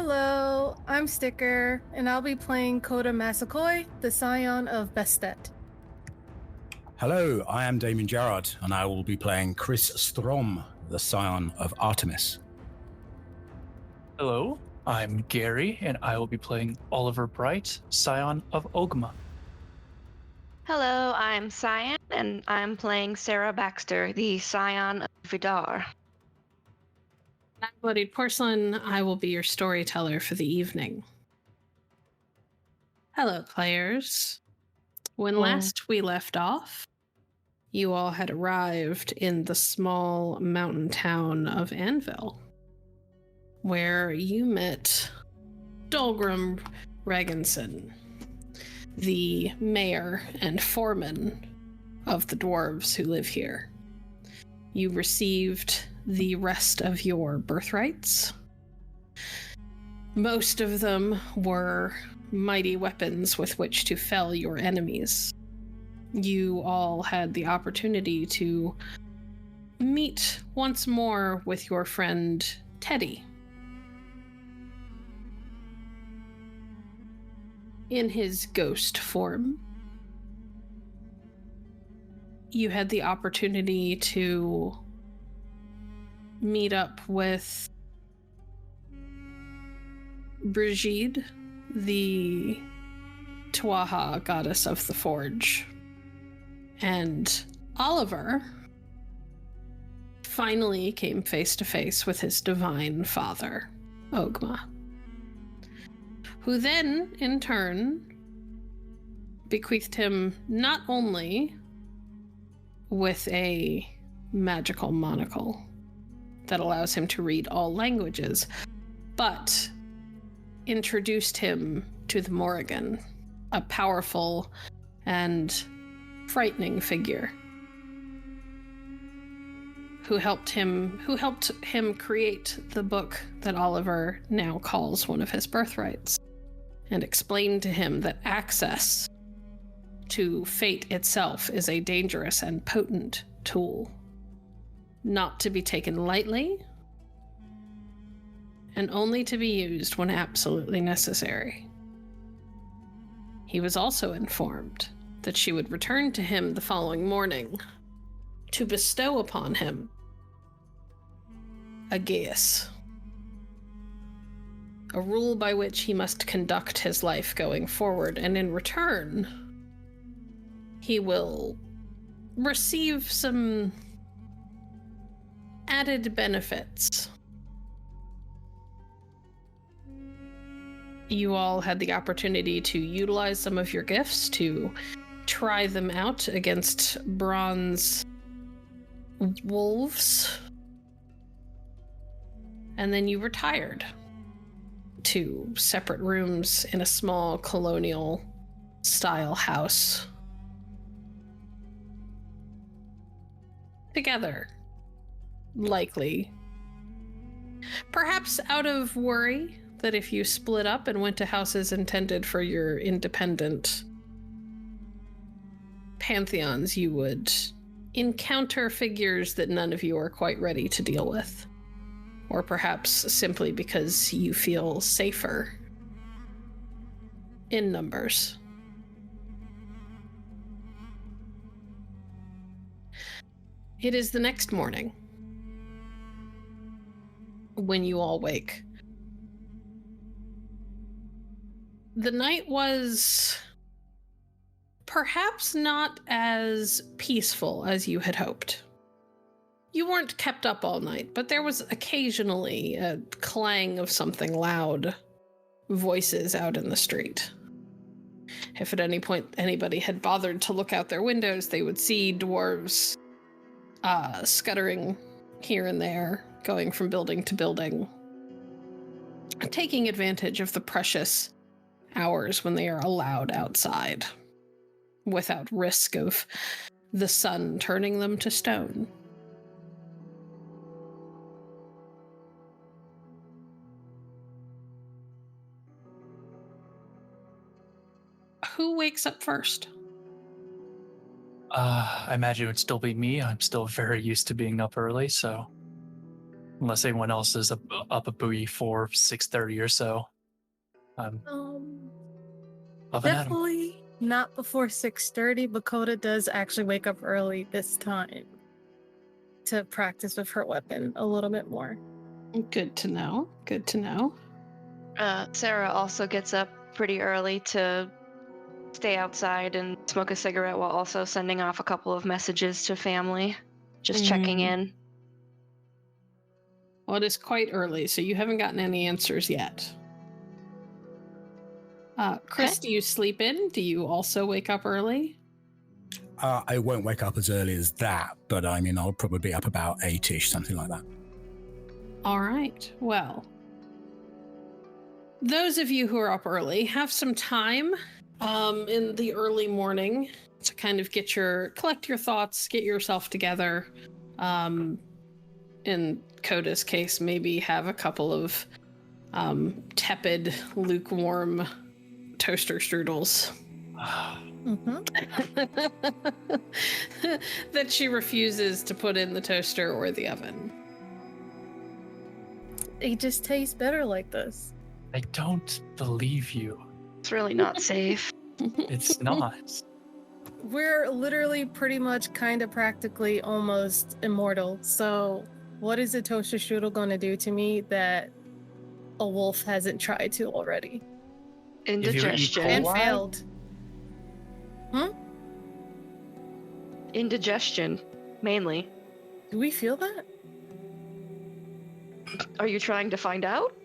Hello, I'm Sticker, and I'll be playing Coda Massaquoi, the Cyan of Bastet. Hello, I am Damien Gerard, and I will be playing Kris Strom, the Scion of Artemis. Hello, I'm Gary, and I will be playing Oliver Bright, Scion of Ogma. Hello, I'm Cyan, and I'm playing Sarah Baxter, the Scion of Vidar. I'm Bloodied Porcelain. I will be your storyteller for the evening. Hello, players. When last we left off, you all had arrived in the small mountain town of Anvil, where you met Dolgrom Reginson, the mayor and foreman of the dwarves who live here. You received the rest of your birthrights. Most of them were mighty weapons with which to fell your enemies. You all had the opportunity to meet once more with your friend Teddy. In his ghost form. You had the opportunity to meet up with Brigitte, the Tuaha goddess of the forge. And Oliver finally came face to face with his divine father, Ogma, who then, in turn, bequeathed him not only with a magical monocle that allows him to read all languages, but introduced him to the Morrigan, a powerful and frightening figure who helped him create the book that Oliver now calls one of his birthrights, and explained to him that access to fate itself is a dangerous and potent tool, not to be taken lightly, and only to be used when absolutely necessary. He was also informed that she would return to him the following morning to bestow upon him a geas, a rule by which he must conduct his life going forward, and in return, he will receive some added benefits. You all had the opportunity to utilize some of your gifts to try them out against bronze wolves, and then you retired to separate rooms in a small colonial style house together, likely perhaps out of worry that if you split up and went to houses intended for your independent pantheons, you would encounter figures that none of you are quite ready to deal with. Or perhaps simply because you feel safer in numbers. It is the next morning when you all wake. The night was perhaps not as peaceful as you had hoped. You weren't kept up all night, but there was occasionally a clang of something loud, voices out in the street. If at any point anybody had bothered to look out their windows, they would see dwarves scuttering here and there, going from building to building, taking advantage of the precious hours when they are allowed outside, without risk of the sun turning them to stone. Who wakes up first? I imagine it would still be me. I'm still very used to being up early, so unless anyone else is up a buoy for 6:30 or so. Up and at 'em. Definitely not before 6:30, but Coda does actually wake up early this time to practice with her weapon a little bit more. Good to know. Good to know. Sarah also gets up pretty early to stay outside and smoke a cigarette while also sending off a couple of messages to family, just checking in. Well, it is quite early, so you haven't gotten any answers yet. Kris, do you sleep in? Do you also wake up early? I won't wake up as early as that, but I mean, I'll probably be up about 8-ish, something like that. All right. Well, those of you who are up early have some time in the early morning to kind of collect your thoughts, get yourself together. In Coda's case, maybe have a couple of tepid, lukewarm toaster strudels that she refuses to put in the toaster or the oven. They just taste better like this. I don't believe you. It's really not safe. It's not. We're literally pretty much kind of practically almost immortal. So what is a toaster strudel going to do to me that a wolf hasn't tried to already? Indigestion. And failed. Indigestion, mainly. Do we feel that? Are you trying to find out?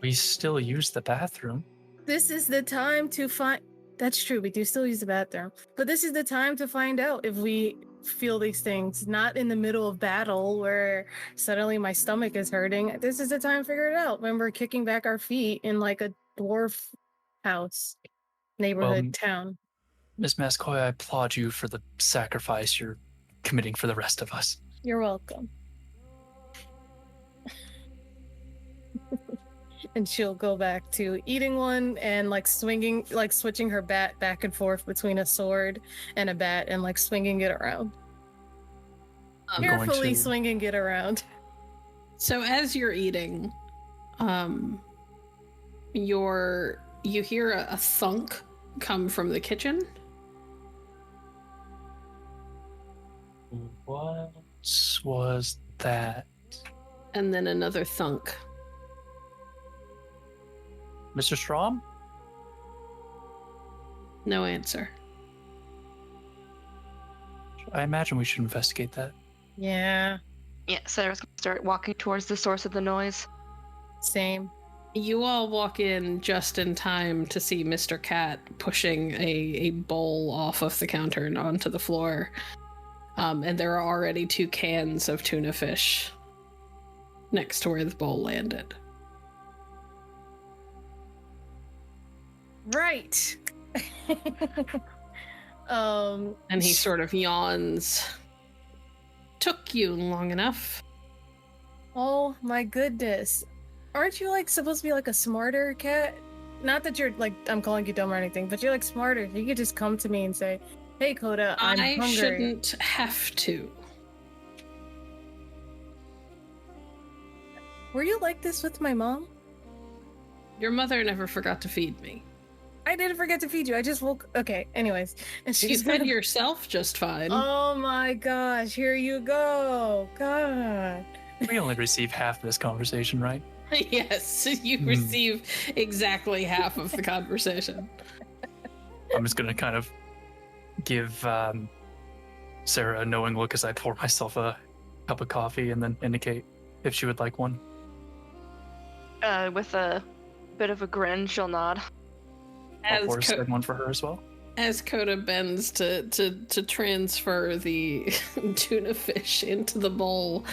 We still use the bathroom. This is the time to find... That's true, we do still use the bathroom. But this is the time to find out if we feel these things. Not in the middle of battle where suddenly my stomach is hurting. This is the time to figure it out when we're kicking back our feet in like a dwarf house, neighborhood, town. Miss Massaquoi, I applaud you for the sacrifice you're committing for the rest of us. You're welcome. And she'll go back to eating one and like swinging, like switching her bat back and forth between a sword and a bat and like swinging it around. Carefully swinging it around. So as you're eating, you hear a thunk come from the kitchen. What was that? And then another thunk. Mr. Strom? No answer. I imagine we should investigate that. Yeah. Yeah, Sarah's gonna start walking towards the source of the noise. Same. You all walk in just in time to see Mr. Cat pushing a bowl off of the counter and onto the floor. And there are already 2 cans of tuna fish next to where the bowl landed. Right. And he sort of yawns. Took you long enough. Oh my goodness. Aren't you like supposed to be like a smarter cat? Not that you're like, I'm calling you dumb or anything, but you're like smarter. You could just come to me and say, hey Coda, I'm hungry. I shouldn't have to. Were you like this with my mom? Your mother never forgot to feed me. I didn't forget to feed you. I just woke... Okay, anyways. And You fed yourself just fine. Oh my gosh, here you go. God. We only receive half of this conversation, right? Yes, you receive exactly half of the conversation. I'm just going to kind of give Sarah a knowing look as I pour myself a cup of coffee and then indicate if she would like one. With a bit of a grin, she'll nod. I'll pour a one for her as well. As Coda bends to transfer the tuna fish into the bowl,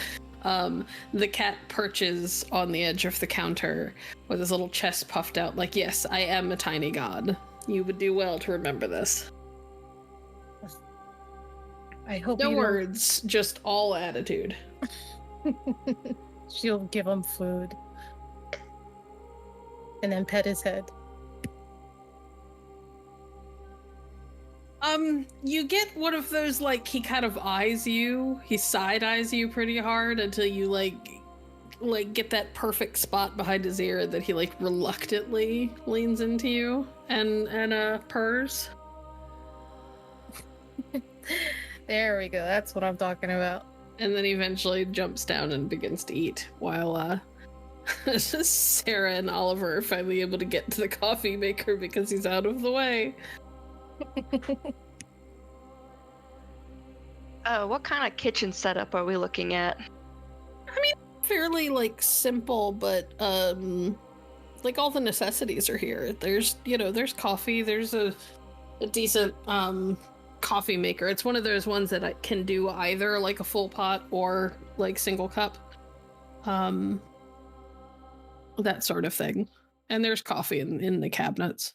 the cat perches on the edge of the counter with his little chest puffed out like, yes, I am a tiny god. You would do well to remember this. I hope no words, just all attitude. She'll give him food. And then pet his head. You get one of those, like, he kind of eyes you, he side-eyes you pretty hard until you, like, like get that perfect spot behind his ear that he like reluctantly leans into you and purrs. There we go. That's what I'm talking about. And then eventually jumps down and begins to eat while Sarah and Oliver are finally able to get to the coffee maker because he's out of the way. What kind of kitchen setup are we looking at? I mean, fairly like simple, but like all the necessities are here. There's there's coffee. There's a decent coffee maker. It's one of those ones that I can do either like a full pot or like single cup. That sort of thing. And there's coffee in the cabinets.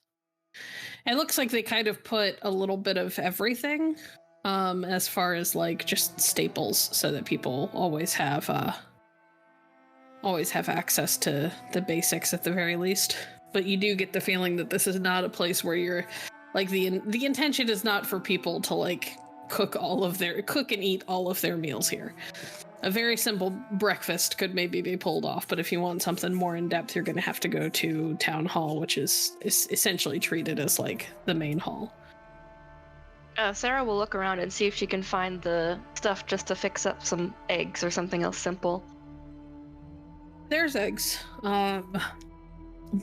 It looks like they kind of put a little bit of everything as far as like just staples so that people always have access to the basics at the very least. But you do get the feeling that this is not a place where you're like the intention is not for people to like cook and eat all of their meals here. A very simple breakfast could maybe be pulled off, but if you want something more in depth, you're going to have to go to Town Hall, which is essentially treated as like the main hall. Sarah will look around and see if she can find the stuff just to fix up some eggs or something else simple. There's eggs,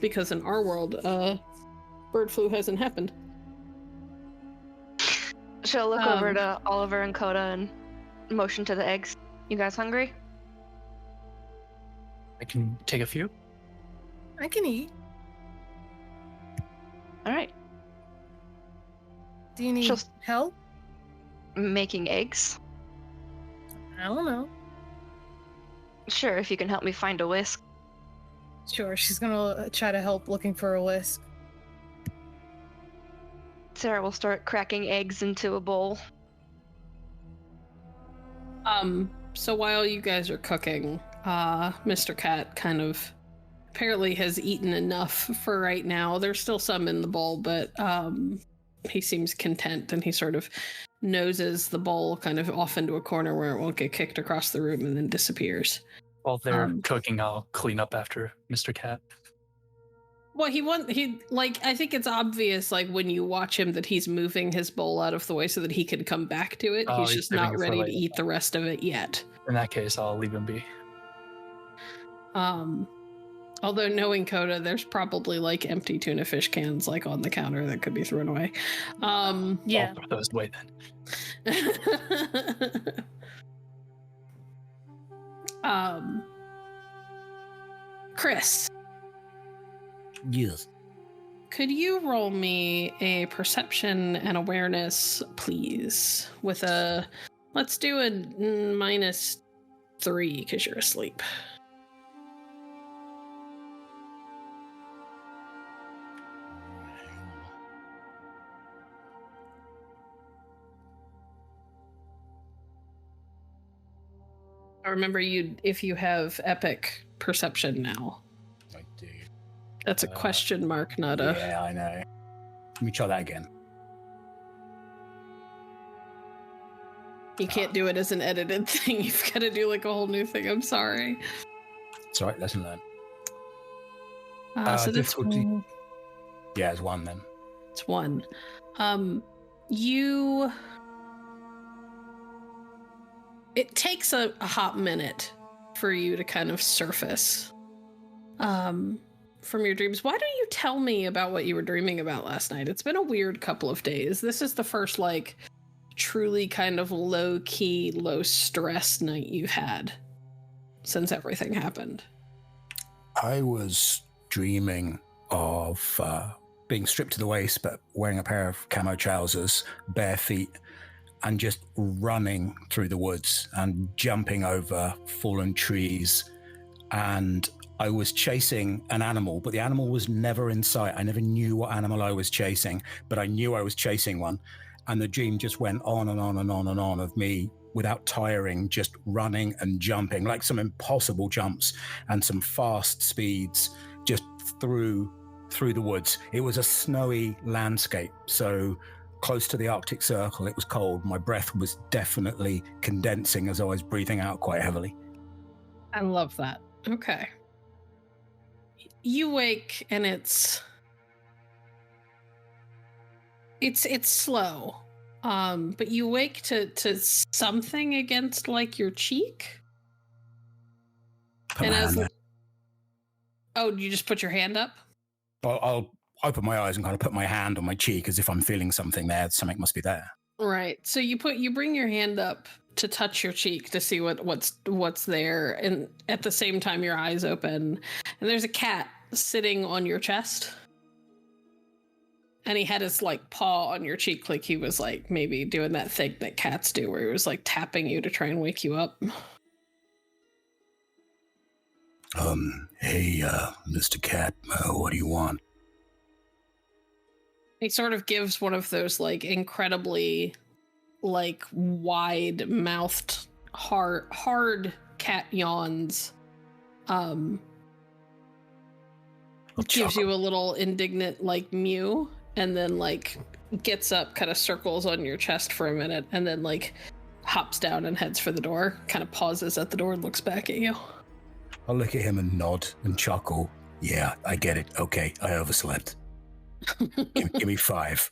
because in our world, bird flu hasn't happened. She'll look over to Oliver and Coda and motion to the eggs. You guys hungry? I can take a few. I can eat. All right. Do you need help? Making eggs? I don't know. Sure, if you can help me find a whisk. Sure, she's gonna try to help looking for a whisk. Sarah will start cracking eggs into a bowl. So while you guys are cooking, Mr. Cat kind of apparently has eaten enough for right now. There's still some in the bowl, but he seems content, and he sort of noses the bowl kind of off into a corner where it won't get kicked across the room and then disappears. While they're cooking, I'll clean up after Mr. Cat. Well, I think it's obvious, like, when you watch him that he's moving his bowl out of the way so that he can come back to it. He's just not ready to eat the rest of it yet. In that case, I'll leave him be. Although knowing Coda, there's probably, like, empty tuna fish cans, like, on the counter that could be thrown away. Yeah. I'll throw those away then. Kris. Yes. Could you roll me a perception and awareness, please? With let's do a -3 because you're asleep. I remember if you have epic perception now. I do. That's a question mark, not a... Yeah, I know. Let me try that again. You can't do it as an edited thing. You've got to do like a whole new thing. I'm sorry. It's all right. Lesson learned. So that's difficulty. Yeah, it's 1 then. It's 1. It takes a hot minute for you to kind of surface from your dreams. Why don't you tell me about what you were dreaming about last night? It's been a weird couple of days. This is the first, like, truly kind of low-key, low-stress night you've had since everything happened. I was dreaming of being stripped to the waist, but wearing a pair of camo trousers, bare feet, and just running through the woods and jumping over fallen trees. And I was chasing an animal, but the animal was never in sight. I never knew what animal I was chasing, but I knew I was chasing one. And the dream just went on and on and on and on of me without tiring, just running and jumping, like some impossible jumps and some fast speeds just through the woods. It was a snowy landscape, so close to the Arctic Circle. It was cold. My breath was definitely condensing as I was breathing out quite heavily. I love that. Okay. You wake and it's slow. But you wake to something against like your cheek. Put my hand there. Oh, you just put your hand up? I'll open my eyes and kind of put my hand on my cheek as if I'm feeling something there. Something must be there. Right. So you bring your hand up to touch your cheek to see what's there, and at the same time your eyes open, and there's a cat sitting on your chest. And he had his like paw on your cheek, like he was like maybe doing that thing that cats do where he was like tapping you to try and wake you up. Hey, Mr. Cat, what do you want? He sort of gives one of those like incredibly like wide mouthed hard cat yawns. Gives you a little indignant like mew, and then like gets up, kind of circles on your chest for a minute, and then like hops down and heads for the door, kind of pauses at the door and looks back at you. I'll look at him and nod and chuckle. Yeah, I get it. Okay, I overslept. give me 5.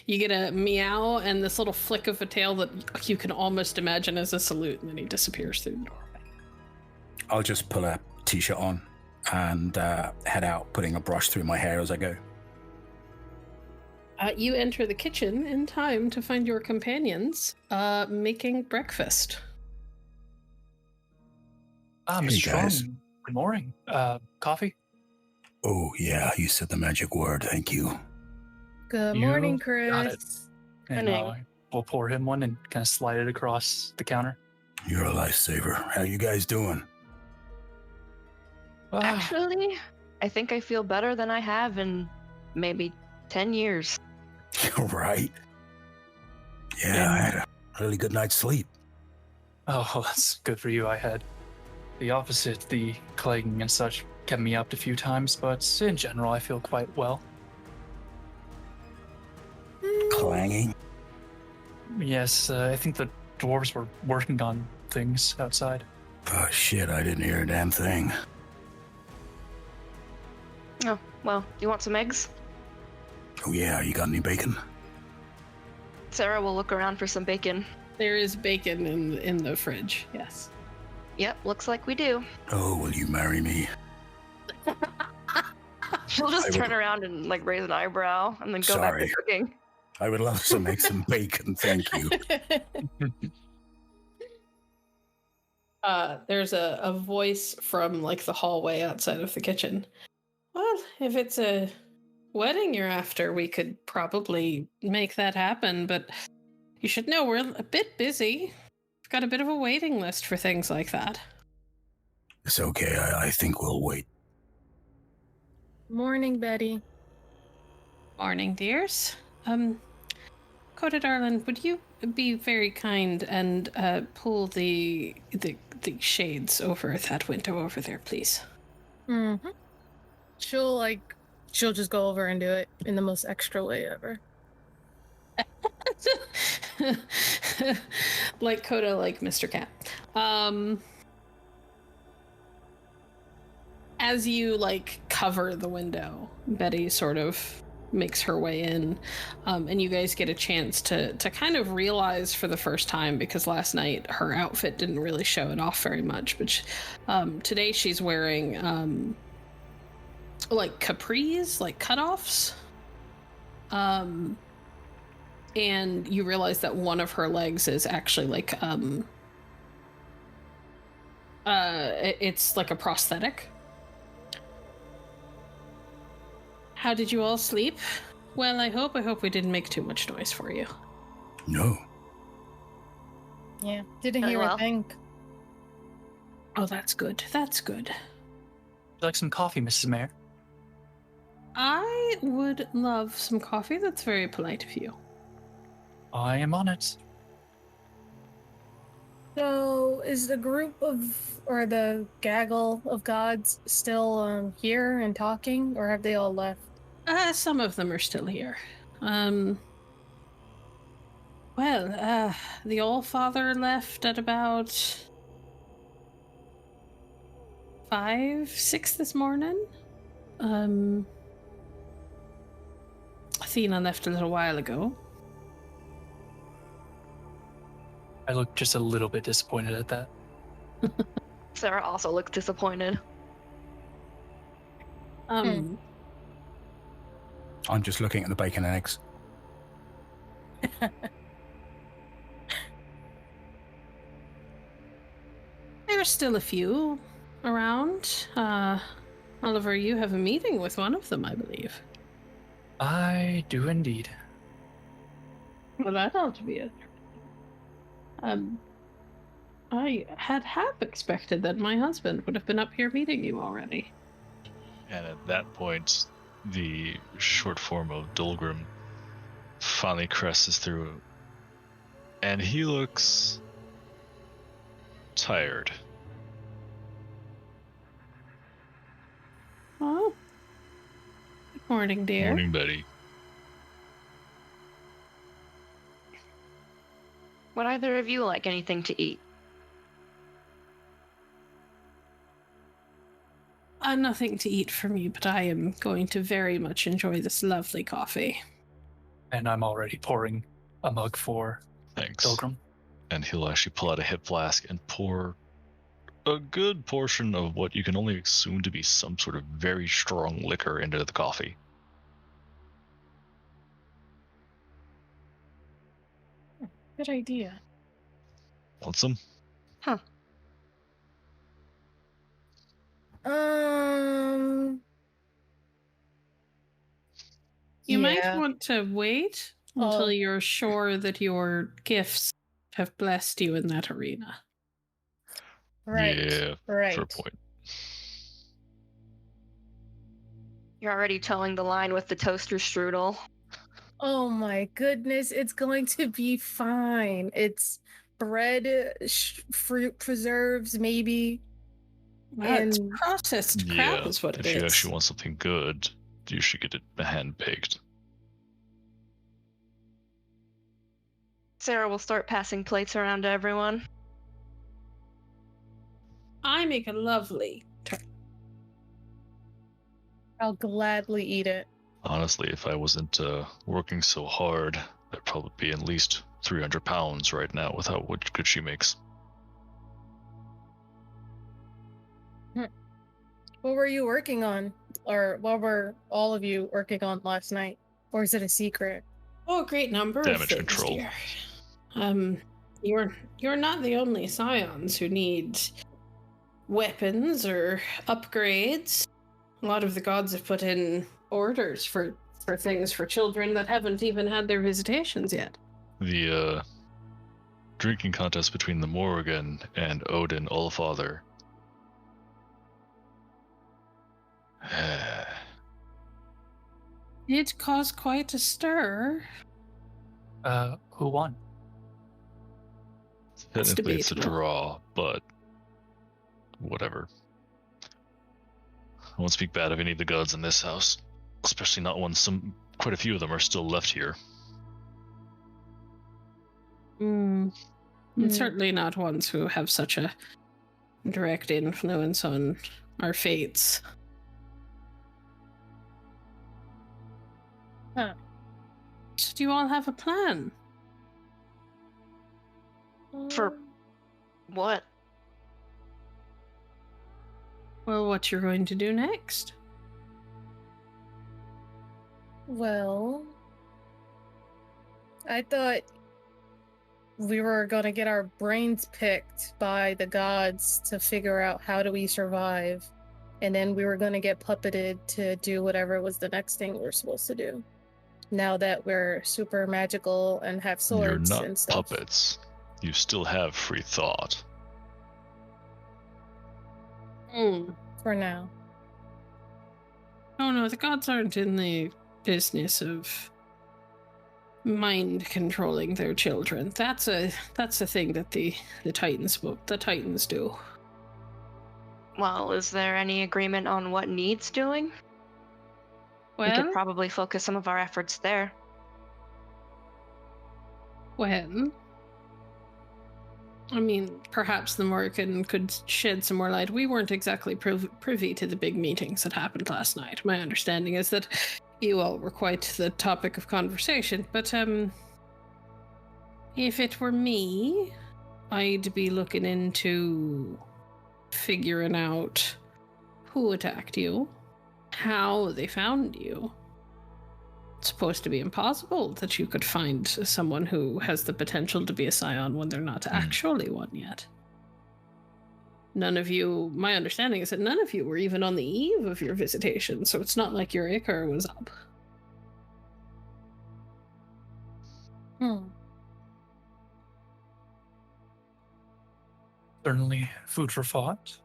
You get a meow and this little flick of a tail that you can almost imagine as a salute, and then he disappears through the doorway. I'll just pull a t-shirt on and head out, putting a brush through my hair as I go. You enter the kitchen in time to find your companions making breakfast. Mr. guys. Strom, good morning. Coffee? Oh, yeah, you said the magic word. Thank you. Good You morning, got it. Kris. And we'll pour him one and kind of slide it across the counter. You're a lifesaver. How you guys doing? Actually, I think I feel better than I have in maybe 10 years. Right. Yeah, I had a really good night's sleep. Oh, that's good for you. I had the opposite. The clanging and such kept me up a few times, but in general, I feel quite well. Clanging? Yes, I think the dwarves were working on things outside. Oh, shit, I didn't hear a damn thing. Oh, well, do you want some eggs? Oh, yeah, you got any bacon? Sarah will look around for some bacon. There is bacon in the fridge, yes. Yep, looks like we do. Oh, will you marry me? She'll just turn around and like raise an eyebrow and then go back to cooking. I would love to make some bacon, thank you. There's a voice from like the hallway outside of the kitchen. Well, if it's a wedding you're after, we could probably make that happen, but you should know we're a bit busy. We've got a bit of a waiting list for things like that. It's okay, I think we'll wait. Morning, Betty. Morning, dears. Coda darling, would you be very kind and pull the shades over that window over there, please? Mm-hmm. She'll just go over and do it in the most extra way ever. Like Coda, like Mr. Cat. As you like cover the window, Betty sort of makes her way in, and you guys get a chance to kind of realize for the first time, because last night her outfit didn't really show it off very much, but today she's wearing like capris, like cutoffs, and you realize that one of her legs is actually like it's like a prosthetic. How did you all sleep? Well, I hope we didn't make too much noise for you. No. Yeah, didn't Very hear well. a thing. Oh, that's good. That's good. Would you like some coffee, Mrs. Mayor? I would love some coffee. That's very polite of you. I am on it. So, is the group or the gaggle of gods still here and talking, or have they all left? Some of them are still here. The All-Father left at about 5, 6 this morning. Athena left a little while ago. I look just a little bit disappointed at that. Sarah also looks disappointed. I'm just looking at the bacon and eggs. There's still a few around. Oliver, you have a meeting with one of them, I believe. I do indeed. Well, that ought to be it. I had half expected that my husband would have been up here meeting you already. And at that point, the short form of Dolgrom finally crosses through, and he looks tired. Oh. Good morning, dear. Morning, Betty. Would either of you like anything to eat? Nothing to eat for me, but I am going to very much enjoy this lovely coffee. And I'm already pouring a mug for Thanks. Dolgrom. And he'll actually pull out a hip flask and pour a good portion of what you can only assume to be some sort of very strong liquor into the coffee. Good idea. Want some? Huh. You might Yeah. want to wait until Oh. you're sure that your gifts have blessed you in that arena. Right. Yeah, Right. fair point. You're already towing the line with the toaster strudel. Oh my goodness, it's going to be fine. It's bread, fruit preserves, maybe. It's And- processed crap Yeah, is what it if you is. actually want something good, you should get it hand-baked. Sarah will start passing plates around to everyone. I make a lovely turkey. I'll gladly eat it. Honestly, if I wasn't working so hard, I'd probably be at least 300 pounds right now with how good she makes. What were you working on? Or what were all of you working on last night? Or is it a secret? Oh, a great number Damage of things, control. dear. You're not the only scions who need weapons or upgrades. A lot of the gods have put in orders for things for children that haven't even had their visitations yet. The drinking contest between the Morrigan and Odin Allfather. It caused quite a stir. Who won? Technically, it's a debatable. draw, but whatever. I won't speak bad of any of the gods in this house, especially not when quite a few of them are still left here. And certainly not ones who have such a direct influence on our fates. Huh. So do you all have a plan? For what? Well, what you're going to do next? Well, I thought we were gonna get our brains picked by the gods to figure out how do we survive, and then we were gonna get puppeted to do whatever was the next thing we're supposed to do. Now that we're super magical and have swords You're and not stuff. puppets. You still have free thought. For now. Oh no, the gods aren't in the business of mind controlling their children. That's a thing that the Titans do. Well, is there any agreement on what needs doing? We Well, could probably focus some of our efforts there. I mean, perhaps the Morrigan could shed some more light. We weren't exactly privy to the big meetings that happened last night. My understanding is that you all were quite the topic of conversation, but if it were me, I'd be looking into figuring out who attacked you, how they found you. It's supposed to be impossible that you could find someone who has the potential to be a Scion when they're not actually one yet. None of you, my understanding is that none of you were even on the eve of your visitation, so it's not like your Ichor was up. Certainly food for thought.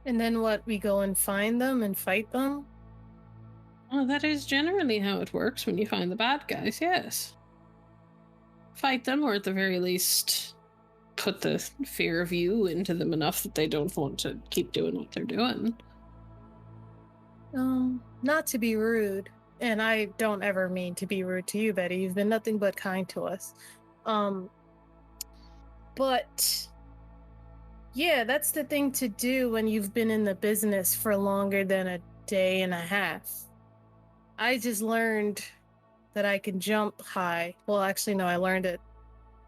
And then what? We go and find them and fight them? Well, that is generally how it works when you find the bad guys, yes. Fight them, or at the very least, put the fear of you into them enough that they don't want to keep doing what they're doing. Not to be rude, and I don't ever mean to be rude to you, Betty. You've been nothing but kind to us. But yeah, that's the thing to do when you've been in the business for longer than a day and a half. I just learned that I can jump high. Well, actually, no, I learned it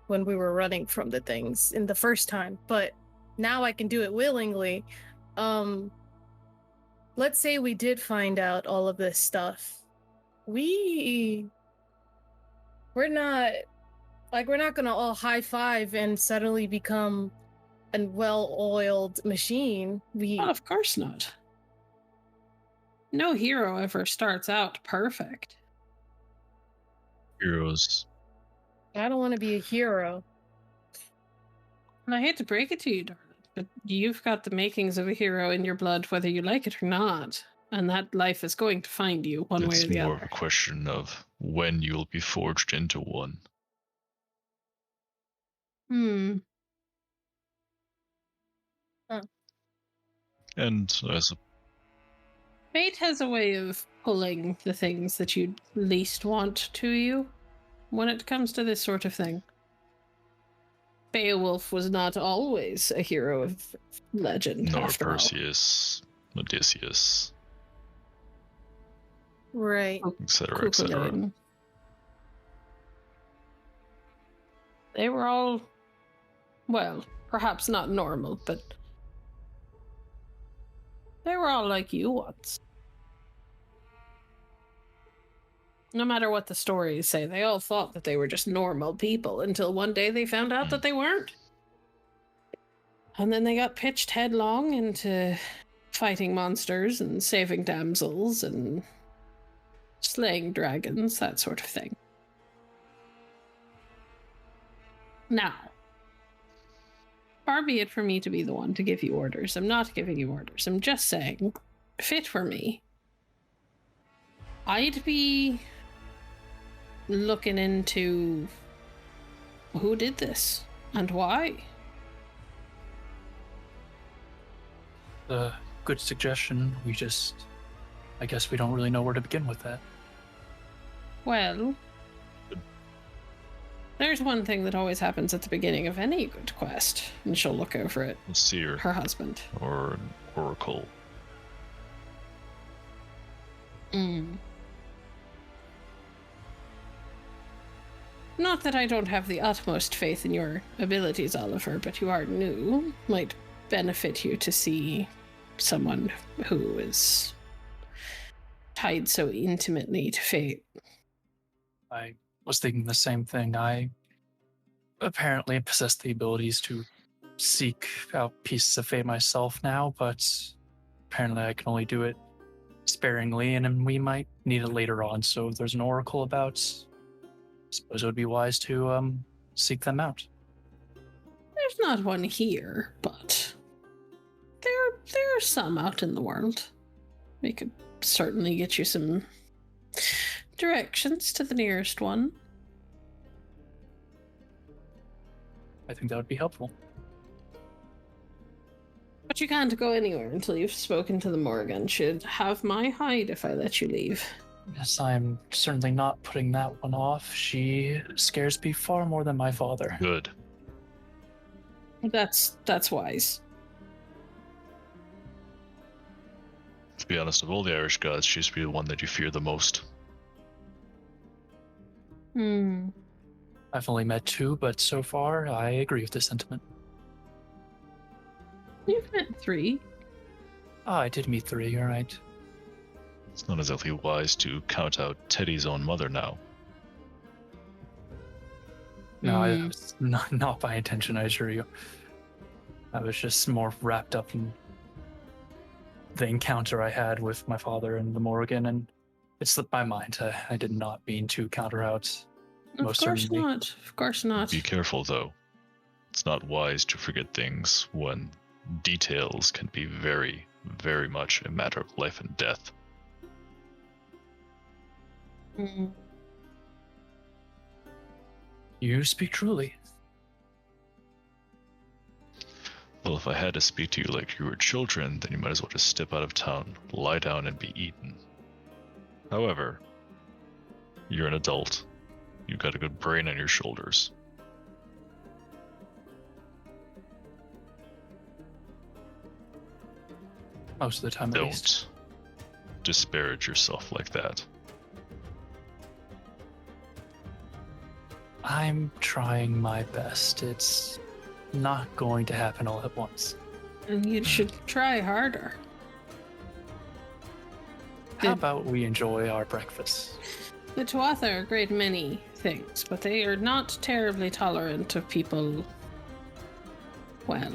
when we were running from the things in the first time, but now I can do it willingly. Let's say we did find out all of this stuff. We're not gonna all high five and suddenly become a well-oiled machine. Well, of course not. No hero ever starts out perfect. Heroes. I don't want to be a hero. And I hate to break it to you, darling, but you've got the makings of a hero in your blood, whether you like it or not. And that life is going to find you one way or the It's more other. of a question of when you'll be forged into one. And as a Fate has a way of pulling the things that you least want to you when it comes to this sort of thing. Beowulf was not always a hero of legend, nor after all. Perseus, Odysseus, Right. etc., etc. Cuchulainn. They were all, well, perhaps not normal, but they were all like you once. No matter what the stories say, they all thought that they were just normal people until one day they found out that they weren't. And then they got pitched headlong into fighting monsters and saving damsels and slaying dragons, that sort of thing. Now, far be it for me to be the one to give you orders. I'm not giving you orders. I'm just saying, fit for me, I'd be looking into who did this and why. A good suggestion. I guess we don't really know where to begin with that. Well, there's one thing that always happens at the beginning of any good quest, and she'll look over at A seer her husband. or an oracle. Not that I don't have the utmost faith in your abilities, Oliver, but you are new. Might benefit you to see someone who is tied so intimately to fate. I was thinking the same thing. I apparently possess the abilities to seek out pieces of fate myself now, but apparently I can only do it sparingly, and then we might need it later on. So if there's an oracle about, I suppose it would be wise to seek them out. There's not one here, but there are some out in the world. We could certainly get you some directions to the nearest one. I think that would be helpful. But you can't go anywhere until you've spoken to the Morrigan. Should have my hide if I let you leave. Yes, I'm certainly not putting that one off. She scares me far more than my father. Good. That's wise. To be honest, of all the Irish gods, she used to be the one that you fear the most. Hmm. I've only met 2, but so far I agree with this sentiment. You've met 3. Oh, I did meet 3, you're right. It's not exactly wise to count out Teddy's own mother now. No, it was not by intention, I assure you. I was just more wrapped up in the encounter I had with my father and the Morrigan, and it slipped my mind. I did not mean to counter out. Of Most course certainly. not. Of course not. Be careful, though. It's not wise to forget things when details can be very, very much a matter of life and death. Mm. You speak truly. Well, if I had to speak to you like you were children, then you might as well just step out of town, lie down, and be eaten. However, you're an adult. You've got a good brain on your shoulders. Most of the time, at least. Don't disparage yourself like that. I'm trying my best. It's not going to happen all at once. And you should try harder. How about we enjoy our breakfast? The Tuatha are a great many things, but they are not terribly tolerant of people, well,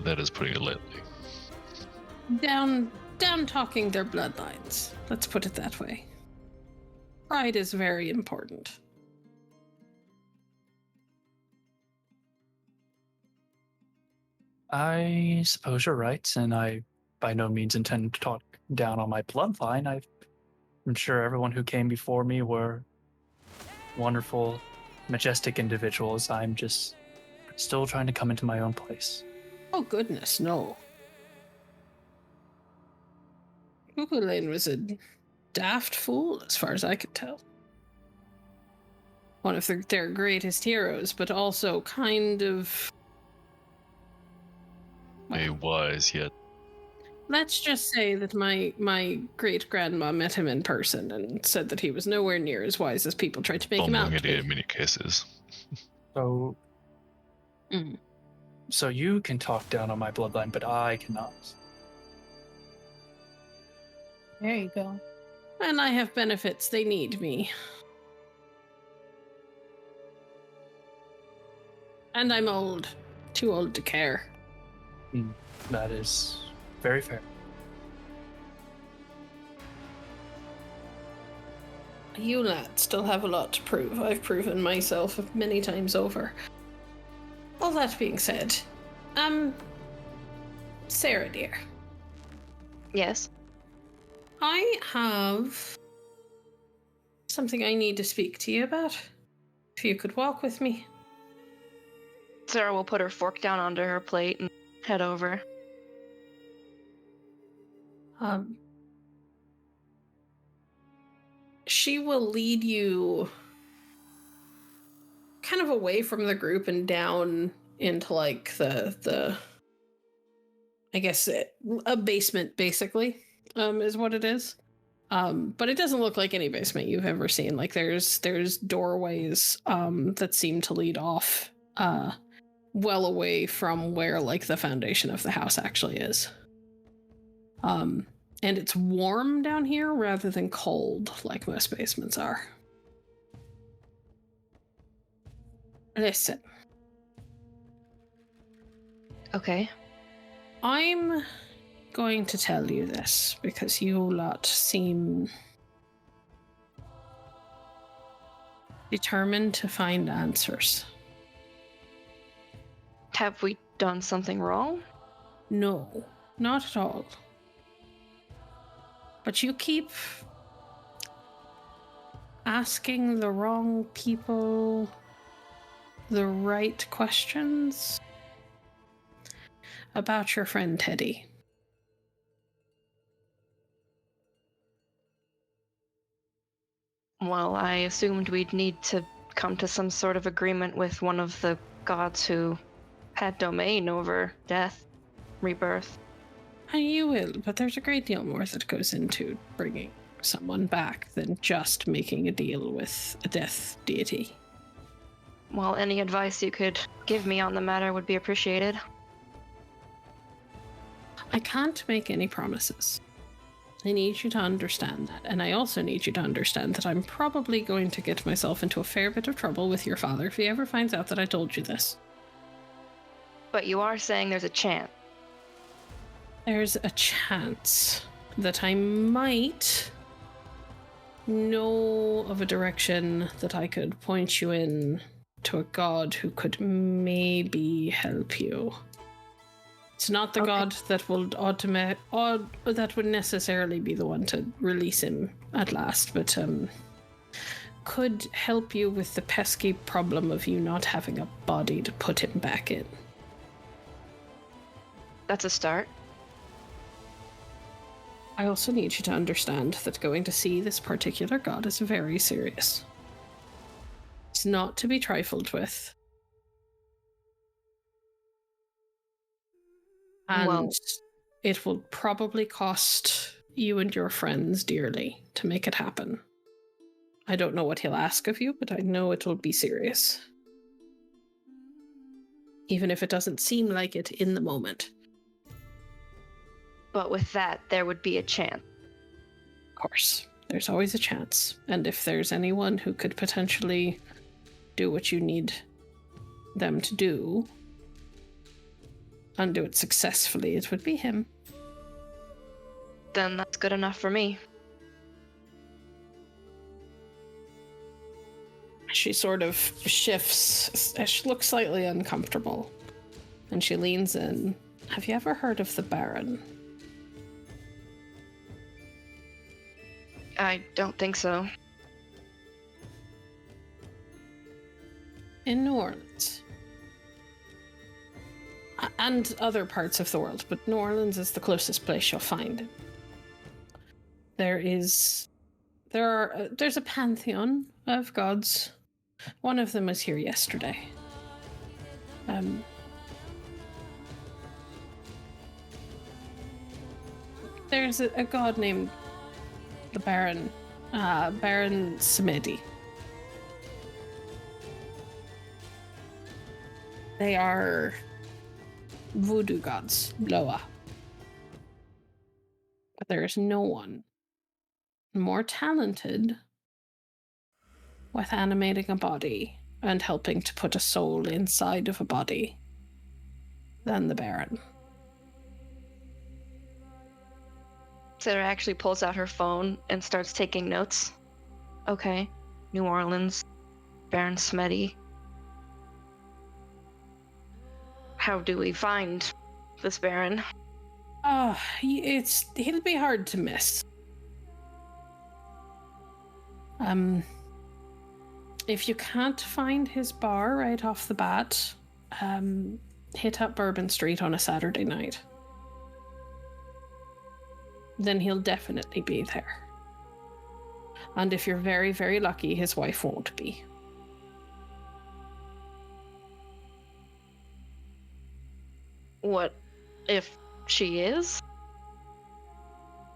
That is putting it lightly. down talking their bloodlines. Let's put it that way. Pride is very important. I suppose you're right, and I by no means intend to talk down on my bloodline. I'm sure everyone who came before me were wonderful, majestic individuals. I'm just still trying to come into my own place. Oh goodness, no. Cuchulainn was a daft fool, as far as I could tell. One of their greatest heroes, but also kind of... A wise yet Let's just say that my great-grandma met him in person and said that he was nowhere near as wise as people tried to make him out bumbling to idiot be. in many cases. So, Mm. so you can talk down on my bloodline, but I cannot. There you go. And I have benefits. They need me. And I'm old. Too old to care. That is very fair. You lads still have a lot to prove. I've proven myself many times over. All that being said, Sarah dear, Yes. I have something I need to speak to you about. If you could walk with me. Sarah will put her fork down onto her plate and head over. She will lead you kind of away from the group and down into like the I guess a basement basically is what it is. But it doesn't look like any basement you've ever seen. Like there's doorways that seem to lead off well away from where like the foundation of the house actually is. And it's warm down here rather than cold like most basements are. Listen. Okay. I'm going to tell you this because you lot seem determined to find answers. Have we done something wrong? No, not at all. But you keep asking the wrong people the right questions about your friend Teddy. Well, I assumed we'd need to come to some sort of agreement with one of the gods who had domain over death, rebirth. And you will, but there's a great deal more that goes into bringing someone back than just making a deal with a death deity. Well, any advice you could give me on the matter would be appreciated. I can't make any promises. I need you to understand that, and I also need you to understand that I'm probably going to get myself into a fair bit of trouble with your father if he ever finds out that I told you this. But you are saying there's a chance. There's a chance that I might know of a direction that I could point you in to a god who could maybe help you. It's not the god that will that would necessarily be the one to release him at last, but could help you with the pesky problem of you not having a body to put him back in. That's a start. I also need you to understand that going to see this particular god is very serious. It's not to be trifled with. And it will probably cost you and your friends dearly to make it happen. I don't know what he'll ask of you, but I know it will be serious. Even if it doesn't seem like it in the moment. But with that, there would be a chance. Of course, there's always a chance. And if there's anyone who could potentially do what you need them to do, and do it successfully, it would be him. Then that's good enough for me. She sort of shifts. She looks slightly uncomfortable. And she leans in. Have you ever heard of the Baron? I don't think so. In New Orleans. And other parts of the world, but New Orleans is the closest place you'll find him. There's a pantheon of gods. One of them was here yesterday. There's a god named the Baron, Baron Samedi. They are voodoo gods, Loa. But there is no one more talented with animating a body and helping to put a soul inside of a body than the Baron. Sarah actually pulls out her phone and starts taking notes. Okay, New Orleans, Baron Samedi. How do we find this Baron? He'll be hard to miss. If you can't find his bar right off the bat, hit up Bourbon Street on a Saturday night. Then he'll definitely be there. And if you're very, very lucky, his wife won't be. What if she is?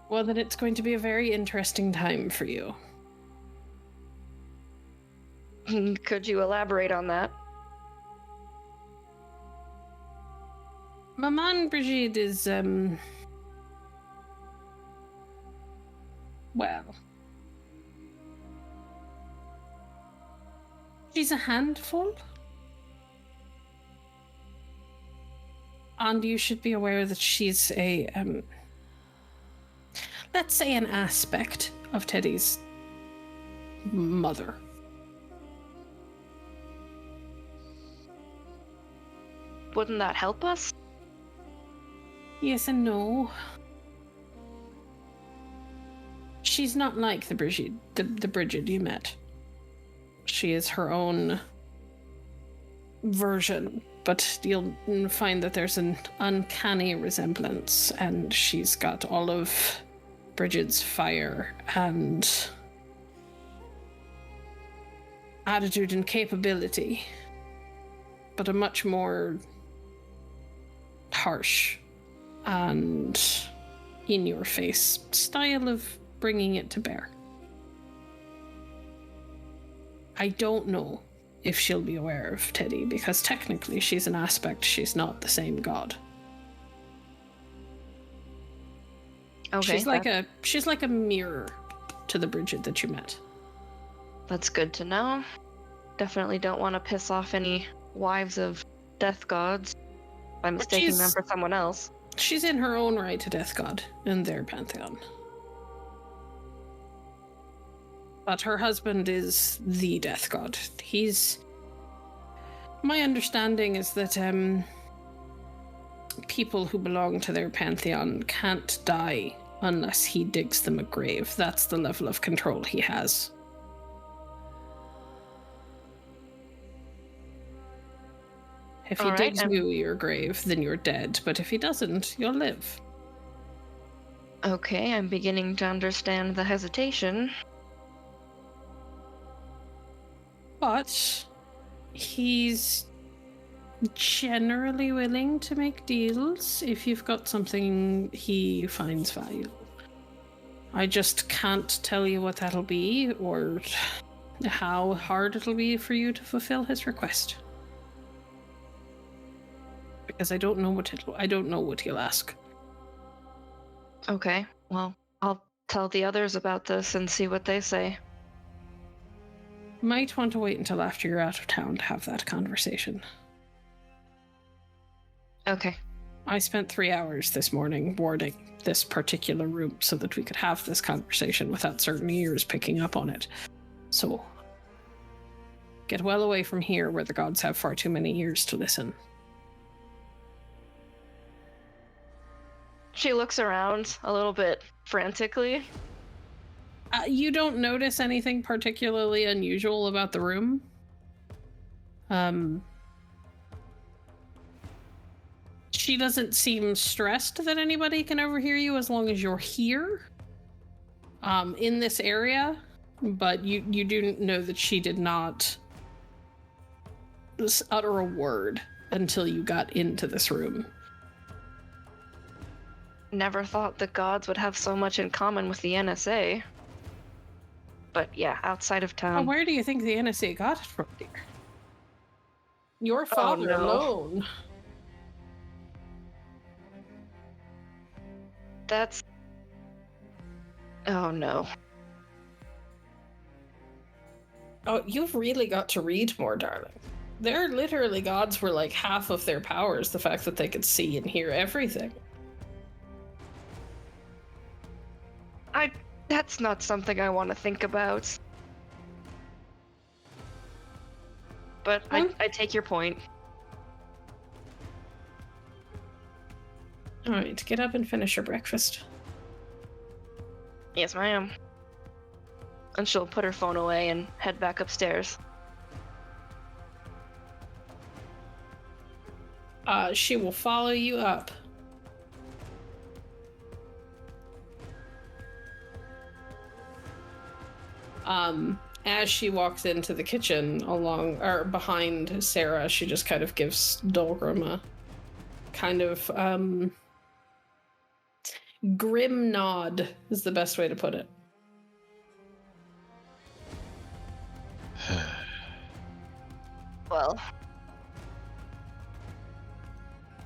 Well, then it's going to be a very interesting time for you. Could you elaborate on that? Maman Brigitte is, well, she's a handful. And you should be aware that she's a, let's say an aspect of Teddy's mother. Wouldn't that help us? Yes and no. She's not like the Brigitte, the Bridget you met. She is her own version, but you'll find that there's an uncanny resemblance, and she's got all of Bridget's fire and attitude and capability, but a much more harsh and in-your-face style of bringing it to bear. I don't know if she'll be aware of Teddy, because technically she's an aspect, she's not the same god. Okay. She's like a mirror to the Bridget that you met. That's good to know. Definitely don't want to piss off any wives of death gods by mistaking them for someone else. She's in her own right a death god in their pantheon. But her husband is the death god. My understanding is that people who belong to their pantheon can't die unless he digs them a grave. That's the level of control he has. If he digs you your grave, then you're dead. But if he doesn't, you'll live. Okay, I'm beginning to understand the hesitation. But he's generally willing to make deals if you've got something he finds valuable. I just can't tell you what that'll be or how hard it'll be for you to fulfill his request. Because I don't know what he'll ask. Okay, well, I'll tell the others about this and see what they say. Might want to wait until after you're out of town to have that conversation. Okay. I spent 3 hours this morning warding this particular room so that we could have this conversation without certain ears picking up on it. So, get well away from here where the gods have far too many ears to listen. She looks around a little bit frantically. You don't notice anything particularly unusual about the room. She doesn't seem stressed that anybody can overhear you as long as you're here. In this area. But you do know that she did not utter a word until you got into this room. Never thought the gods would have so much in common with the NSA. But yeah, outside of town. Where do you think the NSA got it from, dear? Your father alone. That's... Oh no. Oh, you've really got to read more, darling. They're literally gods were like half of their powers, the fact that they could see and hear everything. That's not something I want to think about. But I take your point. Alright, get up and finish your breakfast. Yes, ma'am. And she'll put her phone away and head back upstairs. She will follow you up. As she walks into the kitchen behind Sarah, she just kind of gives Dolgrom a kind of grim nod is the best way to put it. Well,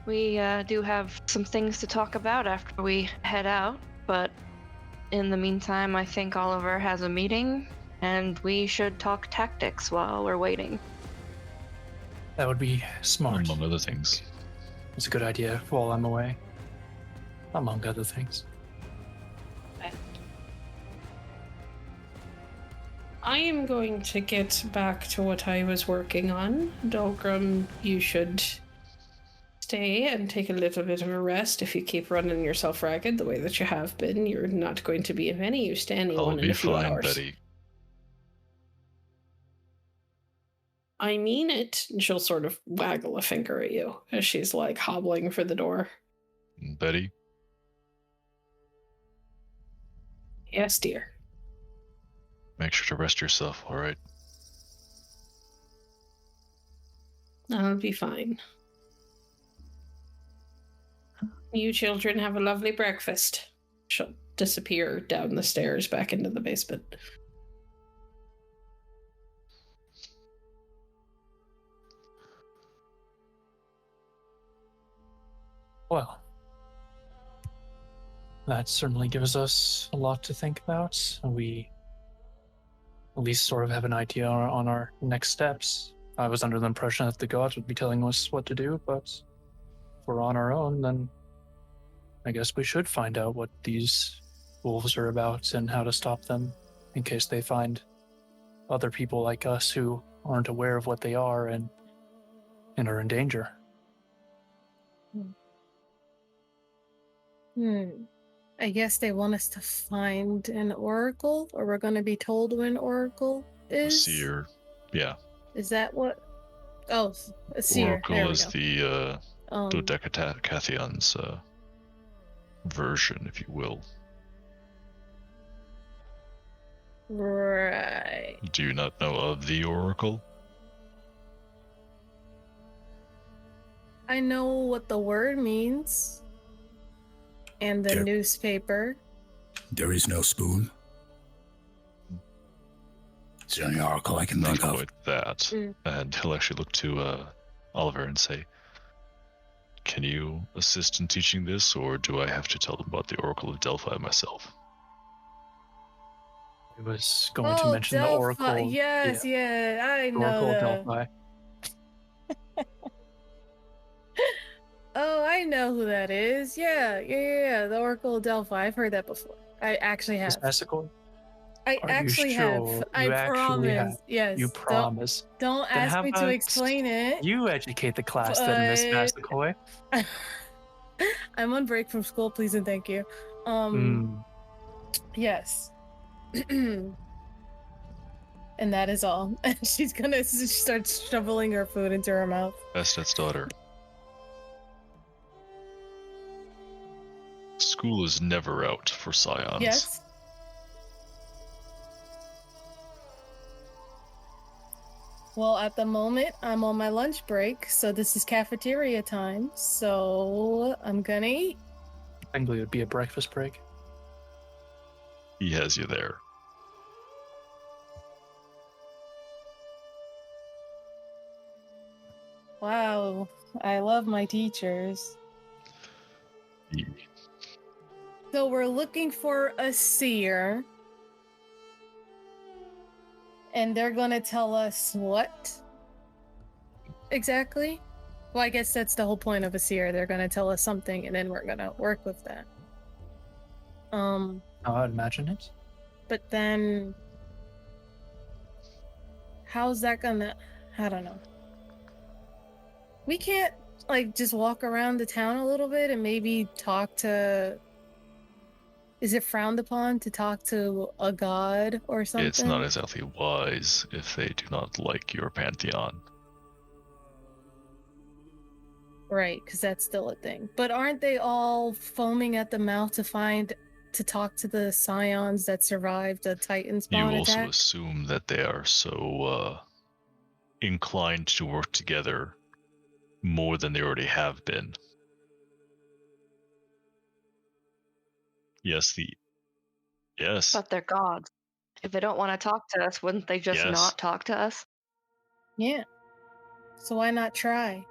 we do have some things to talk about after we head out, but in the meantime, I think Oliver has a meeting, and we should talk tactics while we're waiting. That would be smart. Among other things. It's a good idea while I'm away. Among other things. I am going to get back to what I was working on. Dolgrom, you should stay and take a little bit of a rest. If you keep running yourself ragged the way that you have been, you're not going to be of any use to anyone in a few hours. I'll be fine, Betty. I mean it. And she'll sort of waggle a finger at you as she's like hobbling for the door. Betty? Yes, dear. Make sure to rest yourself, alright? I'll be fine. You children have a lovely breakfast. She'll disappear down the stairs back into the basement. Well, that certainly gives us a lot to think about. We at least sort of have an idea on our next steps. I was under the impression that the gods would be telling us what to do, but if we're on our own, then I guess we should find out what these wolves are about and how to stop them in case they find other people like us who aren't aware of what they are and are in danger. I guess they want us to find an oracle, or we're going to be told who an oracle is. Seer. Yeah. Is that what? Oh, a seer. Oracle is the Um, Dodecathion's version, if you will. Right. Do you not know of the Oracle? I know what the word means. And the Yep. newspaper. There is no spoon. It's the only oracle I can Not think of. quite that. And he'll actually look to Oliver and say, "Can you assist in teaching this, or do I have to tell them about the Oracle of Delphi myself?" I was going to mention the Oracle. Yes, yeah, I know. Oracle of Delphi. Oh, I know who that is. Yeah. The Oracle of Delphi. I've heard that before. I actually have. Is Massaquoi? I Are you actually have. sure? I You actually promise. have? Yes. You promise. Don't Then ask how me to about explain it. You educate the class then, Miss But- Massaquoi. I'm on break from school, please and thank you. Yes. And that is all. And she's gonna start shoveling her food into her mouth. Bastet's daughter. School is never out for Scions. Yes. Well, at the moment, I'm on my lunch break, so this is cafeteria time. So I'm gonna eat. Technically, it would be a breakfast break. He has you there. Wow, I love my teachers. He- So we're looking for a seer. And they're gonna tell us what? Exactly? Well, I guess that's the whole point of a seer. They're gonna tell us something and then we're gonna work with that. I'd imagine it. But then how's that gonna, I don't know. We can't like just walk around the town a little bit and maybe talk to, is it frowned upon to talk to a god or something? It's not exactly wise if they do not like your pantheon. Right, because that's still a thing. But aren't they all foaming at the mouth to talk to the scions that survived the Titan You spawn also attack? assume that they are so inclined to work together more than they already have been. Yes. But they're gods. If they don't want to talk to us, wouldn't they just Yes. not talk to us? Yeah. So why not try?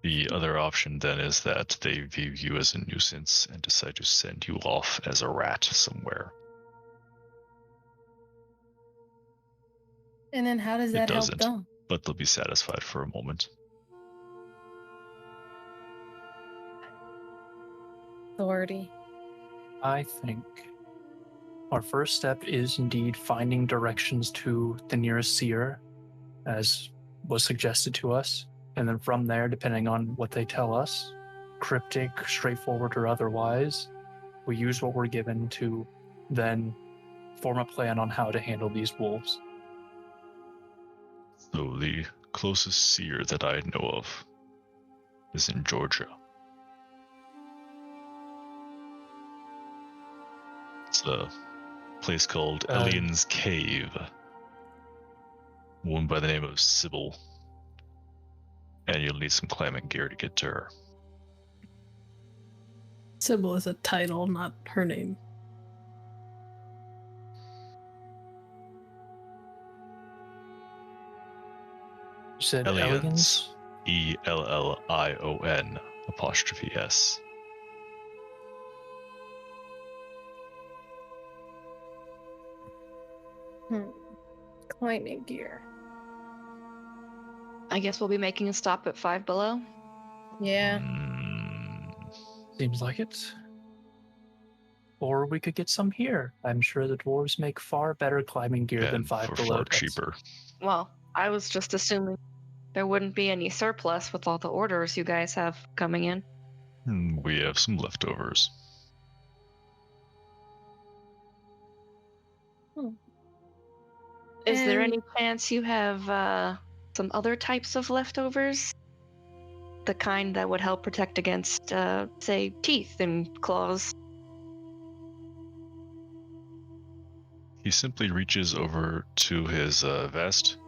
The other option then is that they view you as a nuisance and decide to send you off as a rat somewhere. And then how does It that help doesn't. them? But they'll be satisfied for a moment. Authority. I think our first step is indeed finding directions to the nearest seer, as was suggested to us. And then from there, depending on what they tell us, cryptic, straightforward, or otherwise, we use what we're given to then form a plan on how to handle these wolves. So the closest seer that I know of is in Georgia. It's a place called Elian's Cave. One by the name of Sybil. And you'll need some climbing gear to get to her. Sybil is a title, not her name. You said Ellions. elegance? ELLION''S. Climbing gear. I guess we'll be making a stop at 5 Below. Yeah. Seems like it. Or we could get some here. I'm sure the dwarves make far better climbing gear than And 5 for Below far does. cheaper. Well, I was just assuming there wouldn't be any surplus with all the orders you guys have coming in. We have some leftovers. Is there And- any chance you have some other types of leftovers? The kind that would help protect against, say, teeth and claws? He simply reaches over to his vest,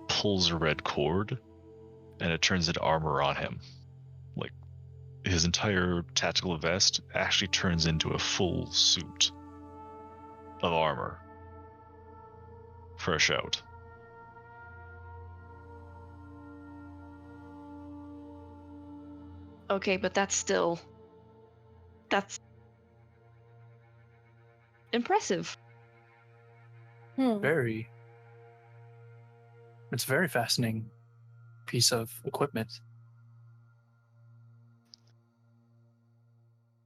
pulls a red cord, and it turns into armor on him. Like, his entire tactical vest actually turns into a full suit of armor. Fresh out. Okay, but that's impressive. It's a very fascinating piece of equipment.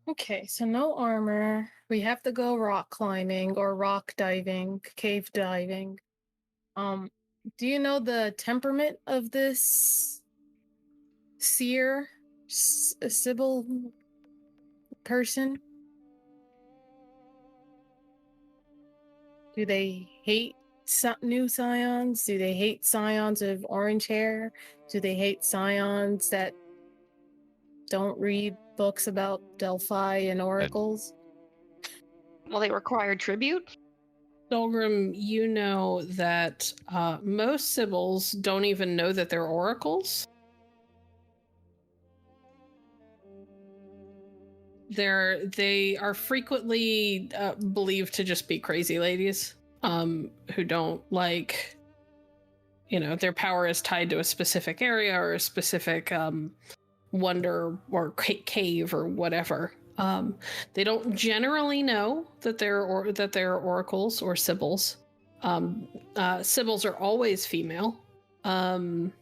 Okay, so no armor. We have to go rock climbing or rock diving, cave diving. Do you know the temperament of this seer, Sybil person? Do they hate new scions? Do they hate scions with orange hair? Do they hate scions that don't read books about Delphi and oracles? Well, they require tribute? Dolgrom, you know that most Sibyls don't even know that they're oracles. They are frequently believed to just be crazy ladies who don't like, their power is tied to a specific area or a specific wonder or cave or whatever. They don't generally know that they're oracles or sibyls. Sibyls are always female, and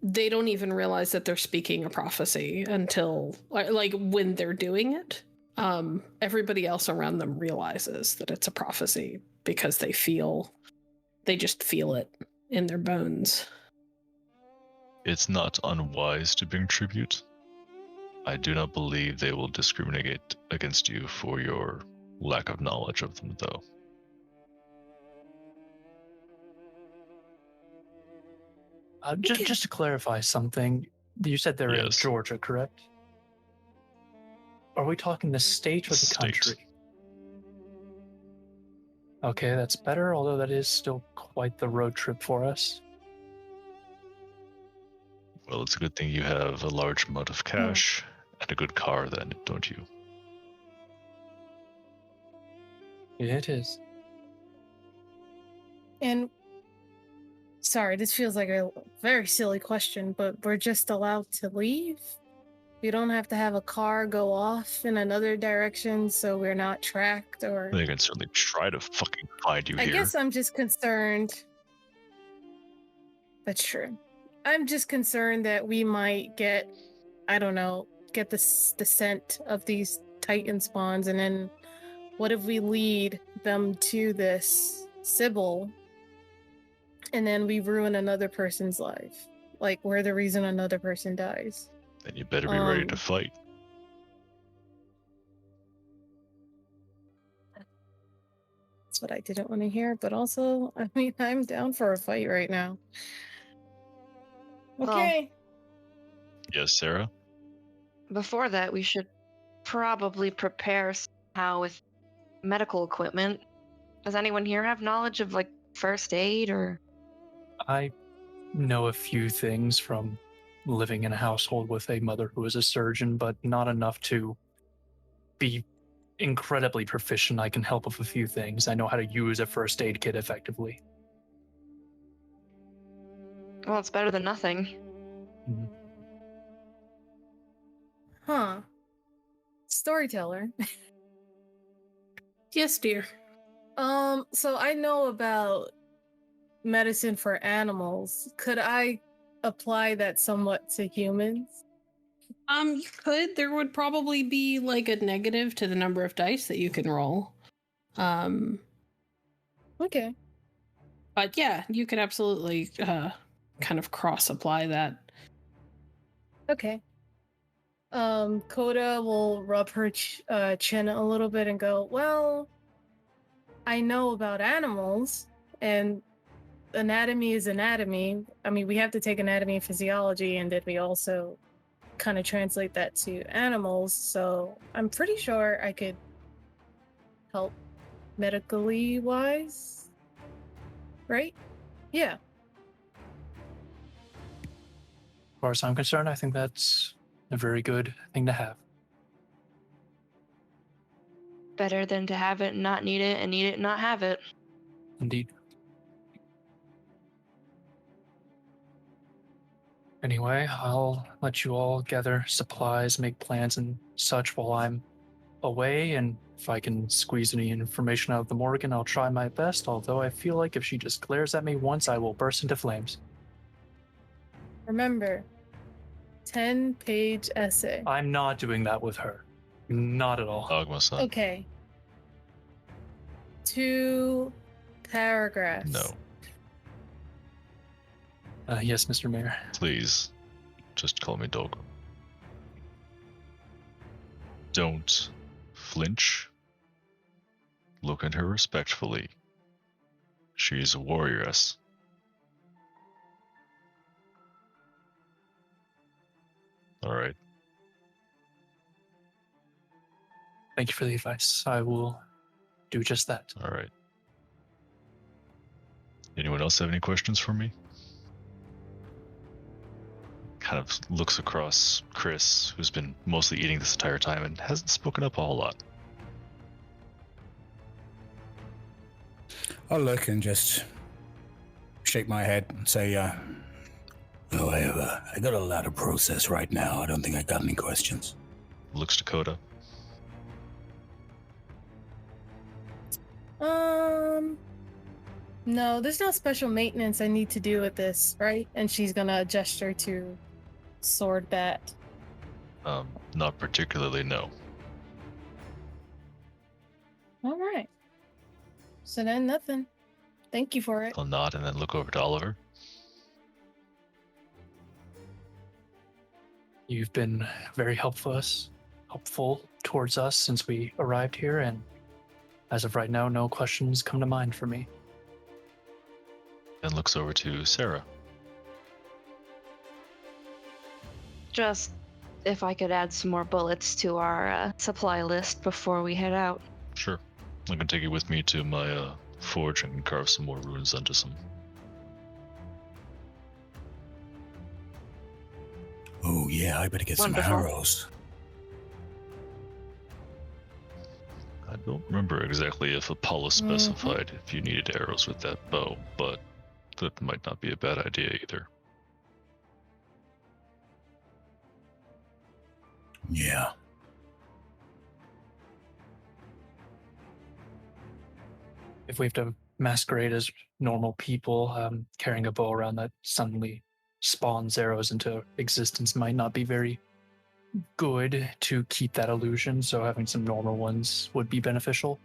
they don't even realize that they're speaking a prophecy until like when they're doing it. Everybody else around them realizes that it's a prophecy because they just feel it in their bones. It's not unwise to bring tribute. I do not believe they will discriminate against you for your lack of knowledge of them, though. Just to clarify something, you said they're in Yes. Georgia, correct? Are we talking the state or the State. country? Okay, that's better, although that is still quite the road trip for us. Well, it's a good thing you have a large amount of cash and a good car then, don't you? Yeah, it is. And sorry, this feels like a very silly question, but we're just allowed to leave? We don't have to have a car go off in another direction so we're not tracked or... They can certainly try to fucking find you I here. guess I'm just concerned. That's true. I'm just concerned that we might get, I don't know, get the scent of these Titan spawns, and then what if we lead them to this Sybil, and then we ruin another person's life? Like, we're the reason another person dies. Then you better be ready to fight. That's what I didn't want to hear, but also, I mean, I'm down for a fight right now. Okay. Yes, Sarah? Before that, we should probably prepare somehow with medical equipment. Does anyone here have knowledge of, like, first aid or I know a few things from living in a household with a mother who is a surgeon, but not enough to be incredibly proficient. I can help with a few things. I know how to use a first aid kit effectively. Well, it's better than nothing. Mhm. Huh. Storyteller. Yes, dear. So I know about medicine for animals. Could I apply that somewhat to humans? You could. There would probably be like a negative to the number of dice that you can roll. Okay. But yeah, you could absolutely kind of cross apply that. Okay. Coda will rub her chin a little bit and go, well, I know about animals, and anatomy is anatomy. I mean, we have to take anatomy and physiology, and then we also kind of translate that to animals, so I'm pretty sure I could help medically wise. Right? Yeah. As far as I'm concerned, I think that's a very good thing to have. Better than to have it and not need it, and need it and not have it. Indeed. Anyway, I'll let you all gather supplies, make plans and such while I'm away, and if I can squeeze any information out of the Morrigan, I'll try my best, although I feel like if she just glares at me once, I will burst into flames. Remember, 10-page essay. I'm not doing that with her. Not at all. Dogma-san. Okay. 2 paragraphs. No. Yes, Mr. Mayor. Please, just call me Dolgrom. Don't flinch. Look at her respectfully. She is a warrioress. Alright. Thank you for the advice. I will do just that. Alright. Anyone else have any questions for me? Kind of looks across Kris, who's been mostly eating this entire time and hasn't spoken up a whole lot. I'll look and just shake my head and say, "Oh, I got a lot of process right now. I don't think I got any questions." Looks to Coda. No, there's no special maintenance I need to do with this, right? And she's gonna gesture to sword bat. Not particularly, no. All right. So then nothing. Thank you for it. I'll nod and then look over to Oliver. You've been very helpful towards us since we arrived here, and as of right now, no questions come to mind for me. Then looks over to Sarah. Just if I could add some more bullets to our supply list before we head out. Sure. I can take it with me to my forge and carve some more runes onto some. Oh yeah, I better get some Wonderful. arrows. I don't remember exactly if Apollo specified if you needed arrows with that bow, but that might not be a bad idea either. Yeah. If we have to masquerade as normal people, carrying a bow around that suddenly spawns arrows into existence might not be very good to keep that illusion, so having some normal ones would be beneficial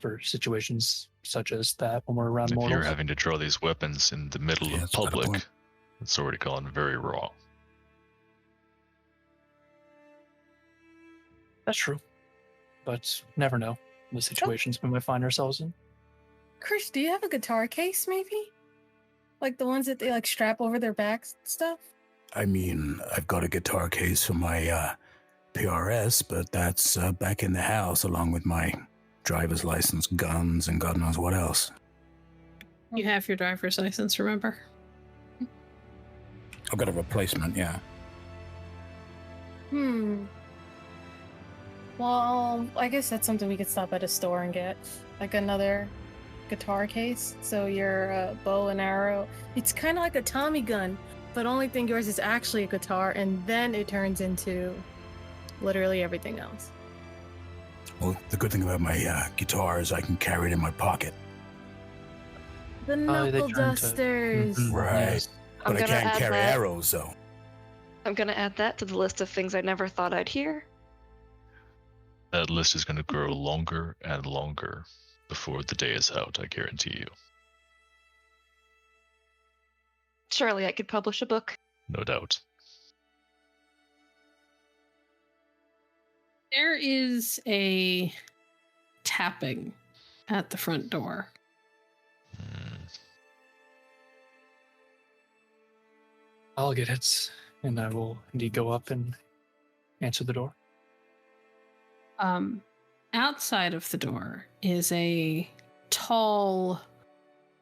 for situations such as that when we're around If mortals. you're having to draw these weapons in the middle Yeah, of that's a better public, point. it's already gone very wrong. That's true, but never know the situations we might find ourselves in. Kris, do you have a guitar case, maybe? Like the ones that they like strap over their backs and stuff? I mean, I've got a guitar case for my PRS, but that's back in the house along with my driver's license, guns, and God knows what else. You have your driver's license, remember? I've got a replacement, yeah. Well, I guess that's something we could stop at a store and get. Like another guitar case. So your bow and arrow. It's kind of like a Tommy gun, but only thing yours is actually a guitar, and then it turns into literally everything else. Well, the good thing about my guitar is I can carry it in my pocket. The knuckle dusters. Right. Yes. But I gonna can't add carry that. arrows, though. I'm gonna add that to the list of things I never thought I'd hear. That list is going to grow longer and longer before the day is out, I guarantee you. Surely I could publish a book. No doubt. There is a tapping at the front door. I'll get it, and I will indeed go up and answer the door. Outside of the door is a tall,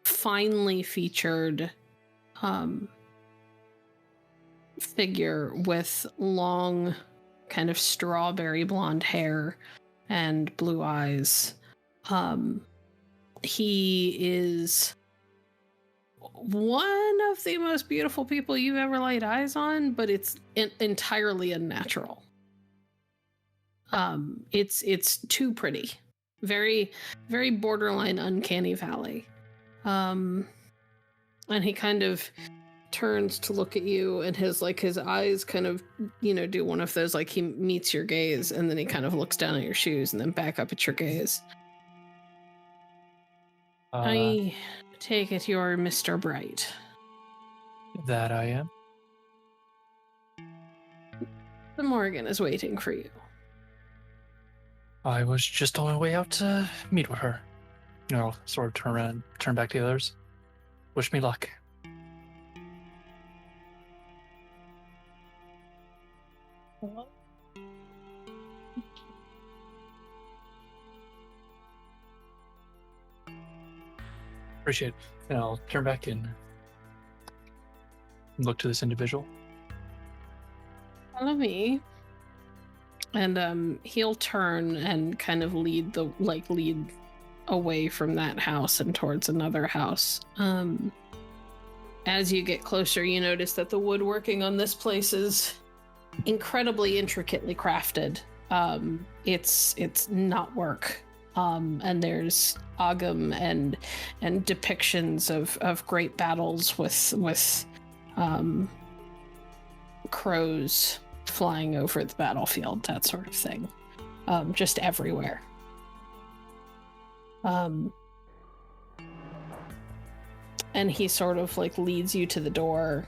finely featured figure with long, kind of strawberry blonde hair and blue eyes. He is one of the most beautiful people you've ever laid eyes on, but it's entirely unnatural. It's too pretty. Very, very borderline uncanny valley. And he kind of turns to look at you, and his eyes kind of, do one of those, he meets your gaze, and then he kind of looks down at your shoes and then back up at your gaze. I take it you're Mr. Bright. That I am. The Morrigan is waiting for you. I was just on my way out to meet with her. I'll sort of turn around, turn back to the others. Wish me luck. Appreciate it. And I'll turn back and look to this individual. Follow me. And he'll turn and kind of lead away from that house and towards another house. As you get closer, you notice that the woodworking on this place is incredibly intricately crafted. It's not work. And there's agam and depictions of great battles with crows flying over the battlefield, that sort of thing. Just everywhere. And he sort of leads you to the door,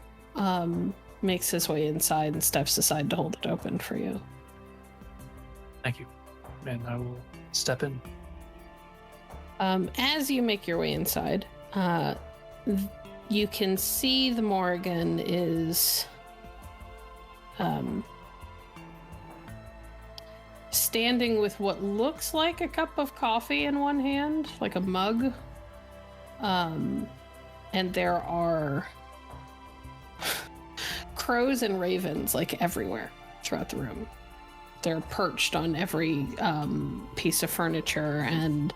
makes his way inside and steps aside to hold it open for you. Thank you. And I will step in. As you make your way inside, you can see the Morrigan is standing with what looks like a cup of coffee in one hand, like a mug. And there are crows and ravens everywhere throughout the room. They're perched on every piece of furniture, and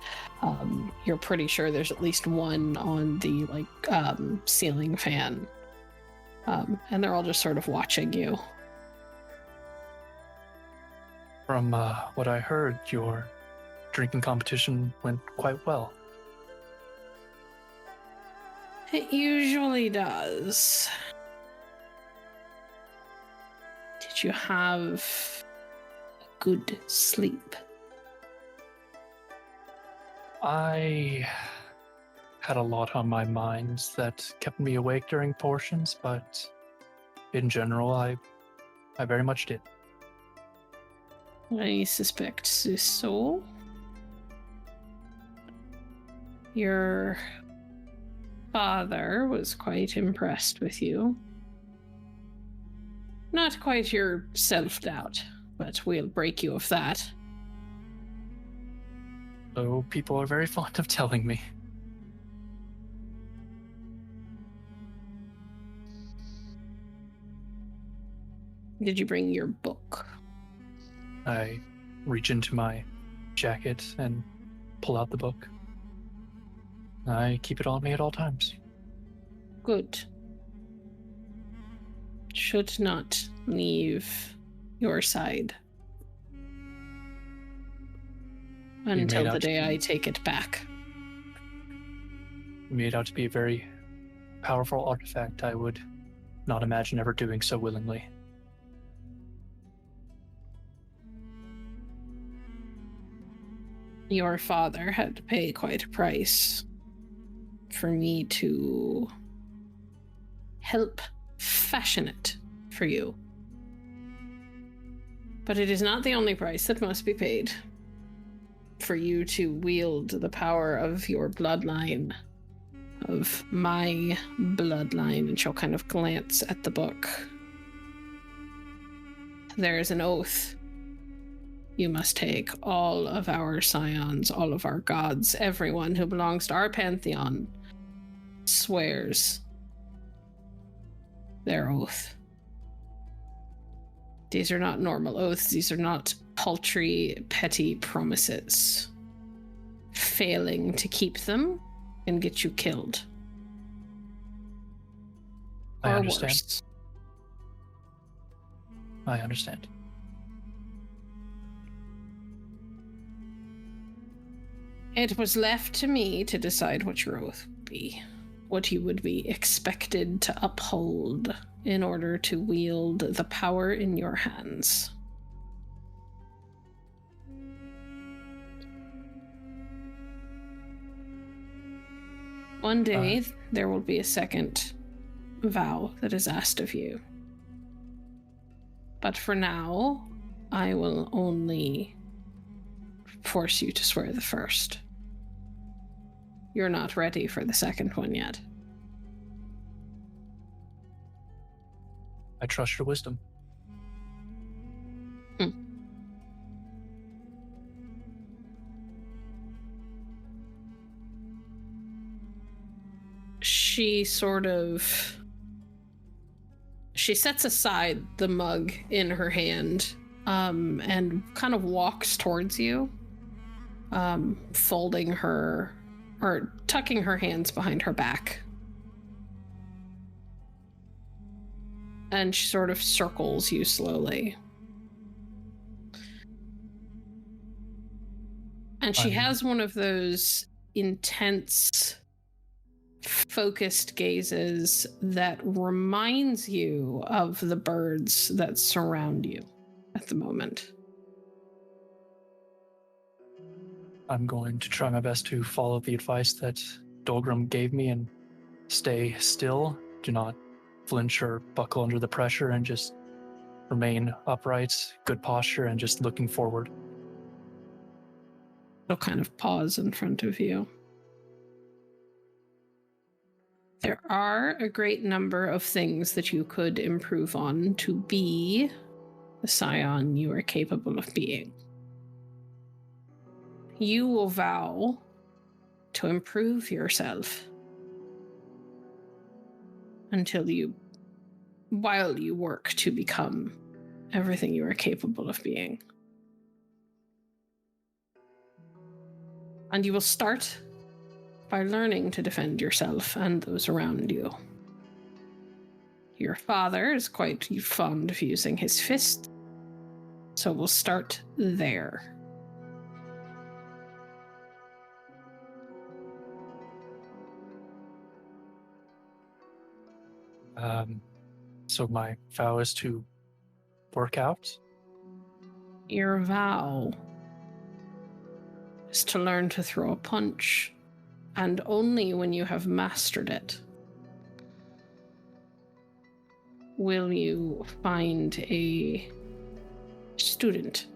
you're pretty sure there's at least one on the ceiling fan. And they're all just sort of watching you. From what I heard, your drinking competition went quite well. It usually does. Did you have a good sleep? I had a lot on my mind that kept me awake during portions, but in general, I very much did. I suspect so. Your father was quite impressed with you. Not quite your self-doubt, but we'll break you of that. So people are very fond of telling me. Did you bring your book? I reach into my jacket and pull out the book. I keep it on me at all times. Good. Should not leave your side until the day I take it back. Made out to be a very powerful artifact. I would not imagine ever doing so willingly. Your father had to pay quite a price for me to help fashion it for you. But it is not the only price that must be paid for you to wield the power of your bloodline, of my bloodline. And she'll kind of glance at the book. There is an oath you must take. All of our scions, all of our gods, everyone who belongs to our pantheon swears their oath. These are not normal oaths. These are not paltry, petty promises. Failing to keep them can get you killed. I Or understand. worse. I understand. It was left to me to decide what your oath would be, what you would be expected to uphold in order to wield the power in your hands. One day, there will be a second vow that is asked of you. But for now, I will only force you to swear the first. You're not ready for the second one yet. I trust your wisdom. She sets aside the mug in her hand, and kind of walks towards you, folding her, or tucking her hands behind her back. And she sort of circles you slowly. And she has one of those intense, focused gazes that reminds you of the birds that surround you at the moment. I'm going to try my best to follow the advice that Dolgrom gave me and stay still. Do not flinch or buckle under the pressure, and just remain upright, good posture, and just looking forward. She'll kind of pause in front of you. There are a great number of things that you could improve on to be the scion you are capable of being. You will vow to improve yourself while you work to become everything you are capable of being. And you will start by learning to defend yourself and those around you. Your father is quite fond of using his fist, so we'll start there. So my vow is to work out. Your vow is to learn to throw a punch, and only when you have mastered it will you find a student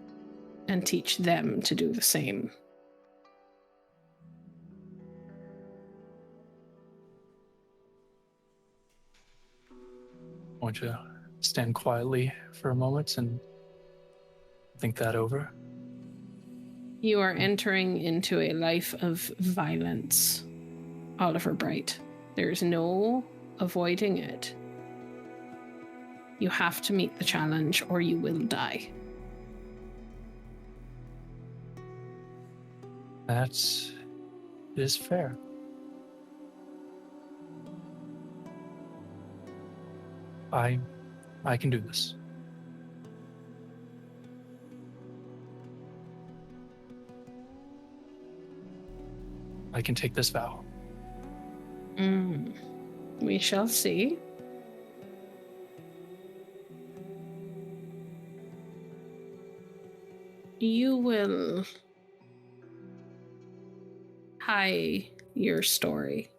and teach them to do the same. I want to stand quietly for a moment and think that over. You are entering into a life of violence, Oliver Bright. There's no avoiding it. You have to meet the challenge or you will die. That is fair. I can do this. I can take this vow. We shall see. You will tie your story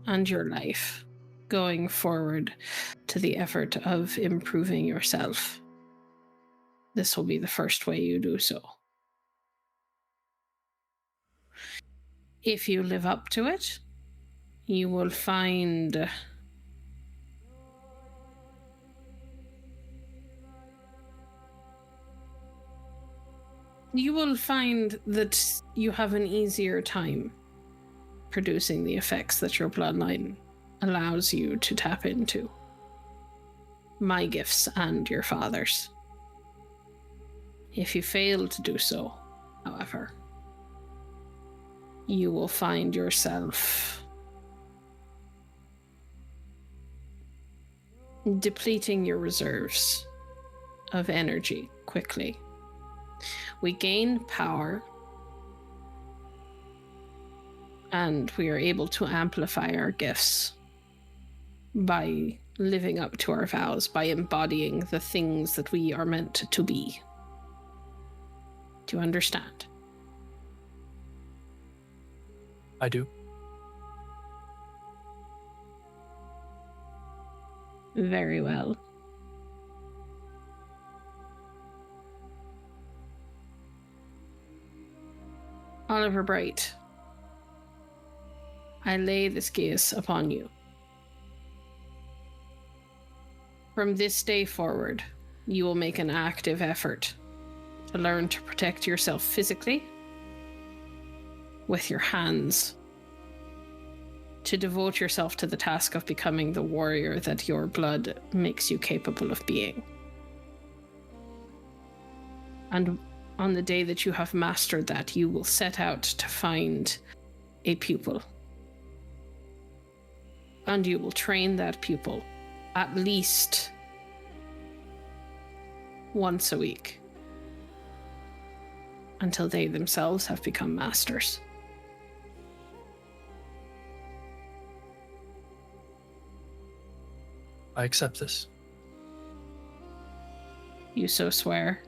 and your life going forward to the effort of improving yourself. This will be the first way you do so. If you live up to it, you will find that you have an easier time producing the effects that your bloodline allows you to tap into. My gifts and your father's. If you fail to do so, however, you will find yourself depleting your reserves of energy quickly. We gain power, and we are able to amplify our gifts by living up to our vows, by embodying the things that we are meant to be. Do you understand? I do. Very well. Oliver Bright, I lay this geas upon you. From this day forward, you will make an active effort to learn to protect yourself physically with your hands, to devote yourself to the task of becoming the warrior that your blood makes you capable of being. And on the day that you have mastered that, you will set out to find a pupil. And you will train that pupil at least once a week until they themselves have become masters. I accept this. You so swear?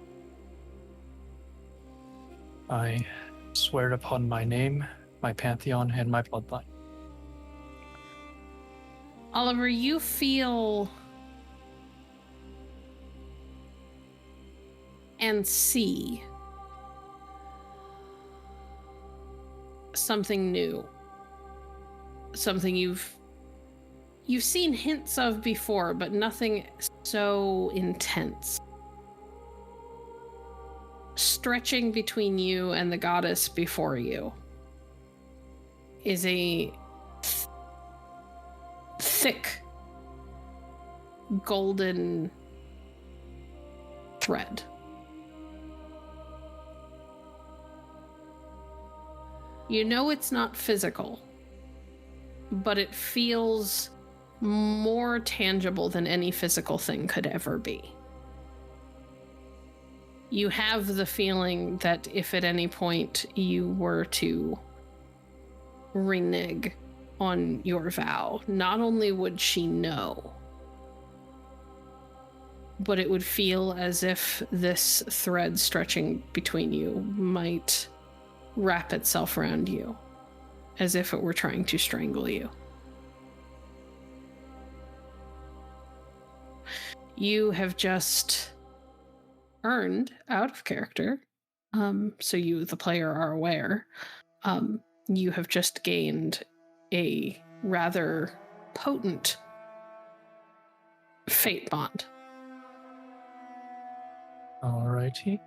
I swear it upon my name, my pantheon, and my bloodline. Oliver, you feel and see something new. Something you've seen hints of before, but nothing so intense. Stretching between you and the goddess before you is a thick golden thread. You know it's not physical, but it feels more tangible than any physical thing could ever be. You have the feeling that if at any point you were to renege on your vow, not only would she know, but it would feel as if this thread stretching between you might wrap itself around you, as if it were trying to strangle you. You have just earned, out of character, so you, the player, are aware, you have just gained a rather potent fate bond. Alrighty.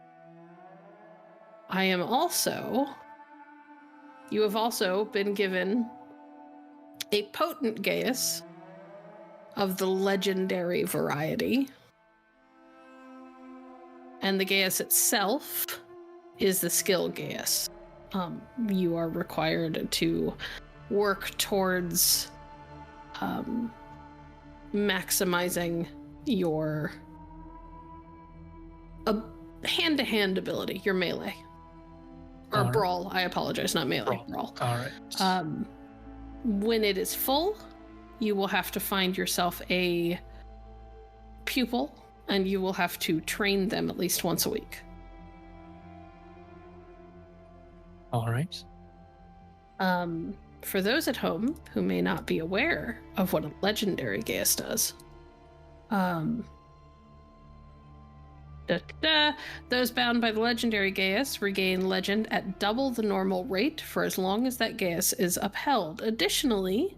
You have also been given a potent geas of the legendary variety. And the geas itself is the skill geas. You are required to work towards maximizing your hand-to-hand ability, your melee. Or Alright. brawl, I apologize, not melee, brawl. All right. When it is full, you will have to find yourself a pupil, and you will have to train them at least once a week. All right. For those at home who may not be aware of what a legendary geas does, those bound by the legendary geas regain legend at double the normal rate for as long as that geas is upheld. Additionally,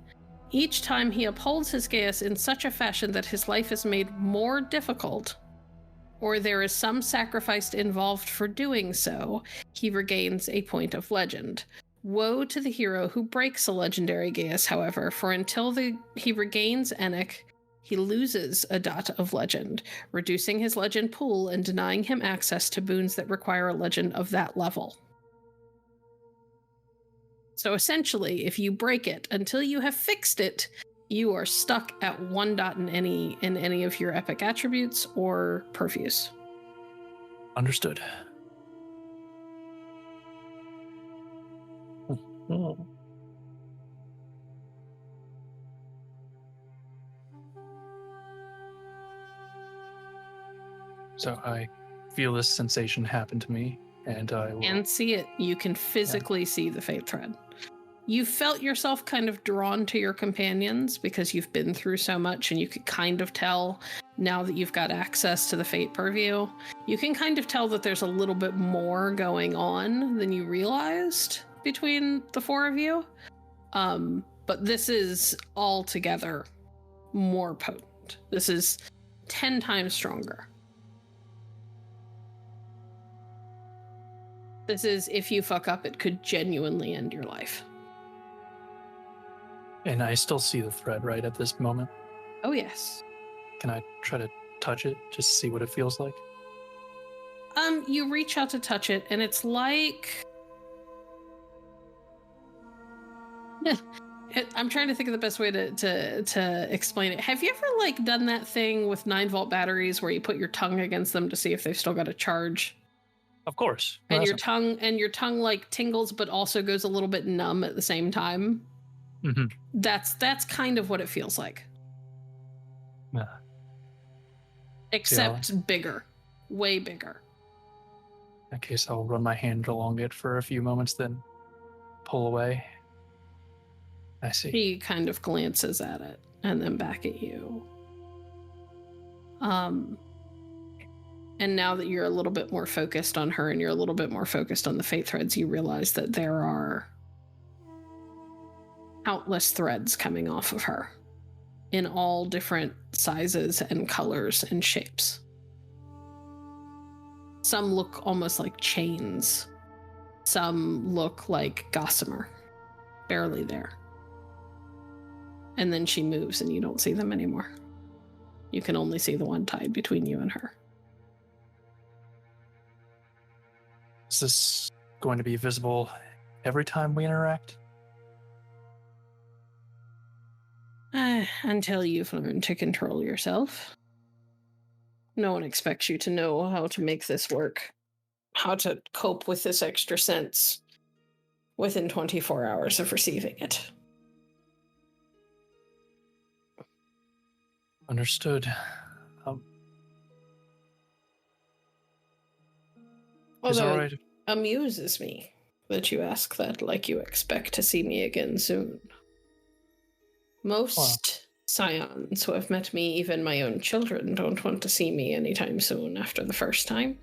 each time he upholds his geas in such a fashion that his life is made more difficult, or there is some sacrifice involved for doing so, he regains a point of legend. Woe to the hero who breaks a legendary geas, however, for until he regains Enoch, he loses a dot of legend, reducing his legend pool and denying him access to boons that require a legend of that level. So essentially, if you break it until you have fixed it, you are stuck at 1 dot in any of your epic attributes or purviews. Understood. So I feel this sensation happen to me, and I will... And see it. You can physically see the fate thread. You felt yourself kind of drawn to your companions because you've been through so much, and you could kind of tell now that you've got access to the fate purview. You can kind of tell that there's a little bit more going on than you realized between the 4 of you. But this is altogether more potent. This is 10 times stronger. This is, if you fuck up, it could genuinely end your life. And I still see the thread, right, at this moment? Oh, yes. Can I try to touch it, just to see what it feels like? You reach out to touch it, and it's like... I'm trying to think of the best way to explain it. Have you ever, like, done that thing with 9-volt batteries where you put your tongue against them to see if they've still got a charge? Of course. And your tongue like tingles, but also goes a little bit numb at the same time. Mm-hmm. That's kind of what it feels like. Yeah. Except bigger, way bigger. In that case, I'll run my hand along it for a few moments, then pull away. I see. He kind of glances at it and then back at you. And now that you're a little bit more focused on her and you're a little bit more focused on the fate threads, you realize that there are countless threads coming off of her in all different sizes and colors and shapes. Some look almost like chains. Some look like gossamer, barely there. And then she moves and you don't see them anymore. You can only see the one tied between you and her. Is this going to be visible every time we interact? Until you've learned to control yourself. No one expects you to know how to make this work. How to cope with this extra sense within 24 hours of receiving it. Understood. Is it Although all right? it amuses me that you ask that like you expect to see me again soon. Most Cyans who have met me, even my own children, don't want to see me anytime soon after the first time.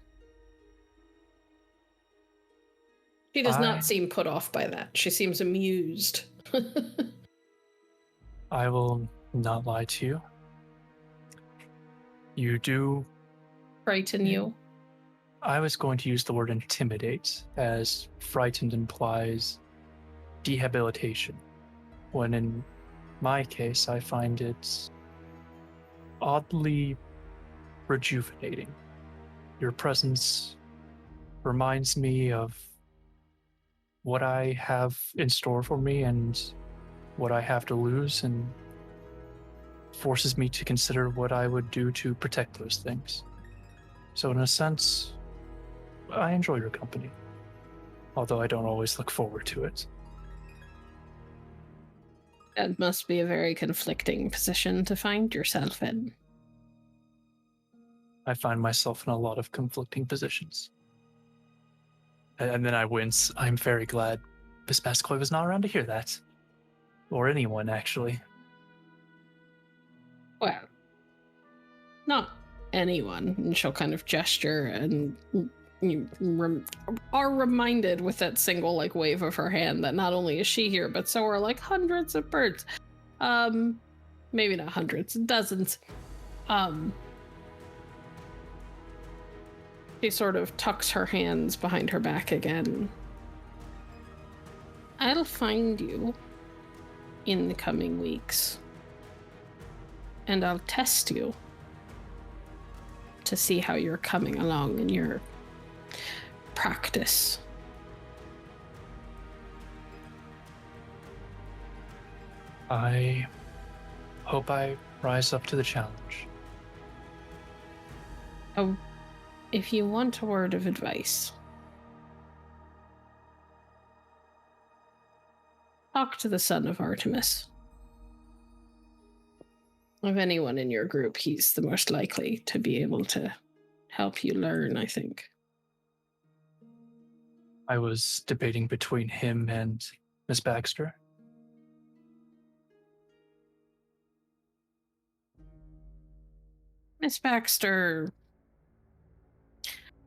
She does not seem put off by that. She seems amused. I will not lie to you. You do... Frighten you? I was going to use the word intimidate, as frightened implies debilitation, when in my case I find it oddly rejuvenating. Your presence reminds me of what I have in store for me and what I have to lose, and forces me to consider what I would do to protect those things. So in a sense, I enjoy your company, although I don't always look forward to it. That must be a very conflicting position to find yourself in. I find myself in a lot of conflicting positions. And then I wince. I'm very glad Miss Massaquoi was not around to hear that. Or anyone, actually. Well, not anyone. And she'll kind of gesture, and you are reminded with that single like wave of her hand that not only is she here, but so are like hundreds of birds. Maybe not hundreds, dozens. She sort of tucks her hands behind her back again. I'll find you in the coming weeks, and I'll test you to see how you're coming along in your practice. I hope I rise up to the challenge. Oh, if you want a word of advice, talk to the son of Artemis. Of anyone in your group, he's the most likely to be able to help you learn, I think. I was debating between him and Miss Baxter. Miss Baxter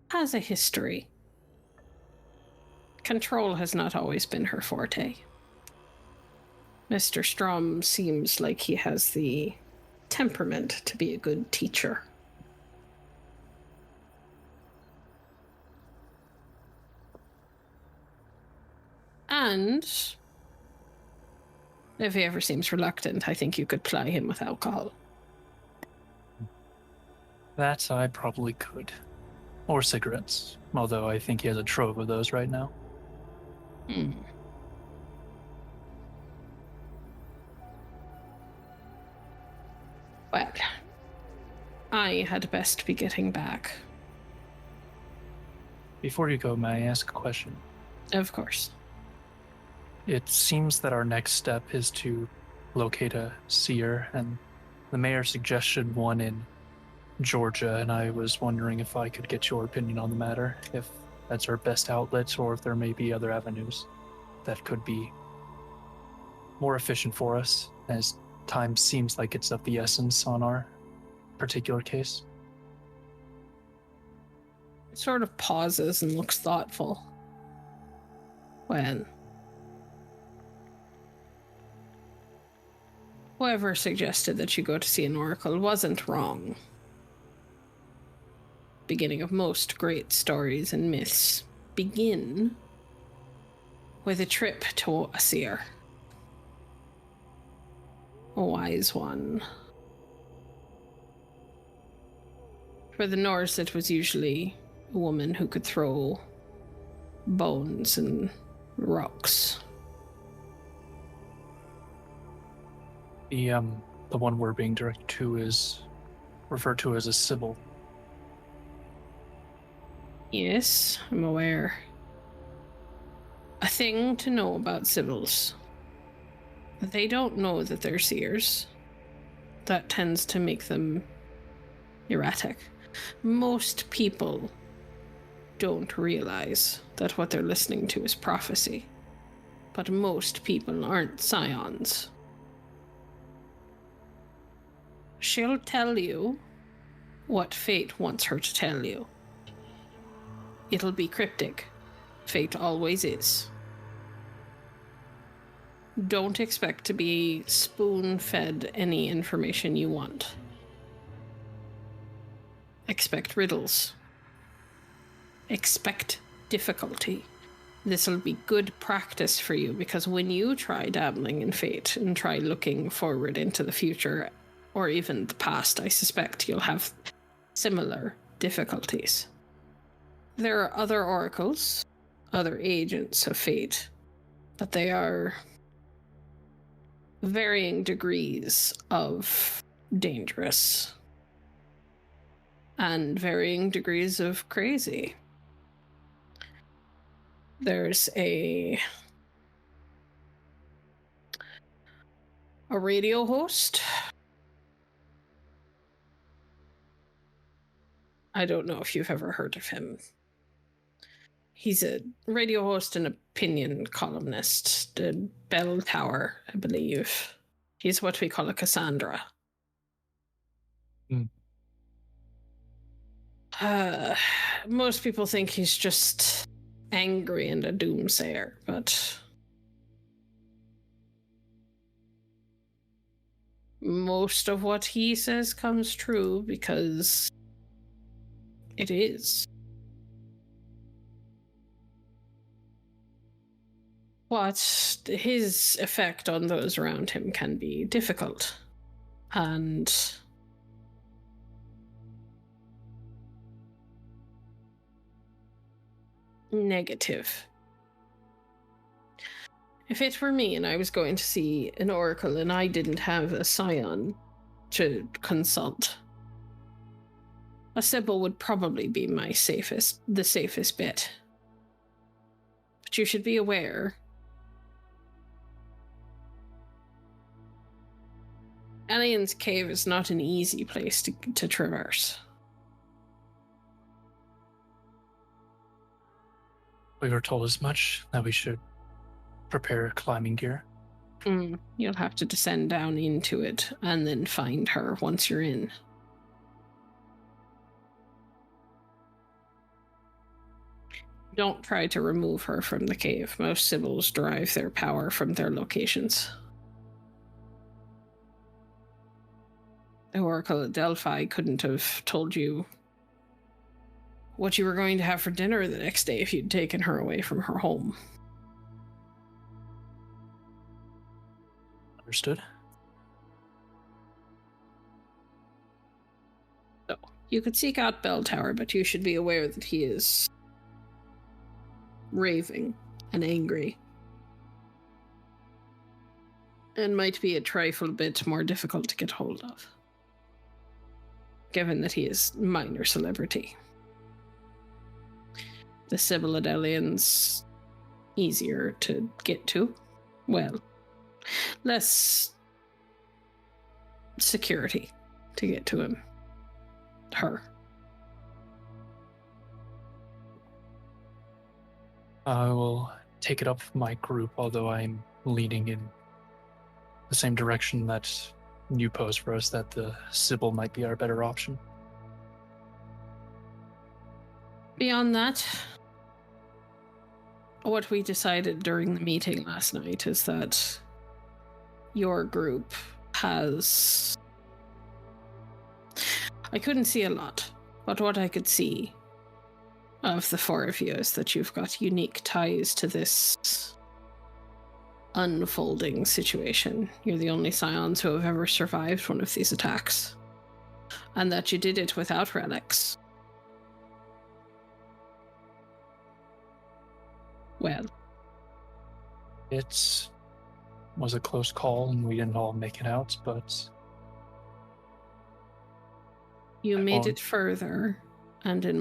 has a history. Control has not always been her forte. Mr. Strom seems like he has the temperament to be a good teacher. And if he ever seems reluctant, I think you could ply him with alcohol. That I probably could. Or cigarettes, although I think he has a trove of those right now. Well, I had best be getting back. Before you go, may I ask a question? Of course. It seems that our next step is to locate a seer, and the mayor suggested one in Georgia, and I was wondering if I could get your opinion on the matter, if that's our best outlet, or if there may be other avenues that could be more efficient for us, as time seems like it's of the essence on our particular case. It sort of pauses and looks thoughtful. When whoever suggested that you go to see an oracle wasn't wrong. Beginning of most great stories and myths begin with a trip to a seer. A wise one. For the Norse, it was usually a woman who could throw bones and rocks. The one we're being directed to is referred to as a Sibyl. Yes, I'm aware. A thing to know about Sibyls. They don't know that they're seers. That tends to make them erratic. Most people don't realize that what they're listening to is prophecy. But most people aren't scions. She'll tell you what fate wants her to tell you. It'll be cryptic. Fate always is. Don't expect to be spoon-fed any information you want. Expect riddles. Expect difficulty. This'll be good practice for you, because when you try dabbling in fate and try looking forward into the future or even the past, I suspect you'll have similar difficulties. There are other oracles, other agents of fate, but they are varying degrees of dangerous and varying degrees of crazy. There's a radio host. I don't know if you've ever heard of him. He's a radio host and opinion columnist. The Bell Tower, I believe. He's what we call a Cassandra. Most people think he's just angry and a doomsayer, but most of what he says comes true because it is. But his effect on those around him can be difficult and negative. If it were me and I was going to see an oracle and I didn't have a Cyan to consult, a Sybil would probably be the safest bet. But you should be aware, Alien's Cave is not an easy place to traverse. We were told as much, that we should prepare climbing gear. You'll have to descend down into it and then find her once you're in. Don't try to remove her from the cave. Most Sibyls derive their power from their locations. The Oracle at Delphi couldn't have told you what you were going to have for dinner the next day if you'd taken her away from her home. Understood. So, you could seek out Bell Tower, but you should be aware that he is raving and angry. And might be a trifle bit more difficult to get hold of, given that he is minor celebrity. The Sibyl at Alien's easier to get to. Well, less security to get to him. Her. I will take it up with my group, although I'm leaning in the same direction that you posed for us, that the Sybil might be our better option. Beyond that, what we decided during the meeting last night is that your group has... I couldn't see a lot, but what I could see of the four of you is that you've got unique ties to this unfolding situation. You're the only Scions who have ever survived one of these attacks, and that you did it without relics. Well, it was a close call and we didn't all make it out, but you made it further and in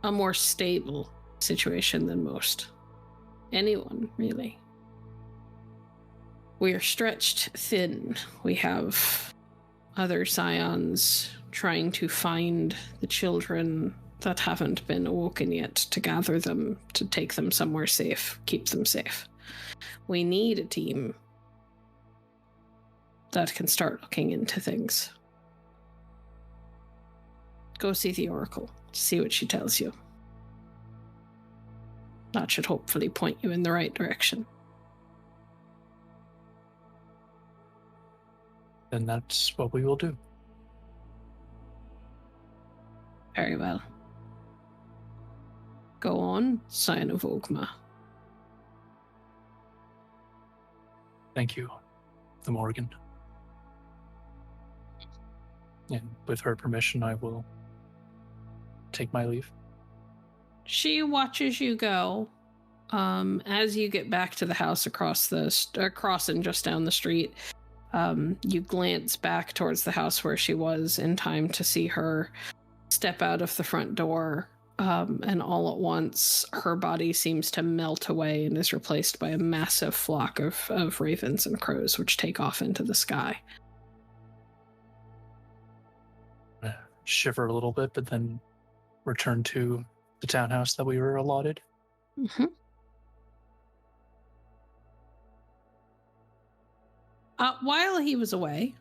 a more stable situation than most. Anyone, really. We are stretched thin. We have other Scions trying to find the children that haven't been awoken yet, to gather them, to take them somewhere safe, keep them safe. We need a team that can start looking into things. Go see the Oracle, see what she tells you. That should hopefully point you in the right direction. Then that's what we will do. Very well. Go on, Scion of Ogma. Thank you, the Morrigan. And with her permission, I will take my leave. She watches you go. As you get back to the house across and just down the street, you glance back towards the house where she was in time to see her step out of the front door, and all at once her body seems to melt away and is replaced by a massive flock of ravens and crows which take off into the sky. Shiver a little bit, but then return to the townhouse that we were allotted. Mm-hmm. While he was away,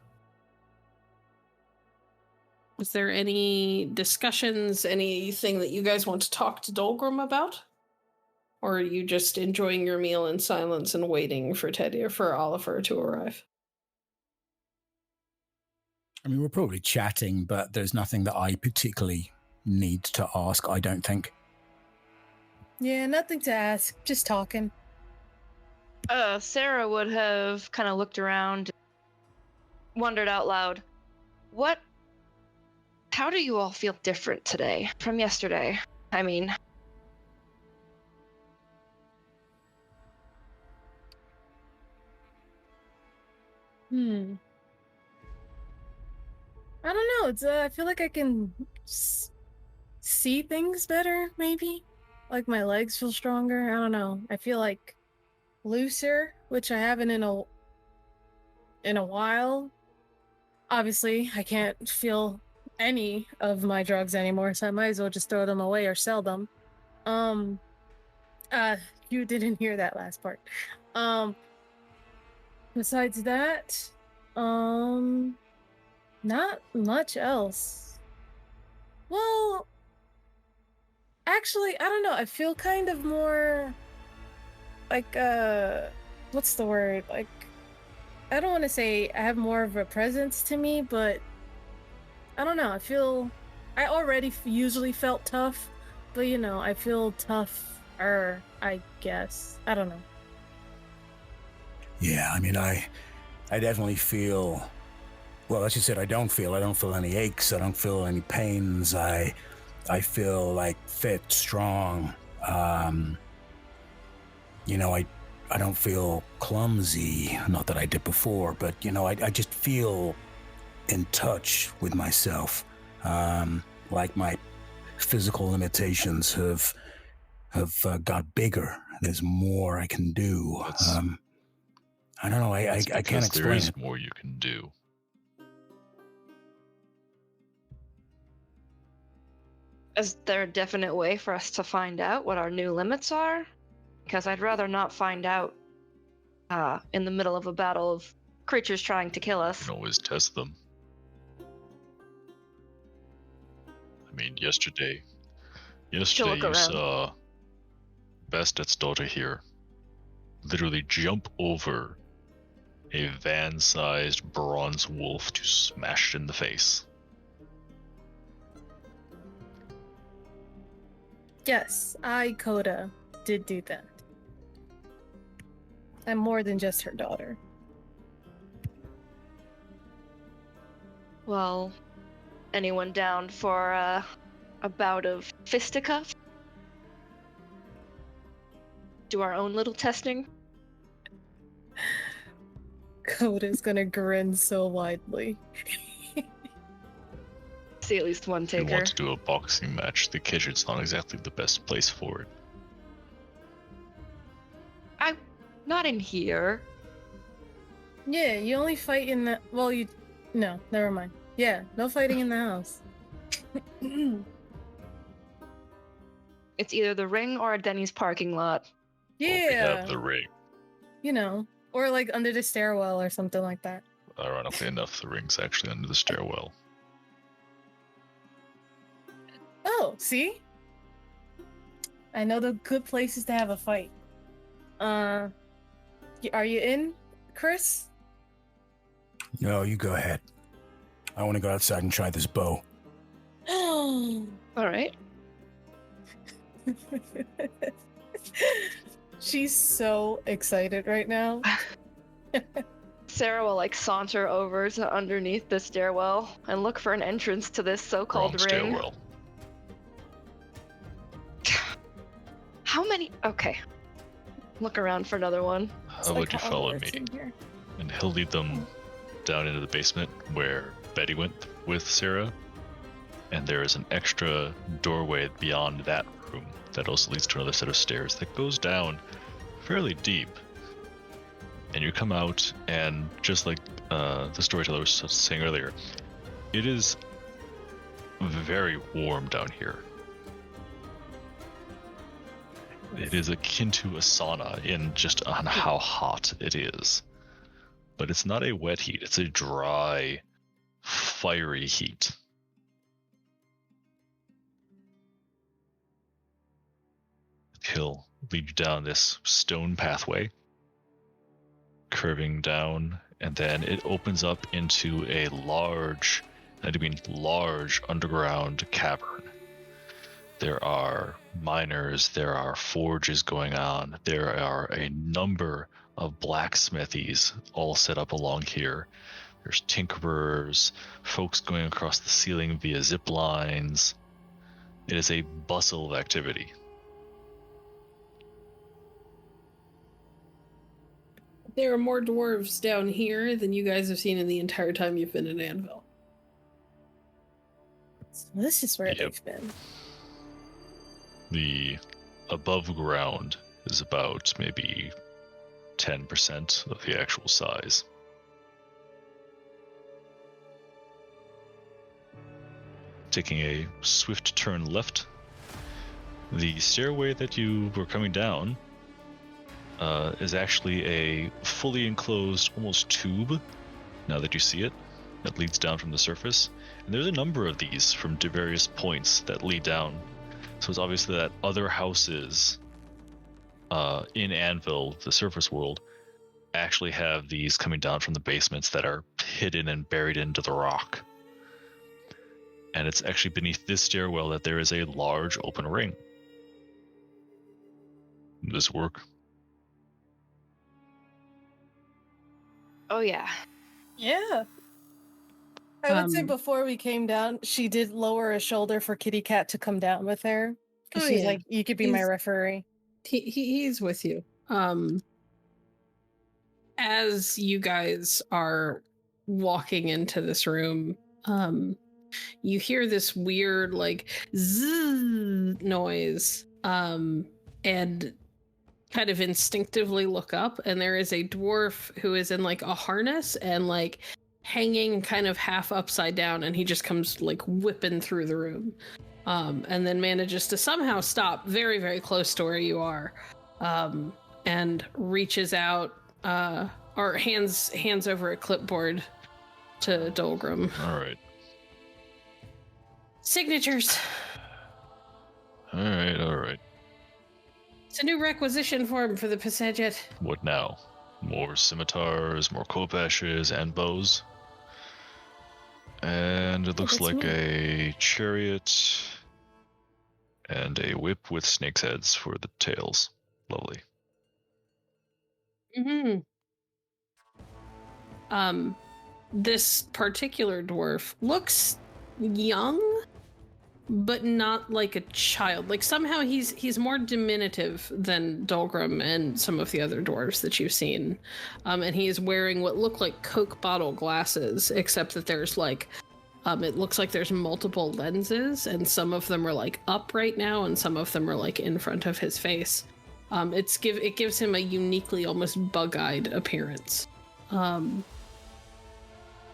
was there any discussions, anything that you guys want to talk to Dolgrom about? Or are you just enjoying your meal in silence and waiting for Teddy or for Oliver to arrive? I mean, we're probably chatting, but there's nothing that I particularly need to ask, I don't think. Yeah, nothing to ask. Just talking. Sarah would have kind of looked around, wondered out loud, how do you all feel different today from yesterday? I mean... I don't know. It's I feel like I can see things better, maybe. Like my legs feel stronger. I don't know. I feel like looser, which I haven't in a while. Obviously, I can't feel any of my drugs anymore, so I might as well just throw them away or sell them. You didn't hear that last part. Besides that, not much else. Well, actually, I don't know. I feel kind of more like, what's the word? Like, I don't want to say I have more of a presence to me, but I don't know. I already usually felt tough, but I feel tougher, I guess. I don't know. Yeah, I mean, I definitely feel, well, as you said, I don't feel any aches. I don't feel any pains. I feel like fit, strong. I don't feel clumsy. Not that I did before, but, I just feel in touch with myself. Like my physical limitations have got bigger. There's more I can do. I don't know. I can't explain there is it. more you can do. Is there a definite way for us to find out what our new limits are? Because I'd rather not find out in the middle of a battle of creatures trying to kill us. You can always test them. I mean, yesterday you saw Bastet's daughter here literally jump over a van-sized bronze wolf to smash it in the face. Yes, Coda, did do that. I'm more than just her daughter. Well, anyone down for a bout of fisticuffs? Do our own little testing? Coda's gonna grin so widely. See at least one If you taker. want to do a boxing match, the kitchen's not exactly the best place for it. Not in here. Yeah, you only fight in the... Well, No, never mind. Yeah, no fighting in the house. It's either the ring or a Denny's parking lot. Yeah. Well, we have the ring. Or like under the stairwell or something like that. Ironically enough, the ring's actually under the stairwell. Oh, see? I know the good places to have a fight. Are you in, Kris? No, you go ahead. I want to go outside and try this bow. All right. She's so excited right now. Sarah will saunter over to underneath the stairwell and look for an entrance to this so-called Wrong ring. stairwell. How many? Okay. Look around for another one. How about you follow me? And he'll lead them down into the basement where Betty went with Sarah. And there is an extra doorway beyond that room that also leads to another set of stairs that goes down fairly deep. And you come out, and just like the storyteller was saying earlier, it is very warm down here. It is akin to a sauna in just on how hot it is. But it's not a wet heat, it's a dry, fiery heat. He'll lead you down this stone pathway, curving down, and then it opens up into a large, and I mean large, underground cavern. There are miners, there are forges going on, there are a number of blacksmithies all set up along here. There's tinkerers, folks going across the ceiling via zip lines. It is a bustle of activity. There are more dwarves down here than you guys have seen in the entire time you've been in Anvil. So this is where Yep. they've been. The above ground is about maybe 10% of the actual size. Taking a swift turn left, the stairway that you were coming down is actually a fully enclosed, almost tube, now that you see it, that leads down from the surface. And there's a number of these from various points that lead down. So it's obvious that other houses in Anvil, the surface world, actually have these coming down from the basements that are hidden and buried into the rock. And it's actually beneath this stairwell that there is a large open ring. Does this work? Oh, yeah. Yeah. I would say Um, before we came down, she did lower a shoulder for Kitty Cat to come down with her. Because Oh, she's yeah. like, you could be my He's- referee. He's with you. As you guys are walking into this room, you hear this weird zzz noise, and kind of instinctively look up, and there is a dwarf who is in a harness and hanging kind of half upside down, and he just comes whipping through the room, and then manages to somehow stop very, very close to where you are, and reaches out, or hands over a clipboard to Dolgrom. All right. Signatures. All right. It's a new requisition form for the Passaget. What now? More scimitars, more kopashes, and bows. And it looks that's like me. a chariot and a whip with snake's heads for the tails. Lovely. Mm-hmm. This particular dwarf looks young, but not like a child. Somehow he's more diminutive than Dolgrom and some of the other dwarves that you've seen. And he is wearing what look like Coke bottle glasses, except that there's it looks like there's multiple lenses, and some of them are up right now, and some of them are in front of his face. It gives him a uniquely almost bug-eyed appearance.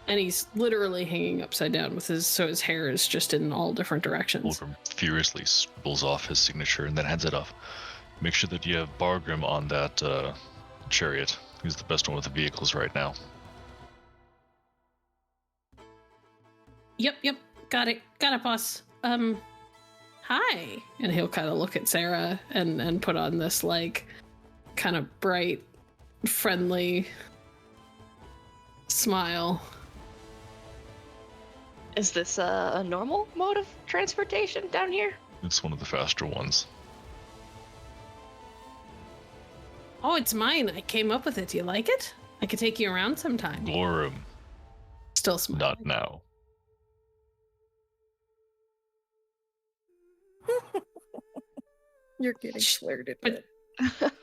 And he's literally hanging upside down so his hair is just in all different directions. Dolgrim furiously scribbles off his signature and then hands it off. Make sure that you have Bargrim on that chariot. He's the best one with the vehicles right now. Yep. Got it, boss. Hi. And he'll kind of look at Sarah and put on this kind of bright, friendly smile. Is this a normal mode of transportation down here? It's one of the faster ones. Oh, it's mine. I came up with it. Do you like it? I could take you around sometime. Glorum, Still smiling. not now. You're getting flirted But- with.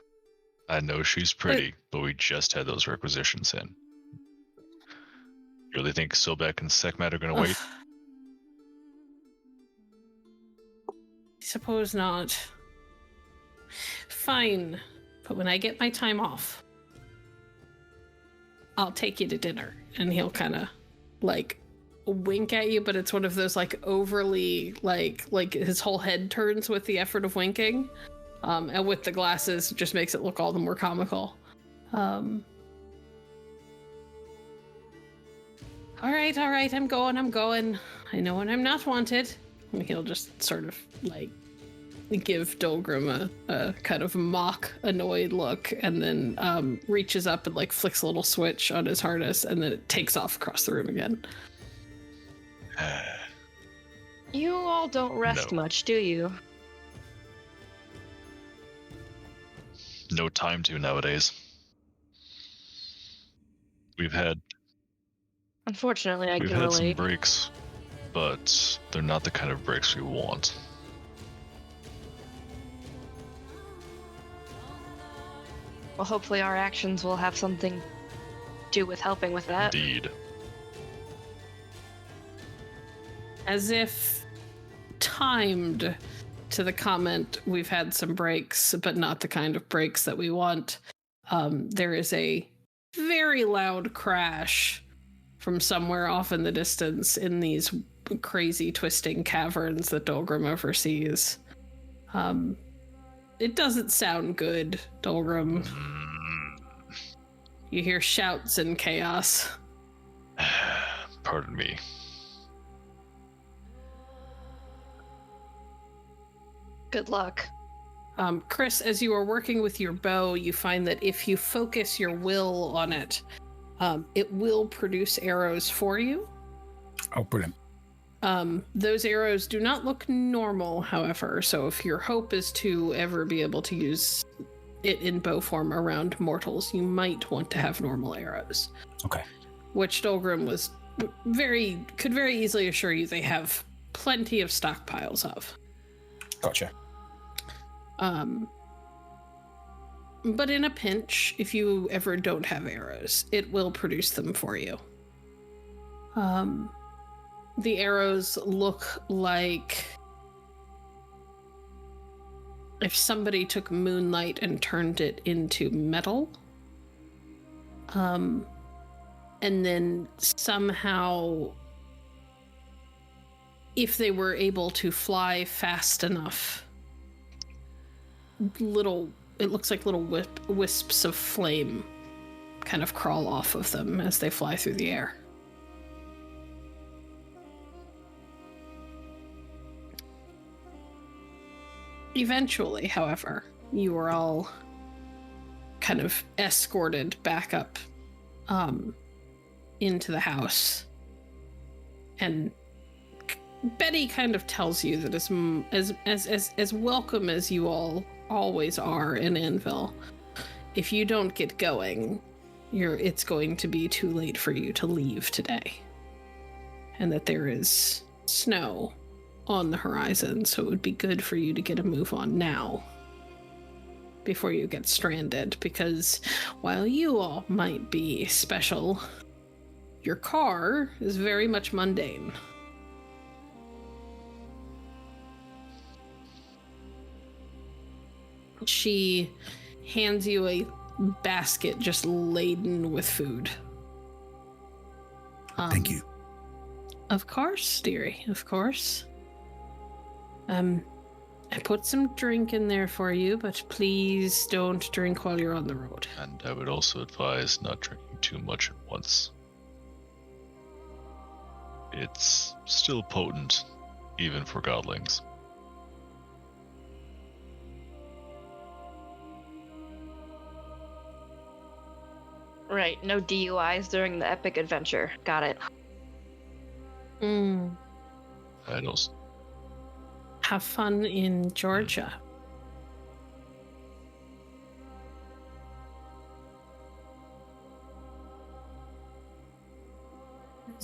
I know she's pretty, but we just had those requisitions in. You really think Sobek and Sekhmet are going to wait? Suppose not. Fine, but when I get my time off, I'll take you to dinner. And he'll kind of like wink at you, but it's one of those like overly like his whole head turns with the effort of winking. And with the glasses, it just makes it look all the more comical. All right, I'm going. I know when I'm not wanted. And he'll just sort of like give Dolgrom a kind of mock annoyed look, and then reaches up and like flicks a little switch on his harness, and then it takes off across the room again. You all don't rest No. much, do you? No time to nowadays. We've had Unfortunately, I we've can had some relate. breaks, but they're not the kind of breaks we want. Well, hopefully our actions will have something to do with helping with that. Indeed. As if timed to the comment, we've had some breaks, but not the kind of breaks that we want. There is a very loud crash from somewhere off in the distance in these crazy twisting caverns that Dolgrom oversees. It doesn't sound good, Dolgrom. You hear shouts and chaos. Pardon me. Good luck. Kris, as you are working with your bow, you find that if you focus your will on it, it will produce arrows for you. Oh, brilliant. Those arrows do not look normal, however, so if your hope is to ever be able to use it in bow form around mortals, you might want to have normal arrows. Okay. Which Dolgrim was could very easily assure you they have plenty of stockpiles of. Gotcha. But in a pinch, if you ever don't have arrows, it will produce them for you. The arrows look like if somebody took moonlight and turned it into metal. And then somehow, if they were able to fly fast enough, it looks like little wisps of flame kind of crawl off of them as they fly through the air. Eventually, however, you are all kind of escorted back up into the house. And Betty kind of tells you that as welcome as you all always are in Anvil, if you don't get going, it's going to be too late for you to leave today. And that there is snow on the horizon, so it would be good for you to get a move on now before you get stranded, because while you all might be special, your car is very much mundane. She hands you a basket just laden with food. Thank you. Of course, dearie, of course. I put some drink in there for you, but please don't drink while you're on the road. And I would also advise not drinking too much at once. It's still potent, even for godlings. Right, no DUIs during the epic adventure. Got it. I'd also Have fun in Georgia.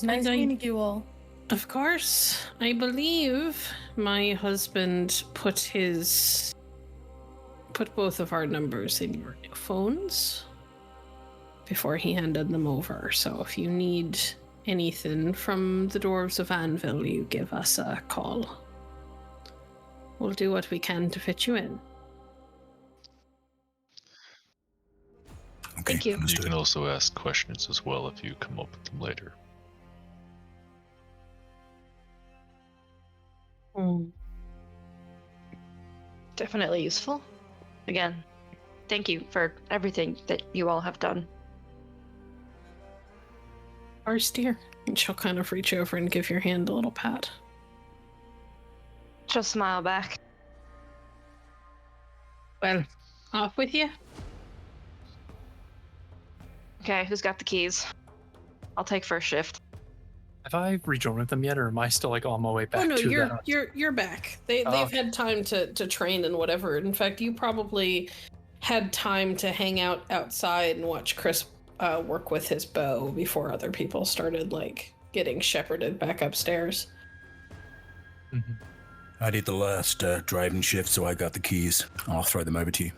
It's nice meeting you all. Of course, I believe my husband put both of our numbers in your phones before he handed them over. So if you need anything from the Dwarves of Anvil, you give us a call. We'll do what we can to fit you in. Okay, Thank you. You understood. can also ask questions as well if you come up with them later. Definitely useful. Again, thank you for everything that you all have done. Ours, dear. And she'll kind of reach over and give your hand a little pat. She'll smile back. Well, off with you. Okay, who's got the keys? I'll take first shift. Have I rejoined with them yet, or am I still like on my way back Oh no, to you're back. They've okay. had time to train and whatever. In fact, you probably had time to hang out outside and watch Kris work with his bow before other people started like getting shepherded back upstairs. Mm-hmm. I did the last driving shift, so I got the keys. I'll throw them over to you.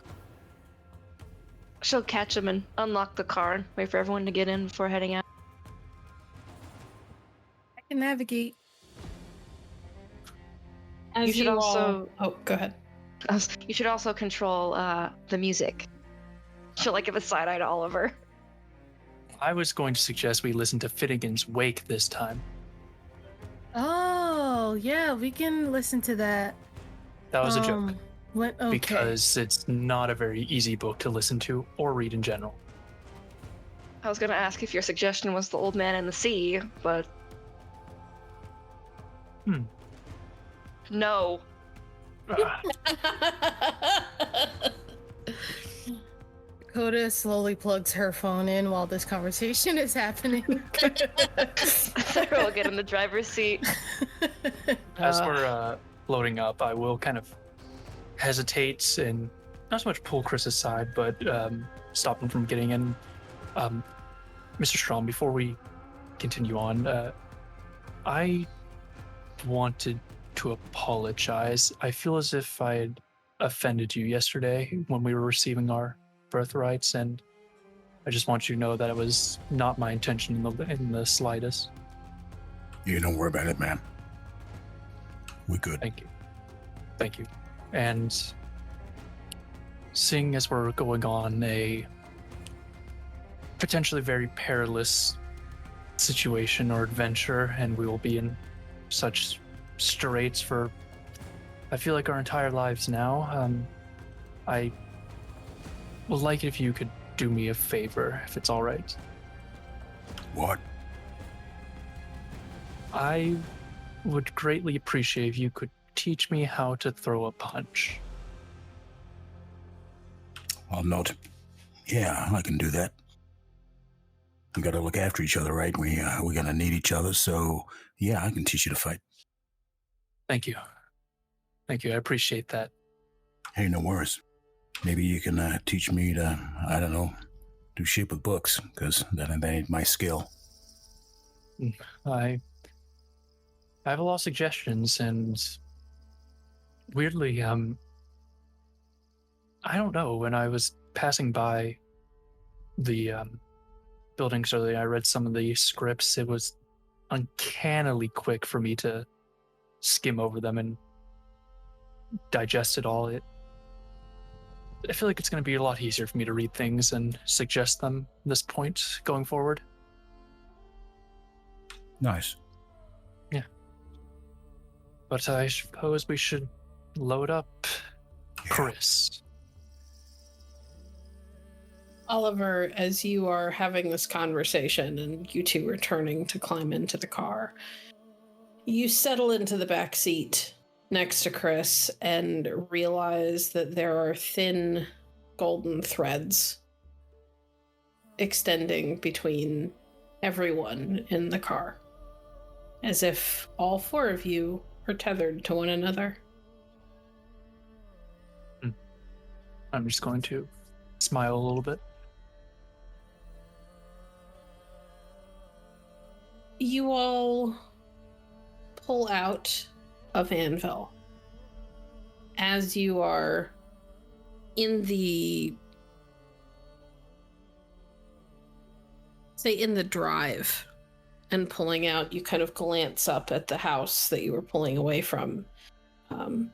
She'll catch him and unlock the car and wait for everyone to get in before heading out. I can navigate. As You should also- Oh, go ahead. You should also control the music. She'll like give a side eye to Oliver. I was going to suggest we listen to Finnegan's Wake this time. Oh, yeah, we can listen to that. That was a joke. Okay. Because it's not a very easy book to listen to or read in general. I was gonna ask if your suggestion was The Old Man and the Sea, but... No. Coda slowly plugs her phone in while this conversation is happening. They're all get in the driver's seat. As we're loading up, I will kind of hesitate and not so much pull Kris aside, but stop him from getting in. Mr. Strom, before we continue on, I wanted to apologize. I feel as if I had offended you yesterday when we were receiving our birthrights, and I just want you to know that it was not my intention in the slightest. You don't worry about it, man. We're good. Thank you. And seeing as we're going on a potentially very perilous situation or adventure, and we will be in such straits for, I feel like, our entire lives now, I would like it if you could do me a favor, if it's all right. What? I would greatly appreciate if you could teach me how to throw a punch. I'll note. Yeah, I can do that. We gotta look after each other, right? We're gonna need each other, so yeah, I can teach you to fight. Thank you. I appreciate that. Hey, no worries. Maybe you can teach me to, I don't know, do shit with books, because that ain't my skill. I have a lot of suggestions, and weirdly, I don't know, when I was passing by the buildings earlier, I read some of the scripts. It was uncannily quick for me to skim over them and digest it all. I feel like it's going to be a lot easier for me to read things and suggest them at this point going forward. Nice. Yeah. But I suppose we should load up Kris. Oliver, as you are having this conversation and you two are turning to climb into the car, you settle into the back seat next to Kris and realize that there are thin golden threads extending between everyone in the car, as if all four of you are tethered to one another. I'm just going to smile a little bit. you all pull out of Anvil. As you are in the drive and pulling out, you kind of glance up at the house that you were pulling away from. And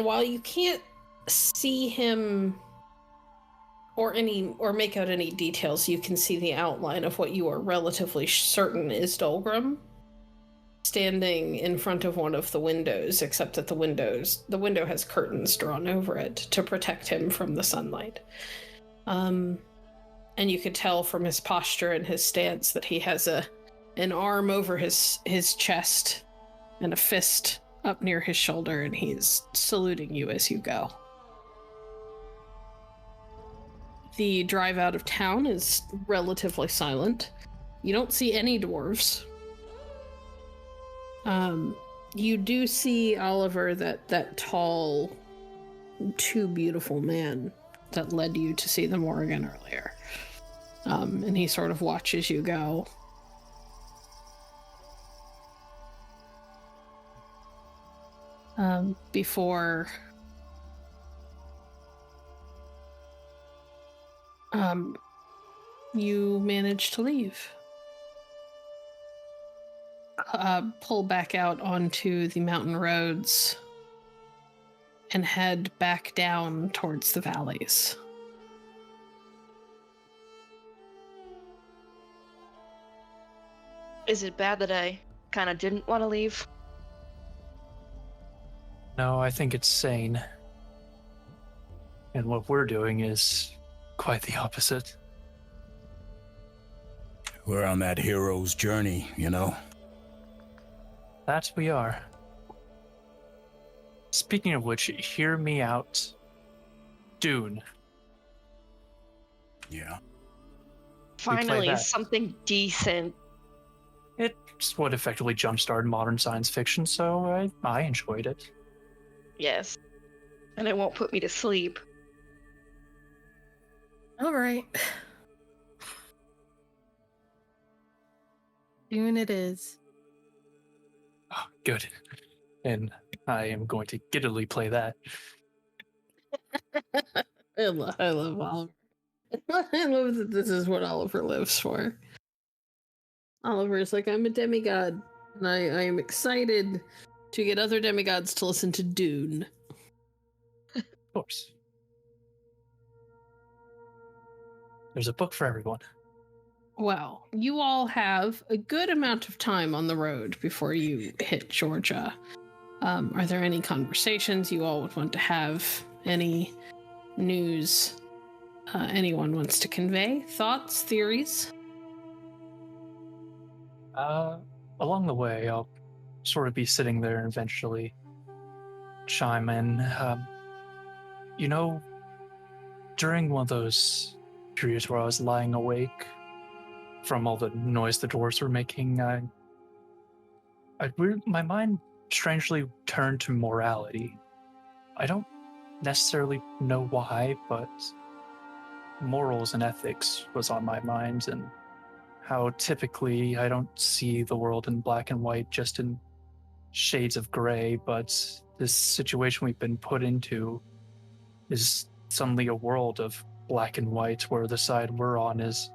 while you can't see him or make out any details, you can see the outline of what you are relatively certain is Dolgrom standing in front of one of the windows, except that the window has curtains drawn over it to protect him from the sunlight. And you could tell from his posture and his stance that he has an arm over his chest and a fist up near his shoulder, and he's saluting you as you go. The drive out of town is relatively silent. You don't see any dwarves. You do see, Oliver, that tall, too beautiful man that led you to see the Morrigan earlier. And he sort of watches you go. Before you manage to leave. Pull back out onto the mountain roads and head back down towards the valleys. Is it bad that I kind of didn't want to leave? No, I think it's sane. And what we're doing is quite the opposite. We're on that hero's journey, you know? That we are. Speaking of which, hear me out. Dune. Yeah. Finally, something decent. It's what effectively jump-started modern science fiction, so I enjoyed it. Yes. And it won't put me to sleep. All right. Dune it is. Oh, good. And I am going to giddily play that. I love Oliver. I love that this is what Oliver lives for. Oliver is like, I'm a demigod, and I am excited to get other demigods to listen to Dune. Of course. There's a book for everyone. Well, you all have a good amount of time on the road before you hit Georgia. Are there any conversations you all would want to have? Any news anyone wants to convey? Thoughts? Theories? Along the way, I'll sort of be sitting there and eventually chime in. During one of those periods where I was lying awake from all the noise the dwarves were making, my mind strangely turned to morality. I don't necessarily know why, but morals and ethics was on my mind, and how typically I don't see the world in black and white, just in shades of gray, but this situation we've been put into is suddenly a world of black and white, where the side we're on is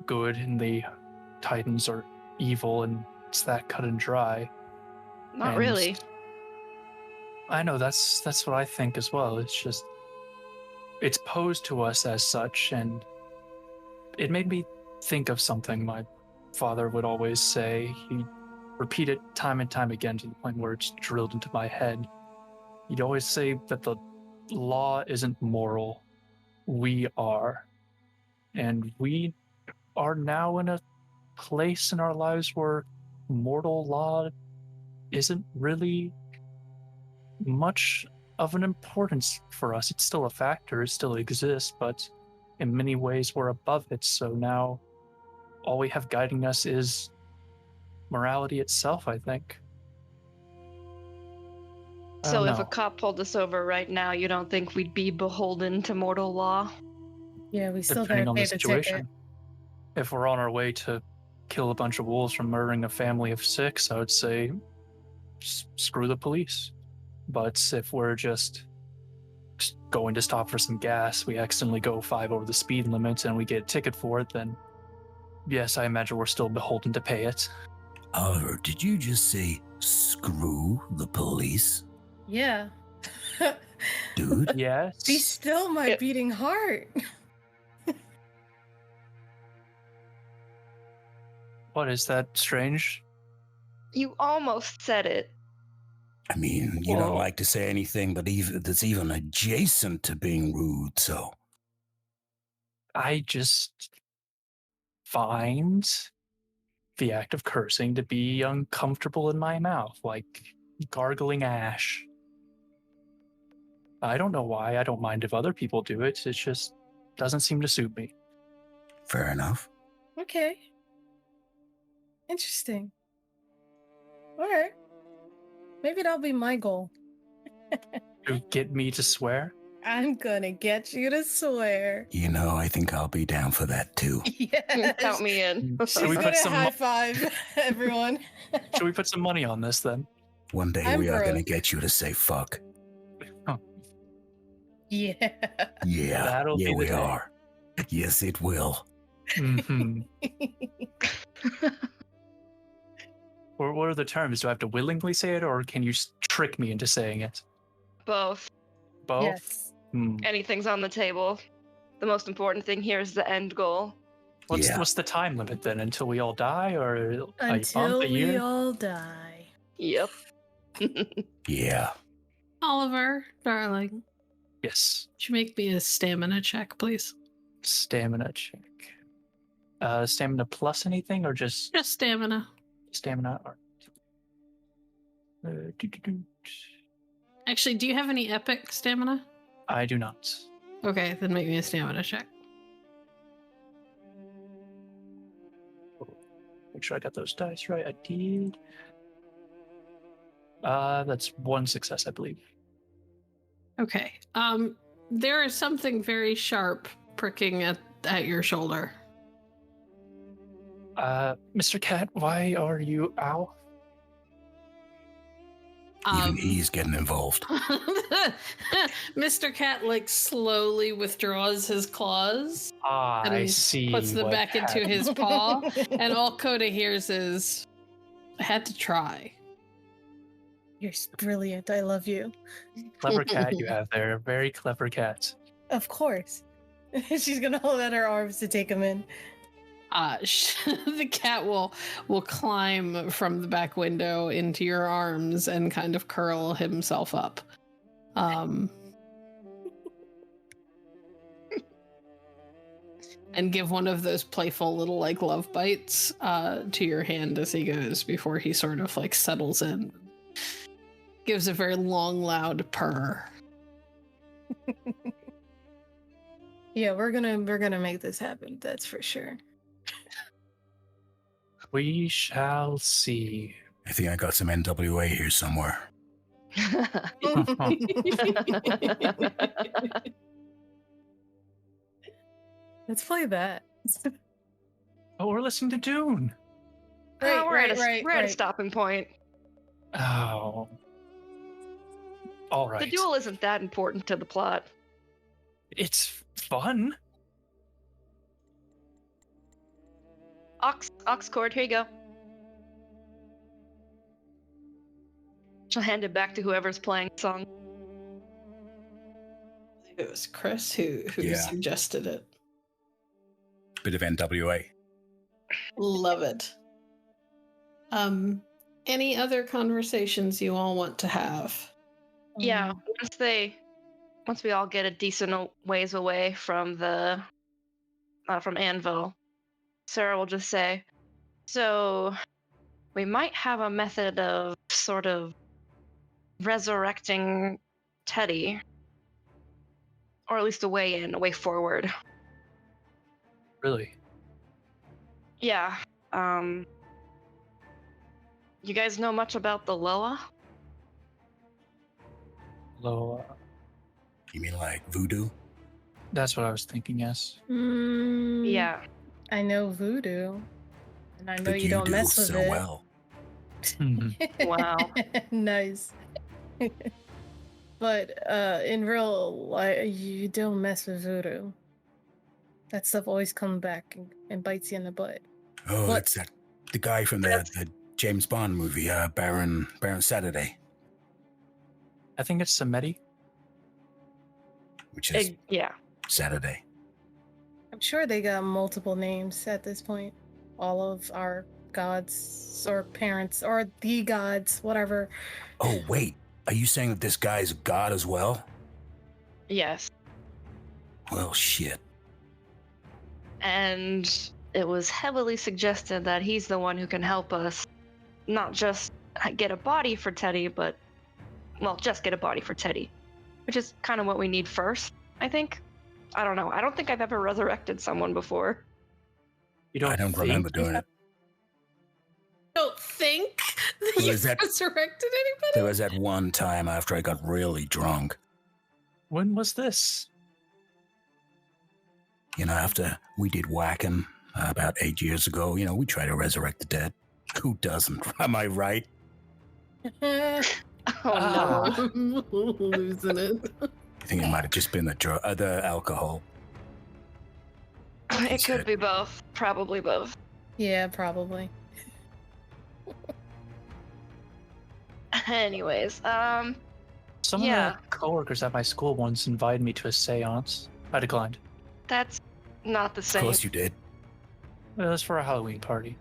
good and the Titans are evil, and it's that cut and dry. Not really. I know, that's what I think as well. It's just, it's posed to us as such, and it made me think of something my father would always say. He'd repeat it time and time again to the point where it's drilled into my head. He'd always say that the law isn't moral. We are. And we are now in a place in our lives where mortal law isn't really much of an importance for us. It's still a factor, it still exists, but in many ways we're above it. So now all we have guiding us is morality itself, I think. So if a cop pulled us over right now, you don't think we'd be beholden to mortal law? Yeah, we still depending gotta on pay the the situation. ticket. If we're on our way to kill a bunch of wolves from murdering a family of 6, I would say screw the police. But if we're just going to stop for some gas, we accidentally go 5 over the speed limit and we get a ticket for it, then yes, I imagine we're still beholden to pay it. Oliver, did you just say screw the police? Yeah. Dude? Yes. Be still my beating heart. What, is that strange? You almost said it. I mean, you don't Whoa. like to say anything but that's even adjacent to being rude, so... I just find the act of cursing to be uncomfortable in my mouth, like gargling ash. I don't know why. I don't mind if other people do it. It just doesn't seem to suit me. Fair enough. Okay. Interesting. All right. Maybe that'll be my goal. To get me to swear? I'm gonna get you to swear. You know, I think I'll be down for that too. Yes. Count me in. Should She's we gonna put some high five everyone. Should we put some money on this then? One day I'm we are broke. going to get you to say fuck. Yeah. Yeah, That'll be yeah, the we day. are. Yes, it will. Mm-hmm. What are the terms? Do I have to willingly say it, or can you trick me into saying it? Both. Both? Yes. Hmm. Anything's on the table. The most important thing here is the end goal. Yeah. What's the time limit then? Until we all die, or a Until month, a we year? all die. Yep. Yeah. Oliver, darling, Yes. would you make me a stamina check, please? Stamina check. Stamina plus anything, or just Just stamina. stamina? Or... doo-doo-doo. Actually, do you have any epic stamina? I do not. Okay, then make me a stamina check. Make sure I got those dice right. I did. That's 1 success, I believe. Okay. There is something very sharp pricking at your shoulder. Mr. Cat, why are you... Ow. Even he's getting involved. Mr. Cat slowly withdraws his claws I and see. puts them what back into happened. his paw, and all Coda hears is, "I had to try." You're brilliant. I love you. Clever cat you have there. Very clever cat. Of course. She's gonna hold out her arms to take him in. The cat will climb from the back window into your arms and kind of curl himself up. And give one of those playful little love bites to your hand as he goes before he sort of settles in. Gives a very long, loud purr. Yeah, we're gonna make this happen. That's for sure. We shall see. I think I got some NWA here somewhere. Let's play that. Oh, we're listening to Dune. We're at a right. stopping point. Oh. All right. The duel isn't that important to the plot. It's fun. Ox cord, here you go. She'll hand it back to whoever's playing the song. It was Kris who Yeah. suggested it. Bit of NWA. Love it. Any other conversations you all want to have? Yeah, once we all get a decent ways away from from Anvil, Sarah will just say, so we might have a method of sort of resurrecting Teddy, or at least a way forward. Really? Yeah. You guys know much about the Loa? Low. You mean like voodoo? That's what I was thinking, yes. Yeah. I know voodoo. And I know But you don't do mess with so it. well. Wow. Nice. But in real life, you don't mess with voodoo. That stuff always comes back and bites you in the butt. Oh, What? that's the guy from the James Bond movie, Baron Saturday, I think it's Samedi. which is Yeah. Saturday. I'm sure they got multiple names at this point. All of our gods or parents or the gods, whatever. Oh, wait. Are you saying that this guy's a god as well? Yes. Well, shit. And it was heavily suggested that he's the one who can help us not just get a body for Teddy, but, well, just get a body for Teddy, which is kind of what we need first, I think. I don't know. I don't think I've ever resurrected someone before. You don't I don't think- remember doing it. Don't think that Well, you is that- resurrected anybody? There was that one time after I got really drunk. When was this? You know, after we did whacking about 8 years ago, you know, we try to resurrect the dead. Who doesn't? Am I right? Oh Ah. no. Losing it. I think it might have just been the alcohol. It could be both. Probably both. Yeah, probably. Anyways, Some Yeah. of the coworkers at my school once invited me to a seance. I declined. that's not the Of same. course you did. It was for a Halloween party.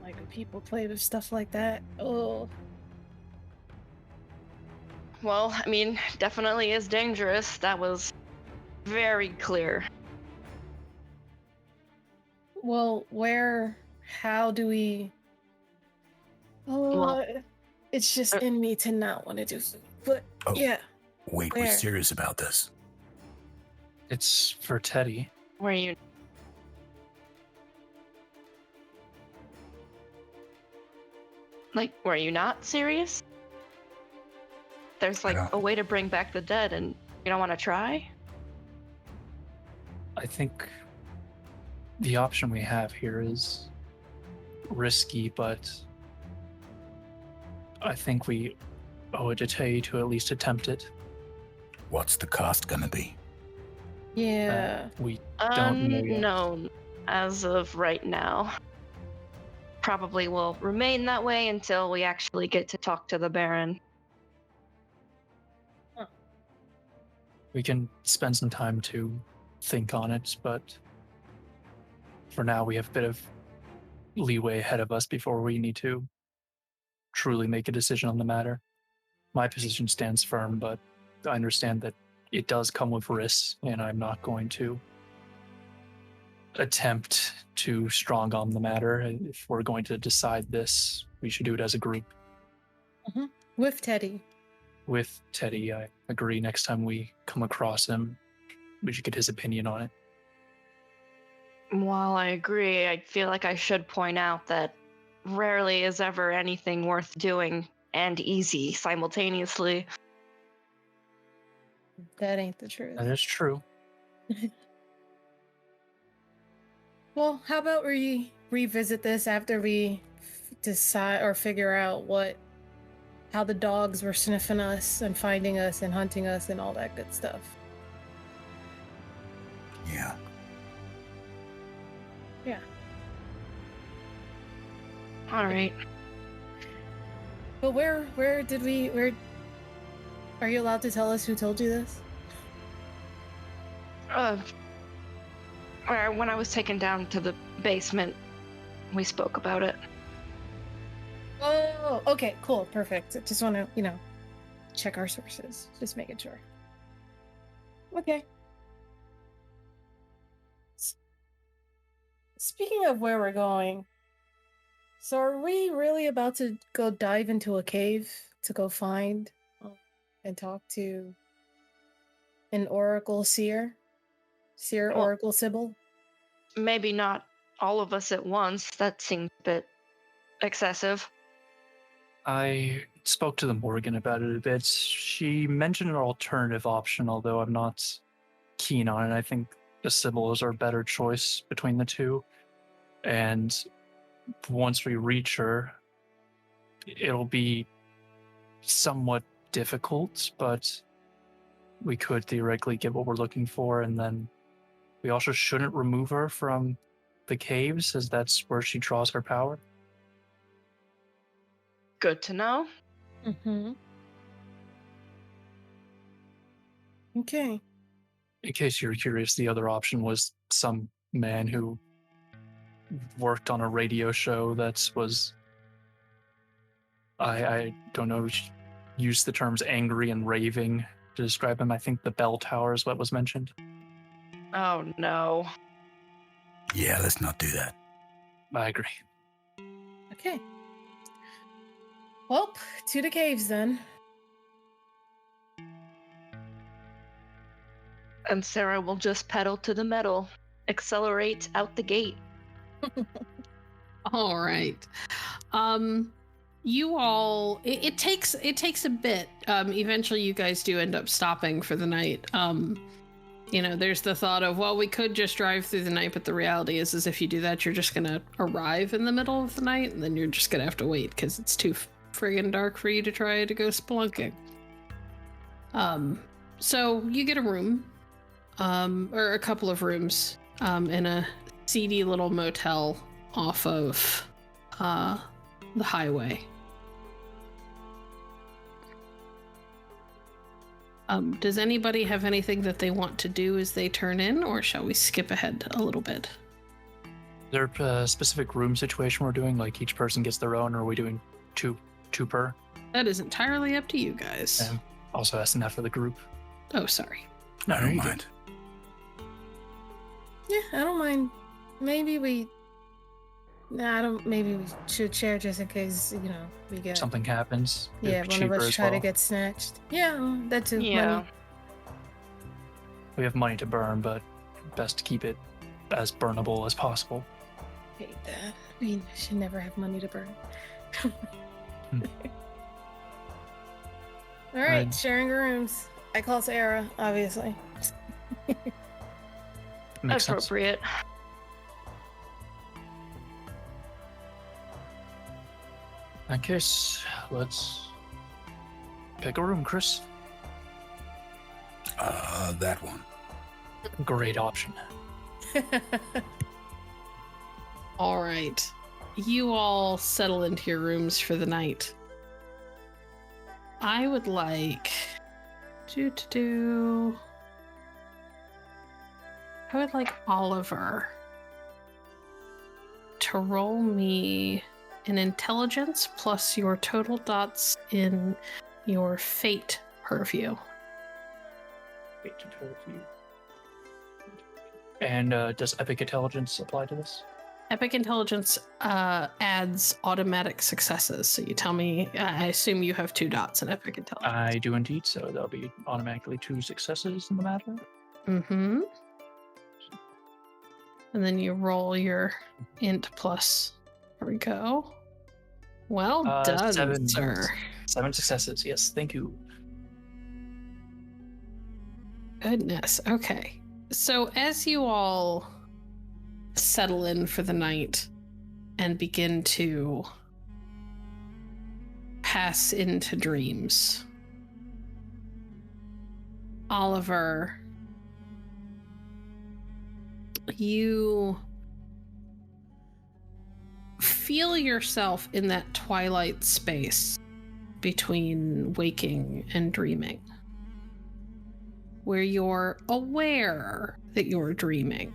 Like when people play with stuff like that. Oh. Well, I mean, definitely is dangerous. That was very clear. Well, how do we... Oh, Well, it's just in me to not want to do so. But, Oh. yeah. Wait, we're Where? serious about this. It's for Teddy. Were you? Like, were you not serious? There's like don't- a way to bring back the dead, and you don't want to try? I think the option we have here is risky, but I think we owe it to Teddy to at least attempt it. What's the cost gonna be? Yeah. We don't know yet. Unknown as of right now. Probably will remain that way until we actually get to talk to the Baron. We can spend some time to think on it, but for now we have a bit of leeway ahead of us before we need to truly make a decision on the matter. My position stands firm, but I understand that it does come with risks, and I'm not going to attempt to strong on the matter. If we're going to decide this, we should do it as a group. With Teddy. With Teddy, I agree. Next time we come across him, we should get his opinion on it. While I agree, I feel like I should point out that rarely is ever anything worth doing and easy simultaneously. That ain't the truth. That is true. Well, how about we revisit this after we decide or figure out how the dogs were sniffing us and finding us and hunting us and all that good stuff. Yeah. Yeah. All right. But where are you allowed to tell us who told you this? When I was taken down to the basement, we spoke about it. Oh, okay, cool, perfect. Just want to, check our sources. Just making sure. Okay. Speaking of where we're going, so are we really about to go dive into a cave to go find and talk to an oracle seer? Seer Well- oracle sibyl? Maybe not all of us at once. That seems a bit excessive. I spoke to the Morrigan about it a bit. She mentioned an alternative option, although I'm not keen on it. I think the Sibyl is our better choice between the two. And once we reach her, it'll be somewhat difficult, but we could theoretically get what we're looking for, and then we also shouldn't remove her from the caves, as that's where she draws her power. Good to know. Mm-hmm. Okay. In case you're curious, the other option was some man who worked on a radio show that was, I don't know, used the terms angry and raving to describe him. I think the bell tower is what was mentioned. Oh no. Yeah, let's not do that. I agree. Okay. Well, to the caves then. And Sarah will just pedal to the metal, accelerate out the gate. All right. You all, it takes a bit. Eventually you guys do end up stopping for the night. There's the thought of, well, we could just drive through the night, but the reality is if you do that, you're just gonna arrive in the middle of the night, and then you're just gonna have to wait because it's too friggin' dark for you to try to go spelunking. So you get a room, or a couple of rooms, in a seedy little motel off of the highway. Does anybody have anything that they want to do as they turn in, or shall we skip ahead a little bit? Is there a specific room situation we're doing? Like each person gets their own, or are we doing two per? That is entirely up to you guys. Also asking that for the group. Oh, sorry. I don't mind. Yeah, I don't mind. Maybe we should share just in case, we get... Something happens. Yeah, It's one of cheaper us as try to well. get snatched. Yeah, that too. Yeah. Money. We have money to burn, but best to keep it as burnable as possible. Hate that. We should never have money to burn. All right, sharing rooms. I call Sarah, obviously. Makes sense. Appropriate. In that case, let's pick a room, Kris. That one. Great option. All right. You all settle into your rooms for the night. I would like I would like Oliver to roll me an intelligence plus your total dots in your fate purview. And does Epic Intelligence apply to this? Epic Intelligence adds automatic successes. So you tell me, I assume you have 2 dots in Epic Intelligence. I do indeed, so there'll be automatically 2 successes in the matter. Mm-hmm. And then you roll your int plus. There we go. Well done, 7, sir. 7 successes, yes, thank you. Goodness. Okay. So as you all settle in for the night and begin to pass into dreams, Oliver, you feel yourself in that twilight space between waking and dreaming, where you're aware that you're dreaming,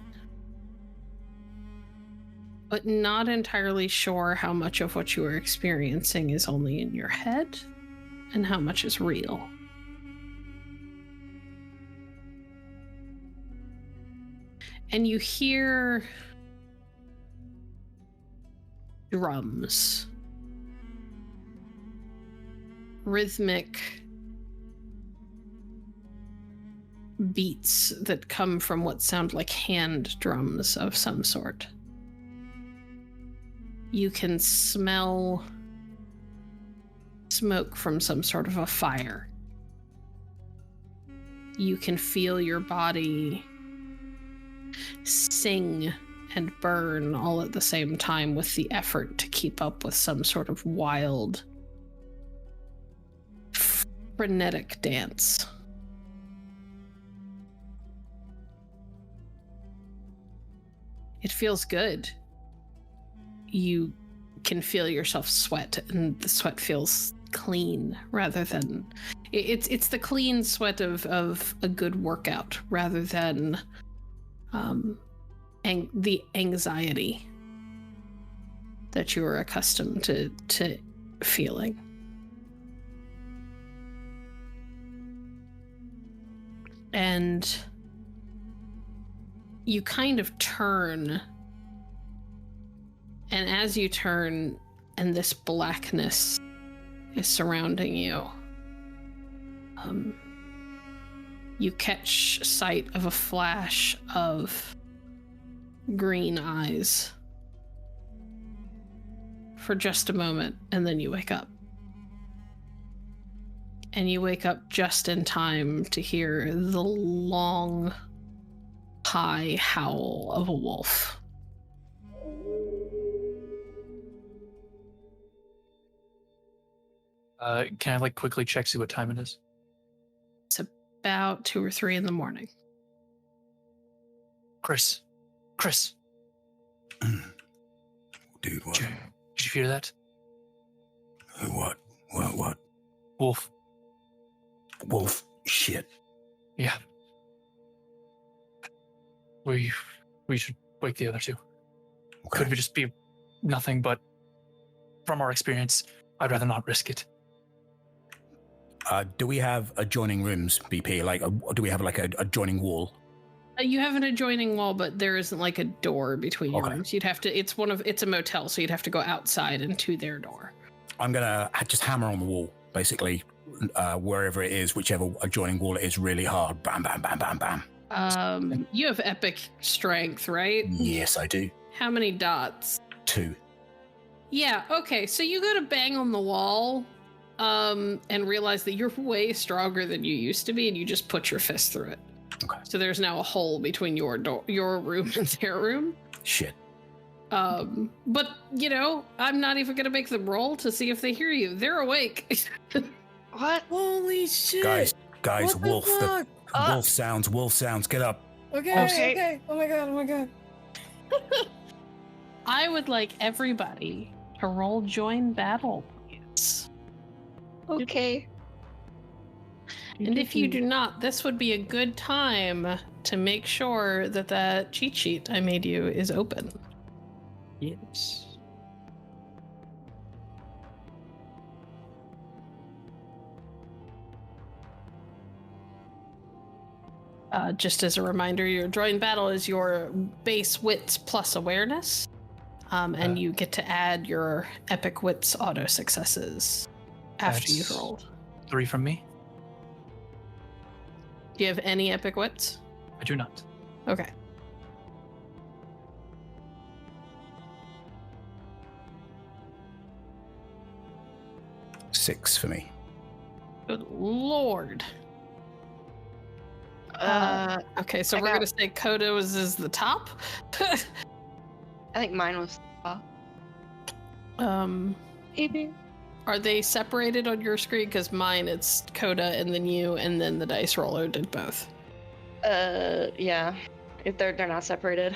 but not entirely sure how much of what you are experiencing is only in your head and how much is real. And you hear drums, rhythmic beats that come from what sound like hand drums of some sort. You can smell smoke from some sort of a fire. You can feel your body sing and burn all at the same time with the effort to keep up with some sort of wild, frenetic dance. It feels good. You can feel yourself sweat, and the sweat feels clean rather than it's the clean sweat of a good workout rather than the anxiety that you are accustomed to feeling. And you kind of turn, and as you turn and this blackness is surrounding you, you catch sight of a flash of green eyes for just a moment, and then you wake up. And you wake up just in time to hear the long, high howl of a wolf. Can I quickly check, see what time it is? It's about 2 or 3 in the morning. Kris. Dude, what? Did you hear that? What? Wolf? Shit. Yeah. We should wake the other two. Okay. Could we just be nothing, but from our experience, I'd rather not risk it. Do we have adjoining rooms, BP? Do we have an adjoining wall? You have an adjoining wall, but there isn't a door between your rooms. You'd have to. It's a motel, so you'd have to go outside and to their door. I'm gonna just hammer on the wall, basically, wherever it is, whichever adjoining wall it is, really hard. Bam, bam, bam, bam, bam. You have epic strength, right? Yes, I do. How many dots? 2. Yeah. Okay. So you go to bang on the wall, and realize that you're way stronger than you used to be, and you just put your fist through it. Okay. So there's now a hole between your room and their room. Shit. But I'm not even gonna make them roll to see if they hear you. They're awake. What? Holy shit! Guys, What wolf. the fuck? Wolf sounds. Get up. Okay. Oh my god. I would like everybody to roll join battle, please. Okay. And if you do not, this would be a good time to make sure that cheat sheet I made you is open. Yes. Just as a reminder, your join battle is your base wits plus awareness. And you get to add your epic wits auto successes after you've rolled. 3 from me? Do you have any epic wits? I do not. Okay. Six for me. Good lord. Okay, so we're gonna say Coda is the top. I think mine was Maybe. Are they separated on your screen? Because mine, it's Coda and then you, and then the dice roller did both. Yeah. If they're not separated.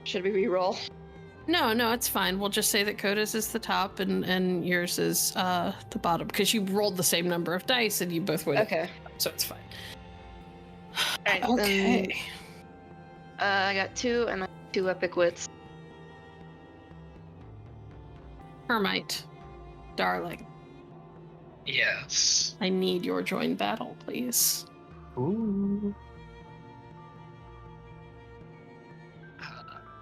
Should we re-roll? No, it's fine. We'll just say that Coda's is the top and yours is the bottom, because you rolled the same number of dice and you both went. Okay. So it's fine. Alright, okay. I got 2 and 2 epic wits. Termite, darling, Yes. I need your join battle, please. Ooh.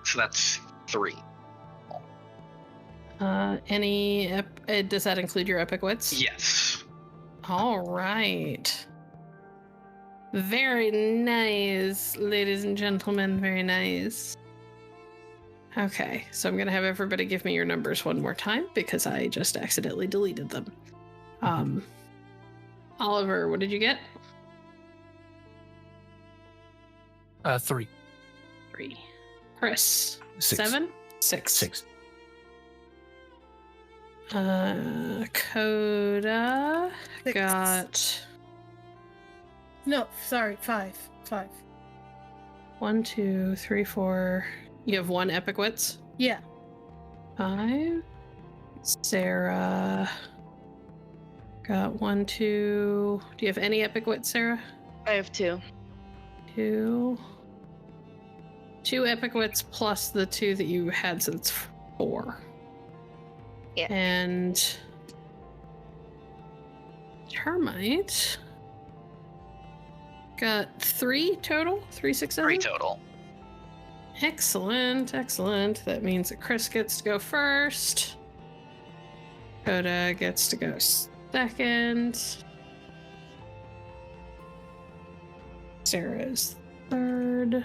So that's 3. Does that include your epic wits? Yes. All right. Very nice, ladies and gentlemen. Very nice. Okay, so I'm going to have everybody give me your numbers one more time because I just accidentally deleted them. Oliver, what did you get? 3. 3. Kris. 6. 7? 6. 6. Coda 6. got No, sorry, 5. 5. 1, 2, 3, 4. You have 1 epic wits? Yeah. 5. Sarah got 1, 2. Do you have any epic wits, Sarah? I have 2. 2. 2 epic wits plus the 2 that you had, so it's 4. Yeah. And Termite got 3 total? 3 successes? 3 total. Excellent, excellent. That means that Kris gets to go first. Coda gets to go second. Sarah's third.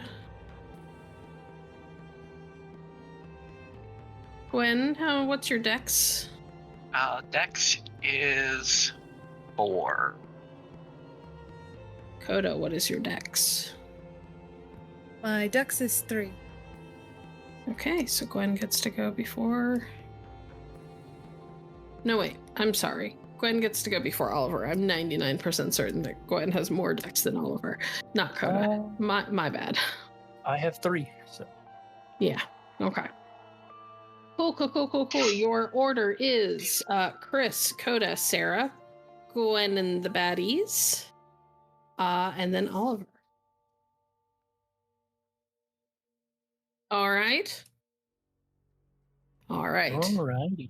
Gwen, what's your dex? Dex is 4. Coda, what is your dex? My dex is 3. Okay, so Gwen gets to go before... No, wait, I'm sorry. Gwen gets to go before Oliver. I'm 99% certain that Gwen has more dex than Oliver. Not Coda. My bad. I have 3. So Yeah, okay. Cool. Your order is Kris, Coda, Sarah, Gwen and the baddies, and then Oliver. All right. Alrighty.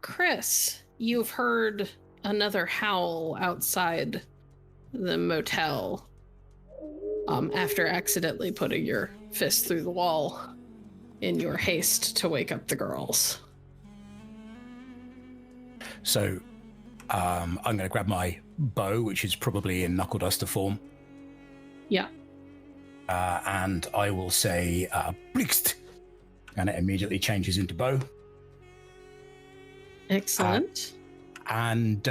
Kris, you've heard another howl outside the motel after accidentally putting your fist through the wall in your haste to wake up the girls. So I'm going to grab my bow, which is probably in knuckle duster form. Yeah. And I will say, Blixt, and it immediately changes into bow. Excellent. And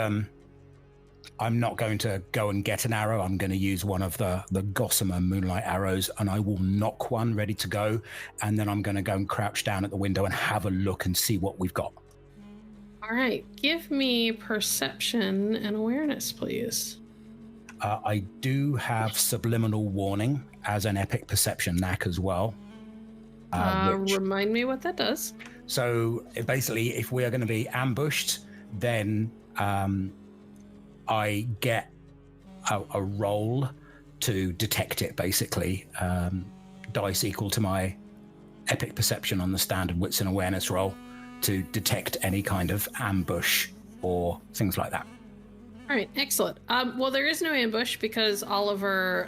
I'm not going to go and get an arrow. I'm going to use one of the gossamer moonlight arrows, and I will knock one ready to go. And then I'm going to go and crouch down at the window and have a look and see what we've got. All right. Give me perception and awareness, please. I do have subliminal warning as an epic perception knack as well. Remind me what that does. So basically, if we are going to be ambushed, then I get a roll to detect it, basically. Dice equal to my epic perception on the standard wits and awareness roll to detect any kind of ambush or things like that. All right, excellent. Well, there is no ambush because Oliver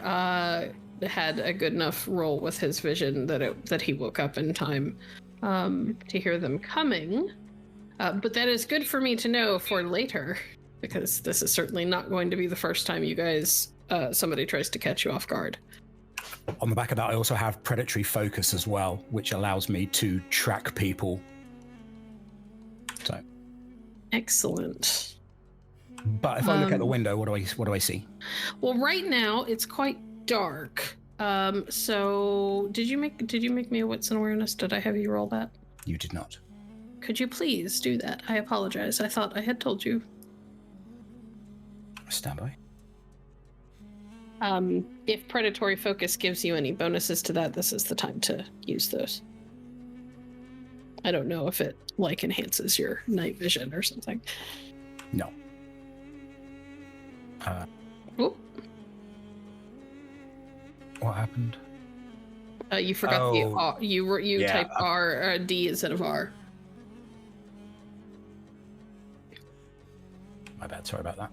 had a good enough roll with his vision that he woke up in time to hear them coming. But that is good for me to know for later, because this is certainly not going to be the first time you guys somebody tries to catch you off guard. On the back of that, I also have predatory focus as well, which allows me to track people. So, excellent. But if I look out the window, what do I see? Well, right now it's quite dark. So did you make me a wits and awareness? Did I have you roll that? You did not. Could you please do that? I apologize. I thought I had told you. Stand by. If predatory focus gives you any bonuses to that, this is the time to use those. I don't know if it enhances your night vision or something. No. Oop. What happened? You forgot the R. You typed R D instead of R. My bad. Sorry about that.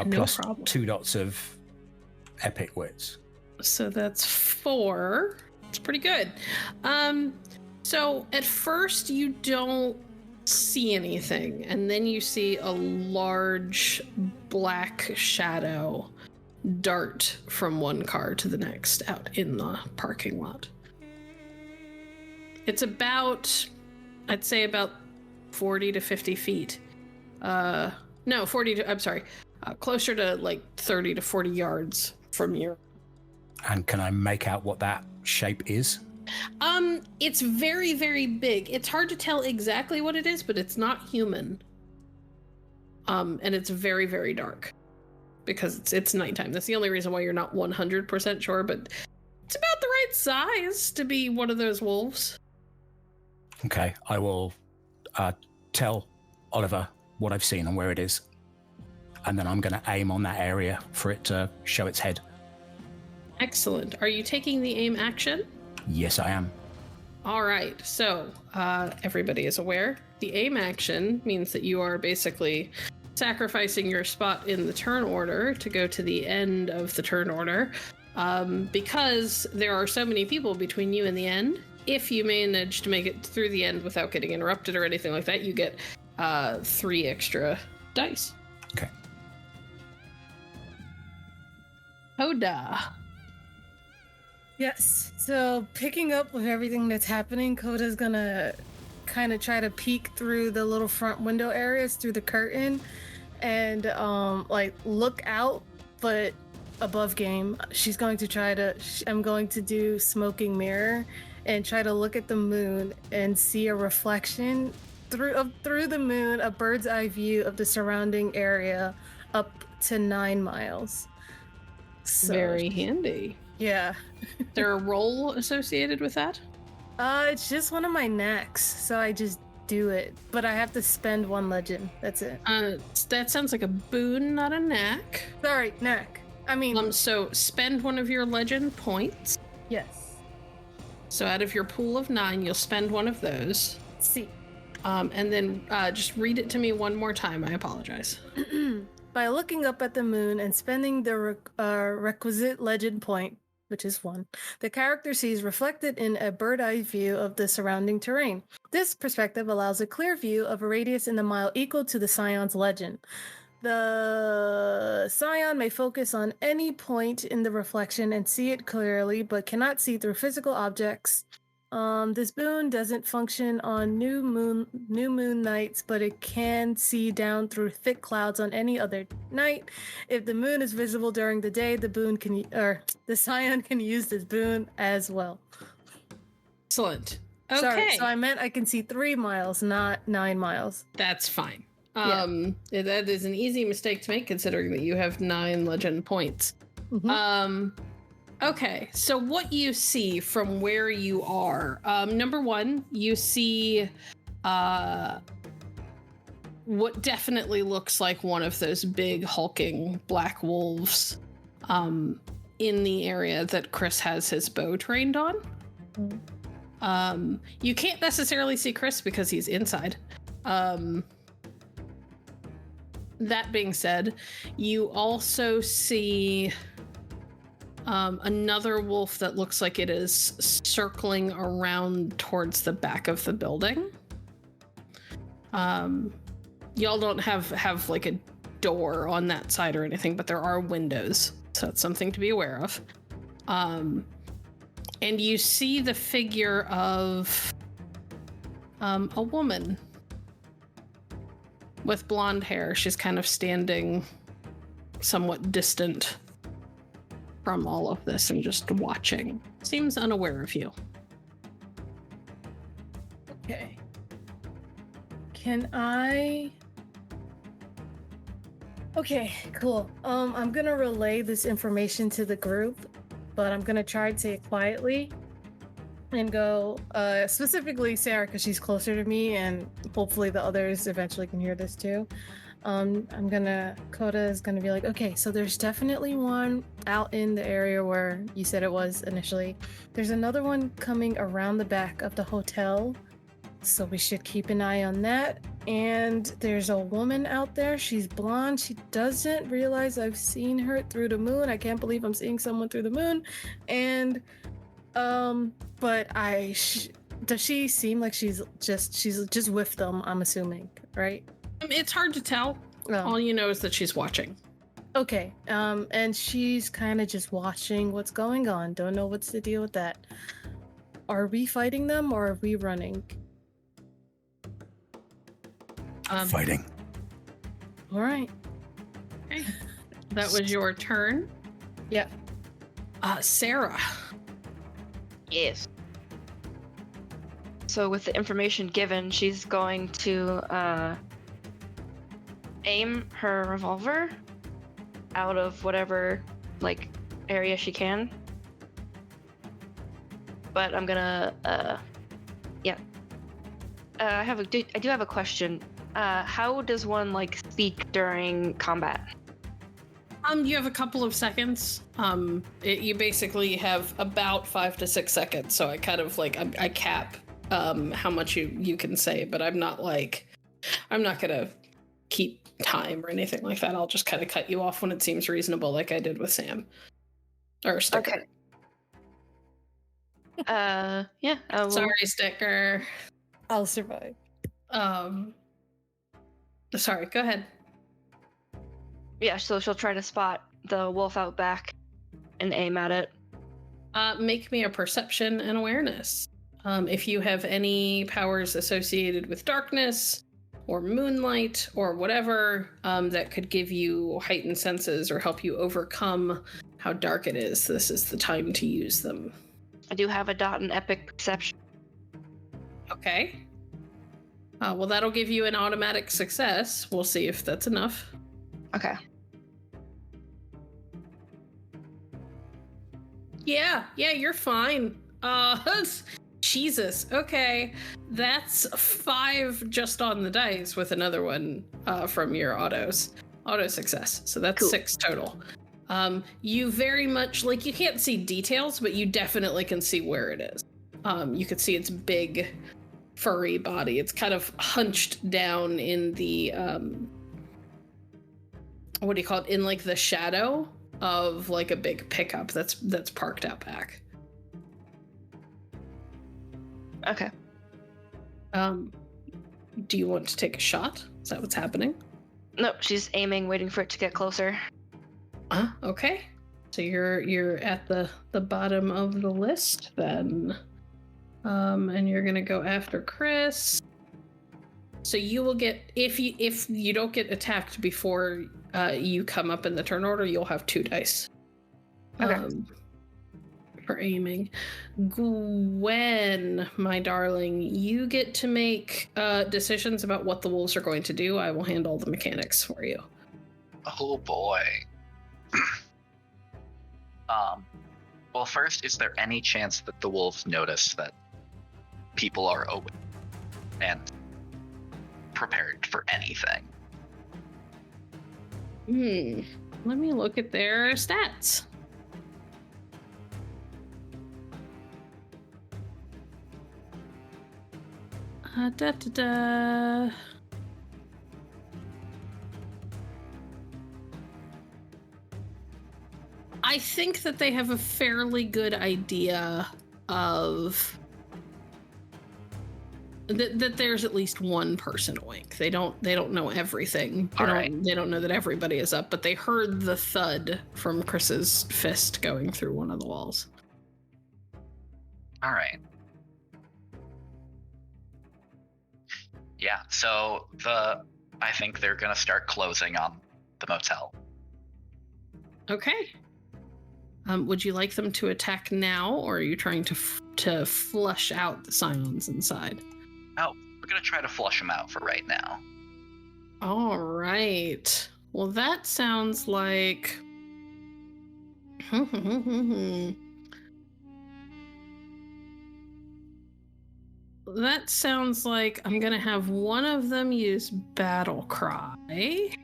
No plus problem. 2 dots of epic wits. So that's 4. It's pretty good. So at first you don't see anything, and then you see a large black shadow dart from one car to the next out in the parking lot. It's about, I'd say about 40 to 50 feet. Closer to 30 to 40 yards from your And can I make out what that shape is? It's very, very big. It's hard to tell exactly what it is, but it's not human. And it's very, very dark because it's nighttime. That's the only reason why you're not 100% sure, but it's about the right size to be one of those wolves. Okay, I will tell Oliver what I've seen and where it is. And then I'm going to aim on that area for it to show its head. Excellent. Are you taking the aim action? Yes, I am. All right. So everybody is aware. The aim action means that you are basically sacrificing your spot in the turn order to go to the end of the turn order. Because there are so many people between you and the end, if you manage to make it through the end without getting interrupted or anything like that, you get 3 extra dice. Okay. Coda. Yes. So picking up with everything that's happening, Coda's gonna kind of try to peek through the little front window areas through the curtain and like look out, but above game. She's going to try to, I'm going to do smoking mirror and try to look at the moon and see a reflection through the moon, a bird's eye view of the surrounding area up to 9 miles. So, very handy. Yeah. Is there a roll associated with that? It's just one of my knacks, so I just do it. But I have to spend 1 legend. That's it. That sounds like a boon, not a knack. Sorry, knack. I mean, so spend 1 of your legend points. yes. So out of your pool of 9, you'll spend 1 of those. See. And then just read it to me one more time. I apologize. By looking up at the moon and spending the requisite legend point, which is 1, the character sees reflected in a bird-eye view of the surrounding terrain. This perspective allows a clear view of a radius in the mile equal to the Scion's legend. The Cyan may focus on any point in the reflection and see it clearly, but cannot see through physical objects. This boon doesn't function on new moon nights, but it can see down through thick clouds on any other night. If the moon is visible during the day, the Cyan can use this boon as well. Excellent. Okay. Sorry, so I meant I can see 3 miles, not 9 miles. That's fine. Yeah. That is an easy mistake to make considering that you have 9 legend points. Mm-hmm. Okay, so what you see from where you are, number 1, you see what definitely looks like one of those big hulking black wolves in the area that Kris has his bow trained on. You can't necessarily see Kris because he's inside. That being said, you also see another wolf that looks like it is circling around towards the back of the building. Y'all don't have like a door on that side or anything, but there are windows, so that's something to be aware of. And you see the figure of a woman with blonde hair. She's kind of standing somewhat distant from all of this and just watching. Seems unaware of you. Okay. Can I... Okay, cool. I'm gonna relay this information to the group, but I'm gonna try to say it quietly and go, specifically Sarah, because she's closer to me, and hopefully the others eventually can hear this too. Coda is gonna be like, okay, so there's definitely one out in the area where you said it was initially. There's another one coming around the back of the hotel, so we should keep an eye on that. And there's a woman out there. She's blonde. She doesn't realize I've seen her through the moon. I can't believe I'm seeing someone through the moon. And, but does she seem like she's just with them, I'm assuming, right? It's hard to tell. Oh. All you know is that she's watching. Okay, and she's kind of just watching what's going on. Don't know what's the deal with that. Are we fighting them or are we running? Fighting. All right. Okay. That was your turn. Yeah. Sarah. Yes. So with the information given, she's going to aim her revolver out of whatever area she can. But I'm gonna I do have a question. How does one speak during combat? You have a couple of seconds. You basically have about 5 to 6 seconds. So I kind of I cap how much you can say, but I'm not gonna keep time or anything like that. I'll just kind of cut you off when it seems reasonable, like I did with Sam or Sticker. Okay. Yeah. Sorry, Sticker. I'll survive. Sorry. Go ahead. Yeah. So she'll try to spot the wolf out back and aim at it. Make me a perception and awareness. If you have any powers associated with darkness or moonlight or whatever that could give you heightened senses or help you overcome how dark it is, this is the time to use them. I do have a dot in epic perception. Okay. Well, that'll give you an automatic success. We'll see if that's enough. Okay. Yeah, you're fine. Jesus. Okay. That's 5 just on the dice with another one from your auto success. So that's Cool. 6 total. You very much you can't see details, but you definitely can see where it is. You can see its big furry body. It's kind of hunched down in the what do you call it? In the shadow of a big pickup that's parked out back. Okay. Do you want to take a shot? Is that what's happening? No, she's aiming, waiting for it to get closer. Okay. So you're at the bottom of the list then. And you're gonna go after Kris. So you will get if you don't get attacked before you come up in the turn order, you'll have 2 dice. Okay. For aiming. Gwen, my darling, you get to make decisions about what the wolves are going to do. I will handle the mechanics for you. Oh boy. Well, first, is there any chance that the wolves notice that people are awake and prepared for anything? Let me look at their stats. I think that they have a fairly good idea of that there's at least one person awake. They don't know everything. They don't know that everybody is up, but they heard the thud from Chris's fist going through one of the walls. All right. Yeah, so I think they're gonna start closing on the motel. Okay. Would you like them to attack now, or are you trying to flush out the Scions inside? Oh, we're gonna try to flush them out for right now. All right. Well, that sounds like... That sounds like I'm going to have one of them use Battle Cry.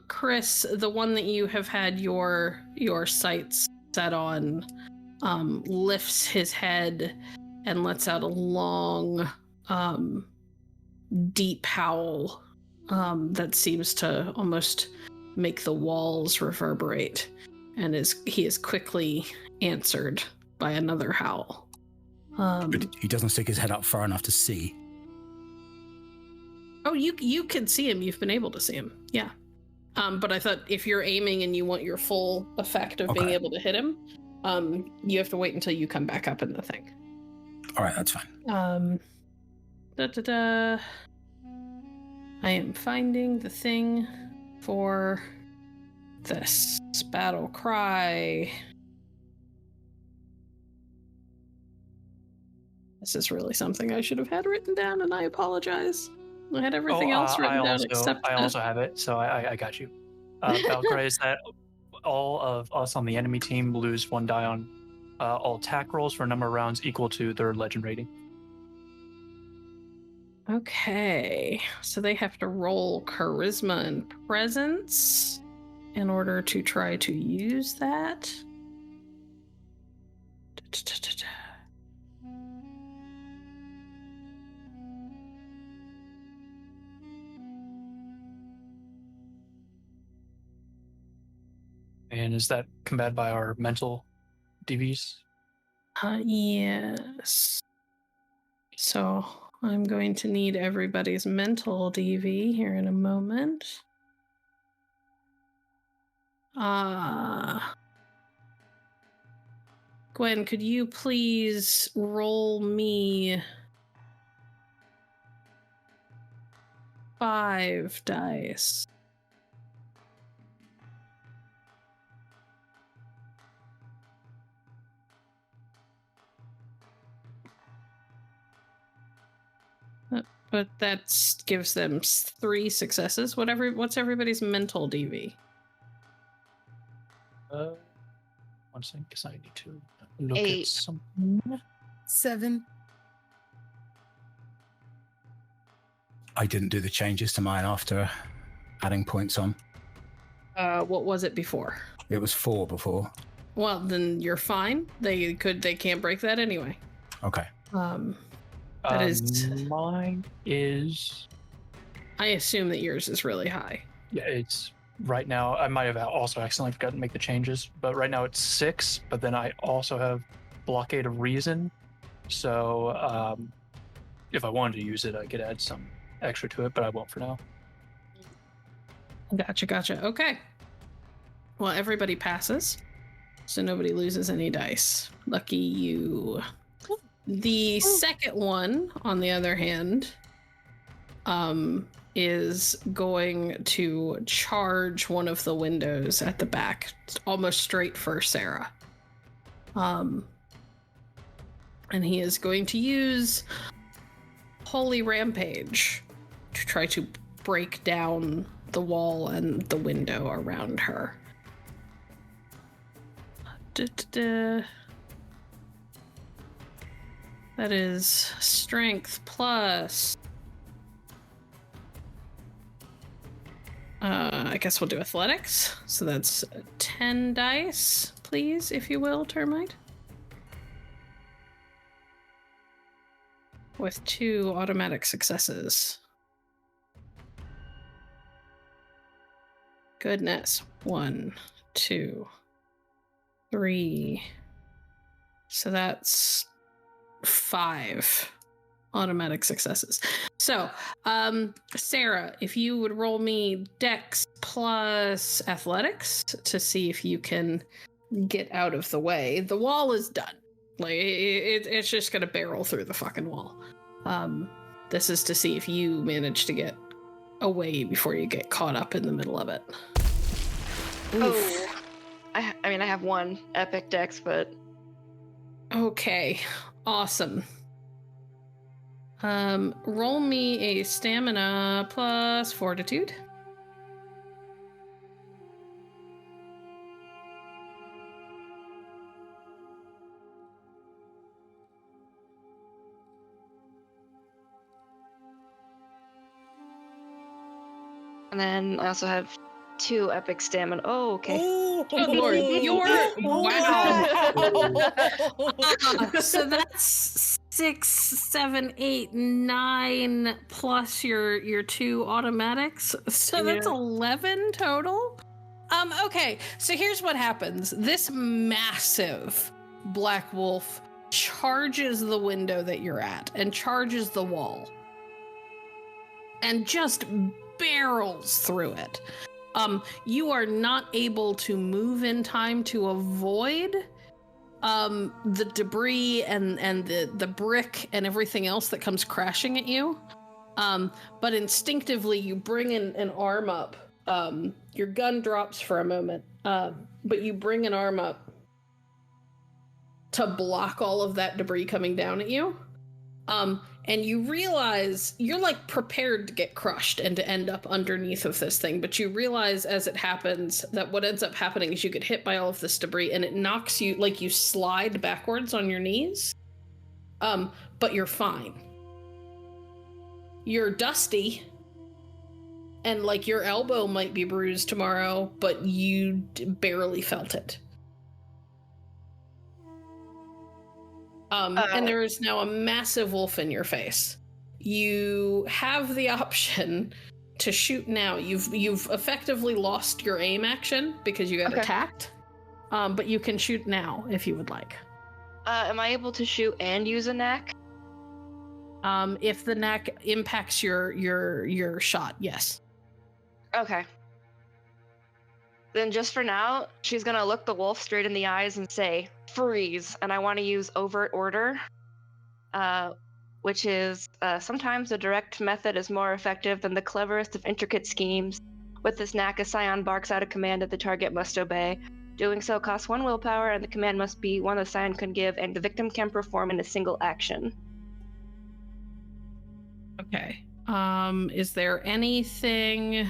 Kris, the one that you have had your sights set on, lifts his head and lets out a long, deep howl that seems to almost make the walls reverberate, and he is quickly answered by another howl. But he doesn't stick his head up far enough to see. Oh, you can see him. You've been able to see him. Yeah. But I thought if you're aiming and you want your full effect of being able to hit him, you have to wait until you come back up in the thing. All right, that's fine. I am finding the thing for this. Battle cry. This is really something I should have had written down, and I apologize. I had everything else written down except I that. also have it, so I got you. Battle cry is that all of us on the enemy team lose 1 die on all attack rolls for a number of rounds equal to their legend rating. Okay, so they have to roll charisma and presence in order to try to use that. And is that combated by our mental DVs? Yes. So I'm going to need everybody's mental DV here in a moment. Gwen, could you please roll me 5 dice? But that gives them 3 successes. What's everybody's mental DV? 1 second, because I need to look 8. at something. 7. I didn't do the changes to mine after adding points on. What was it before? It was 4 before. Well, then you're fine. They can't break that anyway. Okay. That is. Mine is. I assume that yours is really high. Yeah, it's right now. I might have also accidentally forgotten to make the changes, but right now it's 6. But then I also have blockade of reason. So if I wanted to use it, I could add some extra to it, but I won't for now. Gotcha. Okay. Well, everybody passes, so nobody loses any dice. Lucky you. The second one, on the other hand, is going to charge one of the windows at the back, almost straight for Sarah. And he is going to use Holy Rampage to try to break down the wall and the window around her. That is strength plus. I guess we'll do athletics. So that's 10 dice, please, if you will, Termite. With 2 automatic successes. Goodness. 1, 2, 3. So that's 5 automatic successes. So, Sarah, if you would roll me Dex plus Athletics to see if you can get out of the way. The wall is done. Like, it's just gonna barrel through the fucking wall. This is to see if you manage to get away before you get caught up in the middle of it. Oh, I mean, I have 1 epic dex, but Okay, awesome. Roll me a stamina plus fortitude. and then I also have 2 epic stamina. Oh, okay. Good lord, wow. So that's 6, 7, 8, 9 plus your 2 automatics. So that's 11 total. Okay, so here's what happens. This massive black wolf charges the window that you're at and charges the wall and just barrels through it. You are not able to move in time to avoid the debris and the brick and everything else that comes crashing at you. But instinctively, you bring an arm up Your gun drops for a moment, but you bring an arm up to block all of that debris coming down at you. And you realize you're like prepared to get crushed and to end up underneath of this thing, but you realize as it happens that what ends up happening is you get hit by all of this debris and it knocks you, like you slide backwards on your knees. But you're fine. You're dusty and like your elbow might be bruised tomorrow, but you barely felt it. And there is now a massive wolf in your face. You have the option to shoot now. You've effectively lost your aim action because you got attacked. But you can shoot now if you would like. Am I able to shoot and use a knack? If the knack impacts your shot, yes. Okay. Then just for now, she's gonna look the wolf straight in the eyes and say, freeze, and I want to use overt order, which is sometimes a direct method is more effective than the cleverest of intricate schemes. With this knack, a Cyan barks out a command that the target must obey. Doing so costs 1 willpower, and the command must be one the Cyan can give, and the victim can perform in a single action. Okay. Is there anything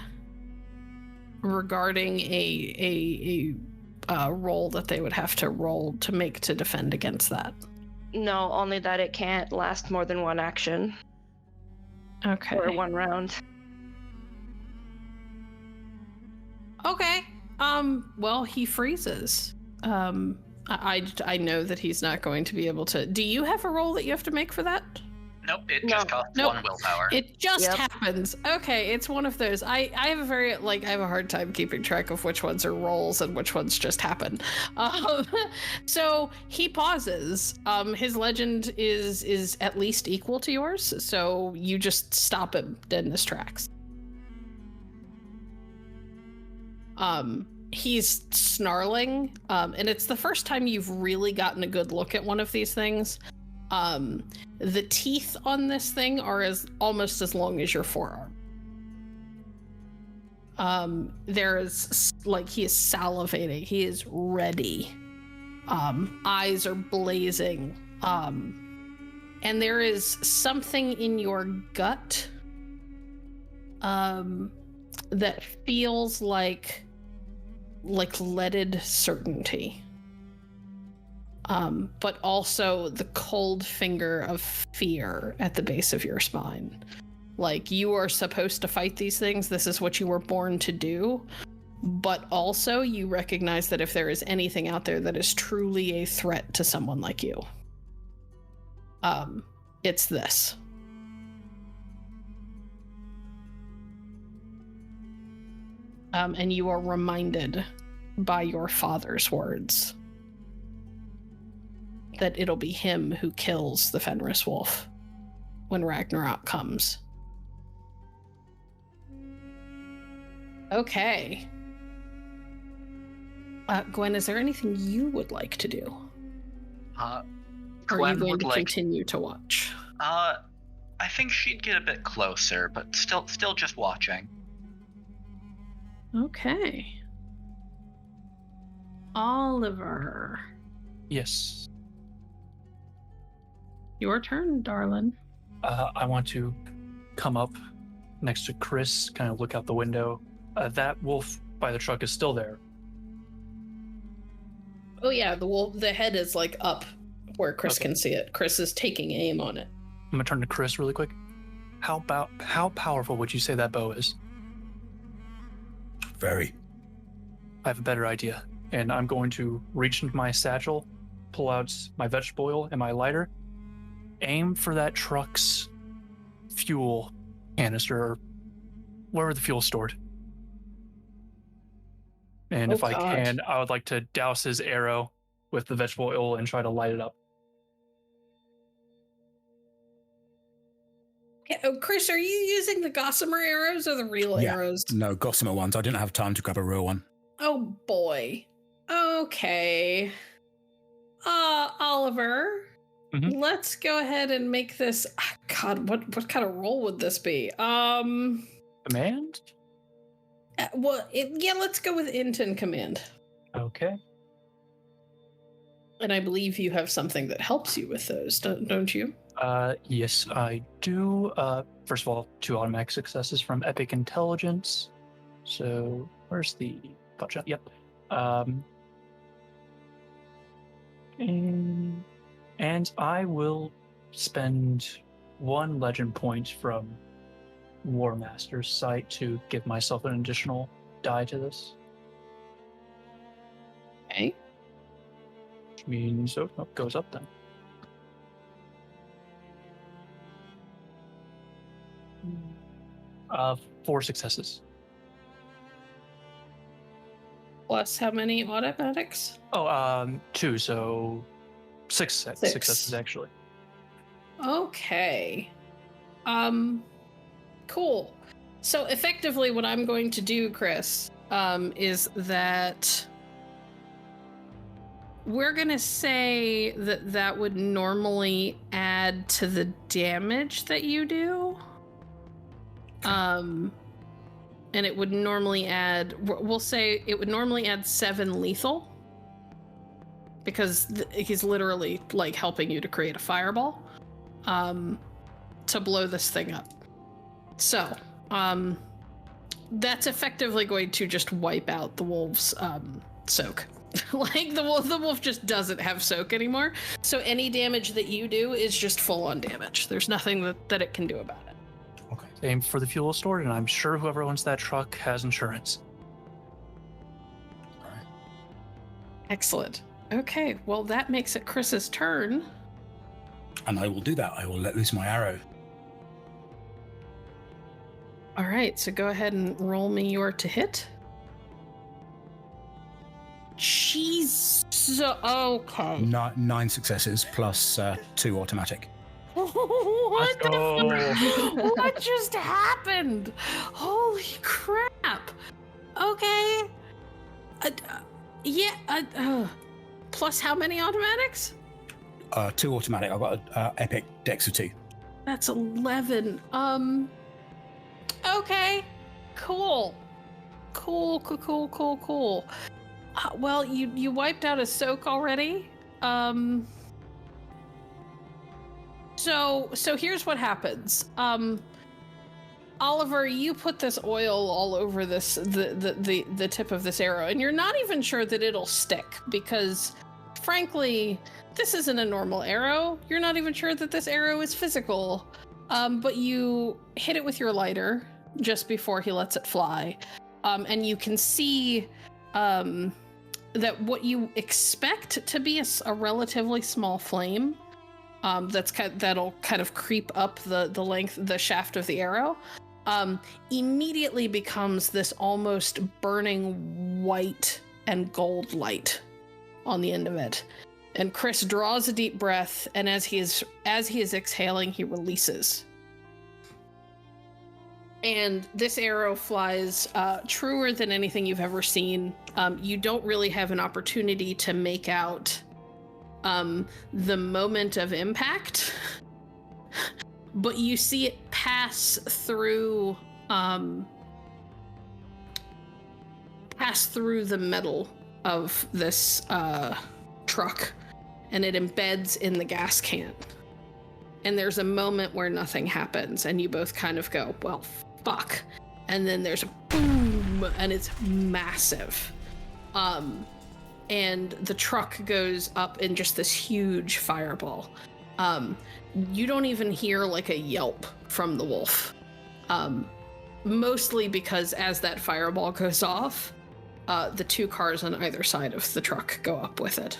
regarding a roll that they would have to roll to make to defend against that? No, only that it can't last more than 1 action. Okay. Or 1 round. Okay. Well, he freezes. I know that he's not going to be able to. Do you have a roll that you have to make for that? Nope, it just costs 1 willpower. It just happens. Okay, it's one of those. I have I have a hard time keeping track of which ones are rolls and which ones just happen. So he pauses. His legend is at least equal to yours, so you just stop him dead in his tracks. He's snarling, and it's the first time you've really gotten a good look at one of these things. The teeth on this thing are almost as long as your forearm. There's he is salivating. He is ready. Eyes are blazing. And there is something in your gut that feels like leaded certainty. But also the cold finger of fear at the base of your spine. Like, you are supposed to fight these things. This is what you were born to do. But also you recognize that if there is anything out there that is truly a threat to someone like you, it's this. And you are reminded by your father's words that it'll be him who kills the Fenris wolf when Ragnarok comes. Okay. Gwen, is there anything you would like to do? Or are you going to continue to watch? I think she'd get a bit closer, but still just watching. Okay. Oliver. Yes. Your turn, darling. I want to come up next to Kris, kind of look out the window. That wolf by the truck is still there. Oh yeah, the head is up where Kris can see it. Kris is taking aim on it. I'm gonna turn to Kris really quick. How powerful would you say that bow is? Very. I have a better idea. And I'm going to reach into my satchel, pull out my vegetable oil and my lighter, aim for that truck's fuel canister, or wherever the fuel's stored. And if I can, I would like to douse his arrow with the vegetable oil and try to light it up. Yeah, Kris, are you using the gossamer arrows or the real arrows? No, gossamer ones. I didn't have time to grab a real one. Oh boy. Okay. Oliver, let's go ahead and make this. God, what kind of roll would this be? Command? Let's go with int and command. Okay. And I believe you have something that helps you with those, don't you? Yes, I do. First of all, 2 automatic successes from Epic Intelligence. So, where's the budget? Yep. And I will spend 1 legend point from War Master's site to give myself an additional die to this. Okay. Which means, goes up then. Uh, 4 successes. Plus how many automatics? 2, so 6 successes actually. Okay. Cool. So effectively what I'm going to do, Kris, is that we're going to say that would normally add to the damage that you do. And it would normally add, we'll say it would normally add 7 lethal. Because he's literally like helping you to create a fireball. To blow this thing up. So, that's effectively going to just wipe out the wolf's soak. Like the wolf just doesn't have soak anymore. So any damage that you do is just full on damage. There's nothing that it can do about it. Okay. Aim for the fuel stored, and I'm sure whoever owns that truck has insurance. All right. Excellent. Okay, well that makes it Chris's turn. And I will do that. I will let loose my arrow. All right, so go ahead and roll me your to hit. Jeez. Okay. 9 successes plus 2 automatic. What what just happened? Holy crap. Okay. Plus how many automatics? 2 automatic. I've got epic dex of 2. That's 11. Okay. Cool. Well, you wiped out a soak already. So here's what happens. Oliver, you put this oil all over the tip of this arrow, and you're not even sure that it'll stick because, frankly, this isn't a normal arrow. You're not even sure that this arrow is physical. But you hit it with your lighter just before he lets it fly, and you can see that what you expect to be a relatively small flame, that'll kind of creep up the shaft of the arrow, immediately becomes this almost burning white and gold light on the end of it. And Kris draws a deep breath, and as he is exhaling, he releases. And this arrow flies truer than anything you've ever seen. You don't really have an opportunity to make out the moment of impact, but you see it pass through the metal of this truck, and it embeds in the gas can. And there's a moment where nothing happens, and you both kind of go, well, fuck. And then there's a boom, and it's massive. And the truck goes up in just this huge fireball. You don't even hear like a yelp from the wolf. Mostly because as that fireball goes off, the 2 cars on either side of the truck go up with it.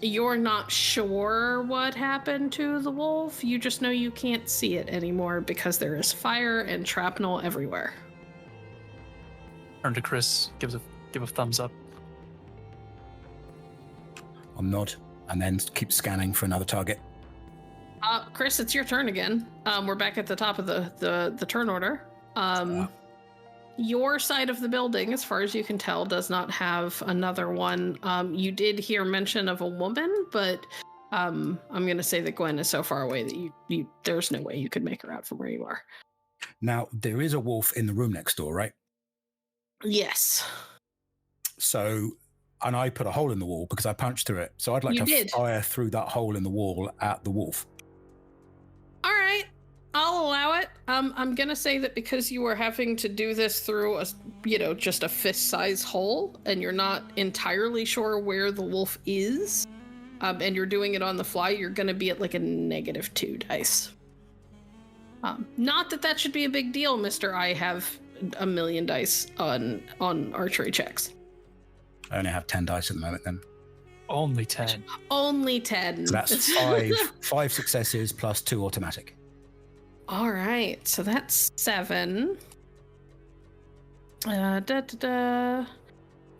You're not sure what happened to the wolf. You just know you can't see it anymore because there is fire and shrapnel everywhere. Turn to Kris, give a thumbs up. I'll nod and then keep scanning for another target. Kris, it's your turn again. We're back at the top of the turn order. Your side of the building, as far as you can tell, does not have another one. You did hear mention of a woman, but I'm going to say that Gwen is so far away that you there's no way you could make her out from where you are. Now, there is a wolf in the room next door, right? Yes. So, and I put a hole in the wall because I punched through it. So I'd like to fire through that hole in the wall at the wolf. All right. I'll allow it. I'm going to say that because you are having to do this through just a fist-size hole and you're not entirely sure where the wolf is, and you're doing it on the fly, you're going to be at like a -2 dice. Not that should be a big deal, Mr. I have a million dice on archery checks. I only have 10 dice at the moment then. Only 10. Only 10. So that's five successes plus 2 automatic. All right, so that's 7.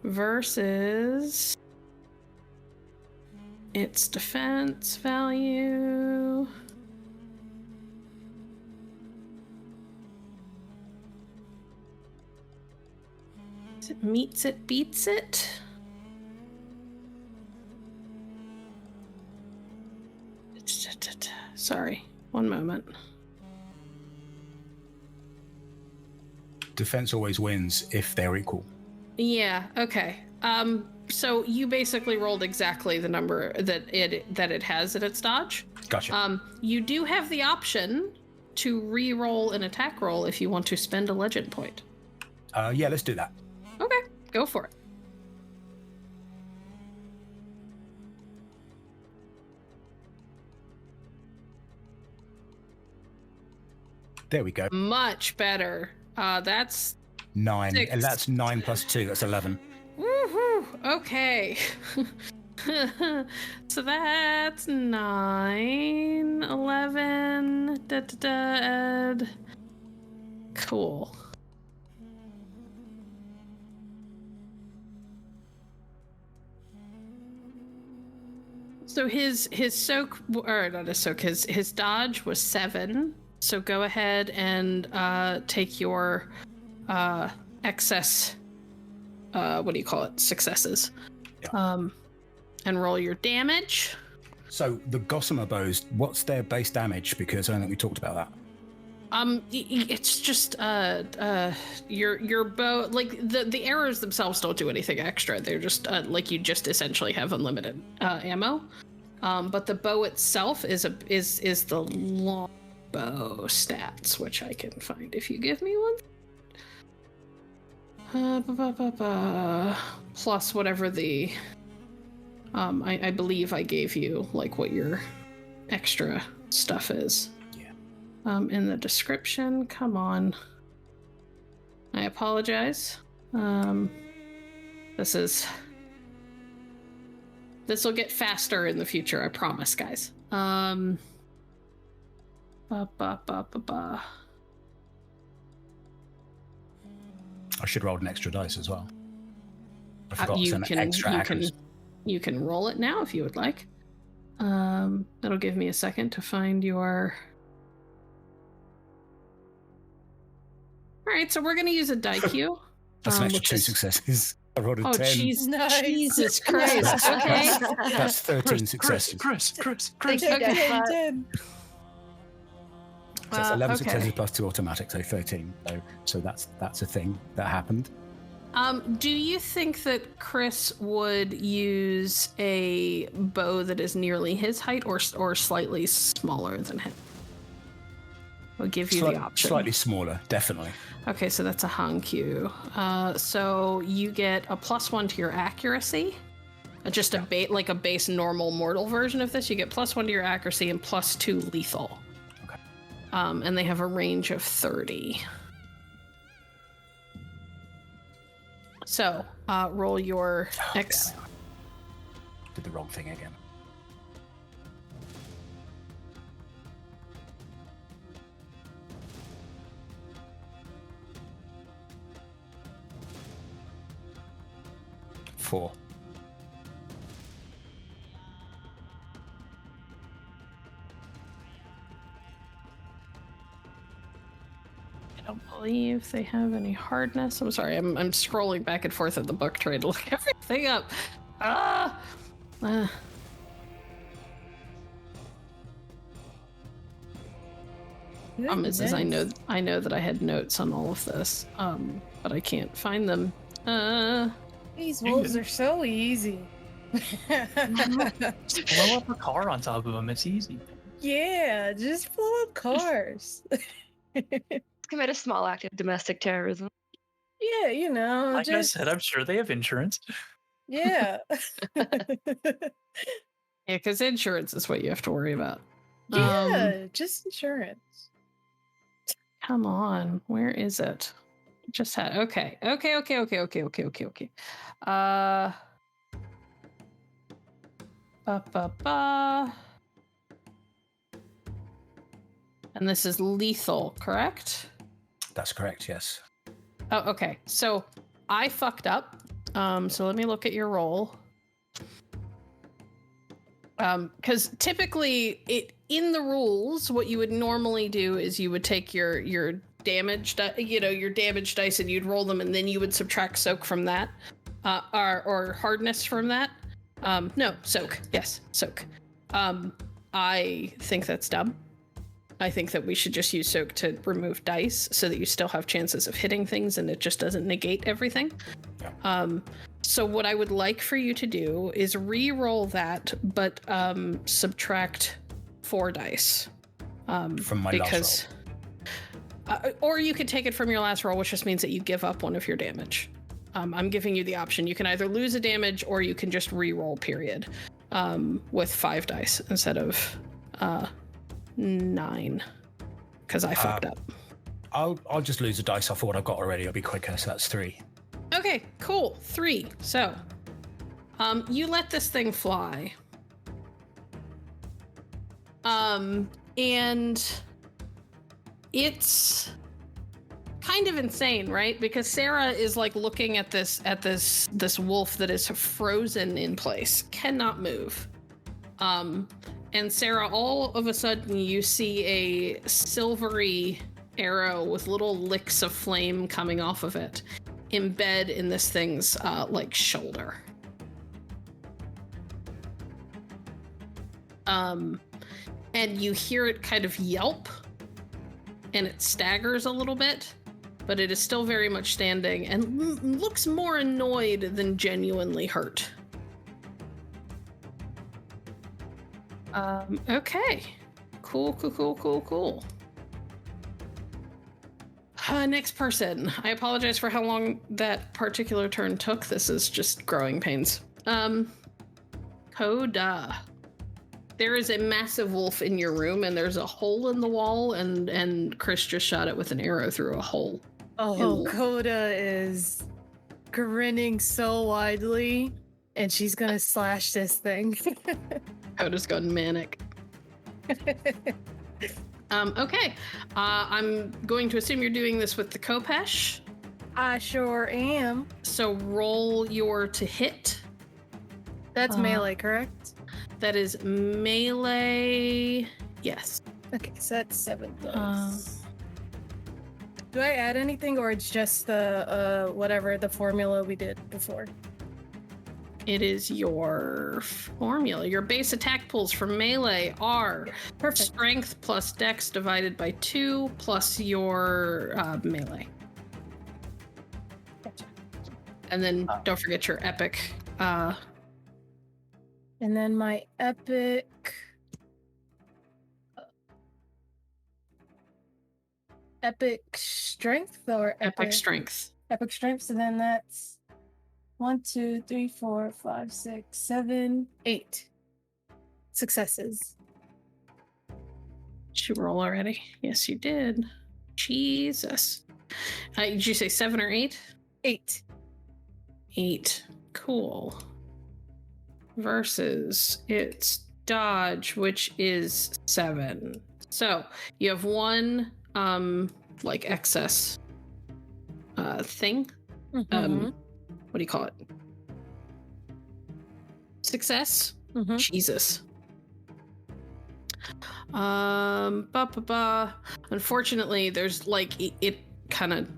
Versus its defense value. It meets it, beats it. Sorry, one moment. Defense always wins if they're equal. Yeah, okay. So you basically rolled exactly the number that it has at its dodge. Gotcha. You do have the option to re-roll an attack roll if you want to spend a legend point. Yeah, let's do that. Okay, go for it. There we go. Much better. That's 9. 6. And that's 9 plus 2. That's 11. Woohoo! Okay. So that's 9, 11. Ed. Cool. So his soak, or not his soak, his dodge was 7. So go ahead and take your excess, what do you call it, successes, yeah. And roll your damage. So the gossamer bows, what's their base damage? Because I don't think we talked about that. It's just your bow, like the arrows themselves don't do anything extra. They're just like you just essentially have unlimited ammo. But the bow itself is the long bow stats, which I can find if you give me one. Plus whatever the I believe I gave you like what your extra stuff is. In the description. Come on. I apologize. This will get faster in the future, I promise, guys. I should roll an extra dice as well. I forgot to send extra actions. You can roll it now if you would like. That'll give me a second to find your... All right, so we're going to use a die queue. That's an extra 2 successes. I rolled a 10. Jesus Christ. Okay. That's 13 successes. Chris. Okay. So that's 11 successes plus 2 automatic, so 13. So that's a thing that happened. Do you think that Kris would use a bow that is nearly his height or slightly smaller than him? I'll give you the option. Slightly smaller, definitely. Okay, so that's a Hankyu. So you get a +1 to your accuracy. Just a base normal mortal version of this. You get +1 to your accuracy and +2 lethal. Okay. And they have a range of 30. So roll your X. Did the wrong thing again. Four. I don't believe they have any hardness. I'm sorry, I'm scrolling back and forth at the book trying to look everything up. Problem is I know that I had notes on all of this, but I can't find them. These wolves are so easy. Just blow up a car on top of them. It's easy. Yeah, just blow up cars. Commit a small act of domestic terrorism. Yeah, you know. Like I said, I'm sure they have insurance. Yeah. Yeah, because insurance is what you have to worry about. Yeah, just insurance. Come on, where is it? Just had okay. And this is lethal, correct? That's correct, yes. Oh, okay. So I fucked up. So let me look at your roll. Because typically, in the rules, what you would normally do is you would take your damage, your damage dice, and you'd roll them, and then you would subtract soak from that, or hardness from that. No, soak. Yes, soak. I think that's dumb. I think that we should just use soak to remove dice so that you still have chances of hitting things and it just doesn't negate everything. Yeah. So what I would like for you to do is re-roll that, but subtract 4 dice. From my last roll. Or you could take it from your last roll, which just means that you give up one of your damage. I'm giving you the option. You can either lose a damage or you can just re-roll, period, with 5 dice instead of 9, because I fucked up. I'll just lose a dice off of what I've got already. It'll be quicker, so that's 3. Okay, cool. 3. So, you let this thing fly. And it's kind of insane, right? Because Sarah is like looking at this wolf that is frozen in place, cannot move. And Sarah, all of a sudden you see a silvery arrow with little licks of flame coming off of it, embed in this thing's like shoulder. And you hear it kind of yelp, and it staggers a little bit, but it is still very much standing and looks more annoyed than genuinely hurt. Okay. Cool. Next person. I apologize for how long that particular turn took. This is just growing pains. Coda. There is a massive wolf in your room, and there's a hole in the wall, and Kris just shot it with an arrow through a hole. Oh, Coda is grinning so widely, and she's gonna slash this thing. Coda's gone manic. Okay. I'm going to assume you're doing this with the Kopesh. I sure am. So roll your to hit. That's melee, correct? That is melee. Yes. Okay, so that's 7 dice. Do I add anything, or it's just the whatever the formula we did before? It is your formula. Your base attack pulls for melee are Perfect. Strength plus dex divided by 2 plus your melee. Gotcha. And then don't forget your epic. And then my epic. Epic strength or Epic strength. Epic strength. So then that's 1, 2, 3, 4, 5, 6, 7, 8 successes. Did you roll already? Yes, you did. Jesus. Did you say 7 or 8? 8. 8. Cool. Versus its dodge, which is 7. So you have 1 like excess thing. Mm-hmm. What do you call it? Success? Mm-hmm. Jesus. Unfortunately, there's like it kind of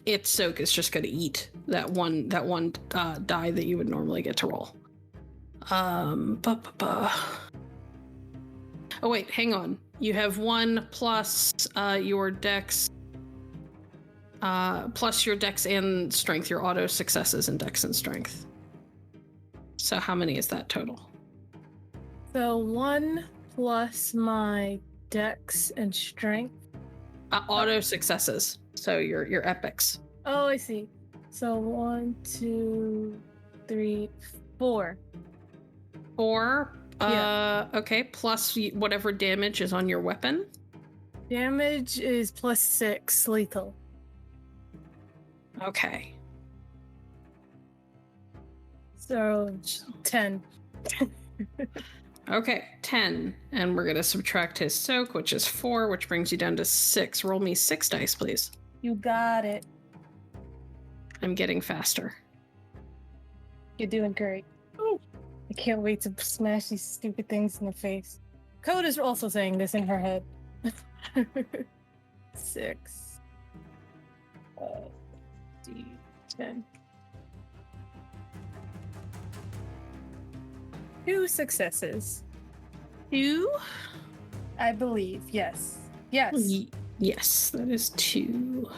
its soak is just gonna eat that one die that you would normally get to roll. Oh wait, hang on. You have 1 plus your dex, plus your dex and strength. Your auto successes in dex and strength. So how many is that total? So 1 plus my dex and strength. Auto successes. So your epics. Oh, I see. So 1, 2, 3, 4. 4. Yeah. Okay. Plus whatever damage is on your weapon. Damage is plus 6 lethal. Okay. So 10. Okay, 10. And we're going to subtract his soak, which is 4, which brings you down to 6. Roll me 6 dice, please. You got it. I'm getting faster. You're doing great. I can't wait to smash these stupid things in the face. Coda's also saying this in her head. 6. 10. 2 successes. 2? I believe, yes. Yes. Yes, that is 2.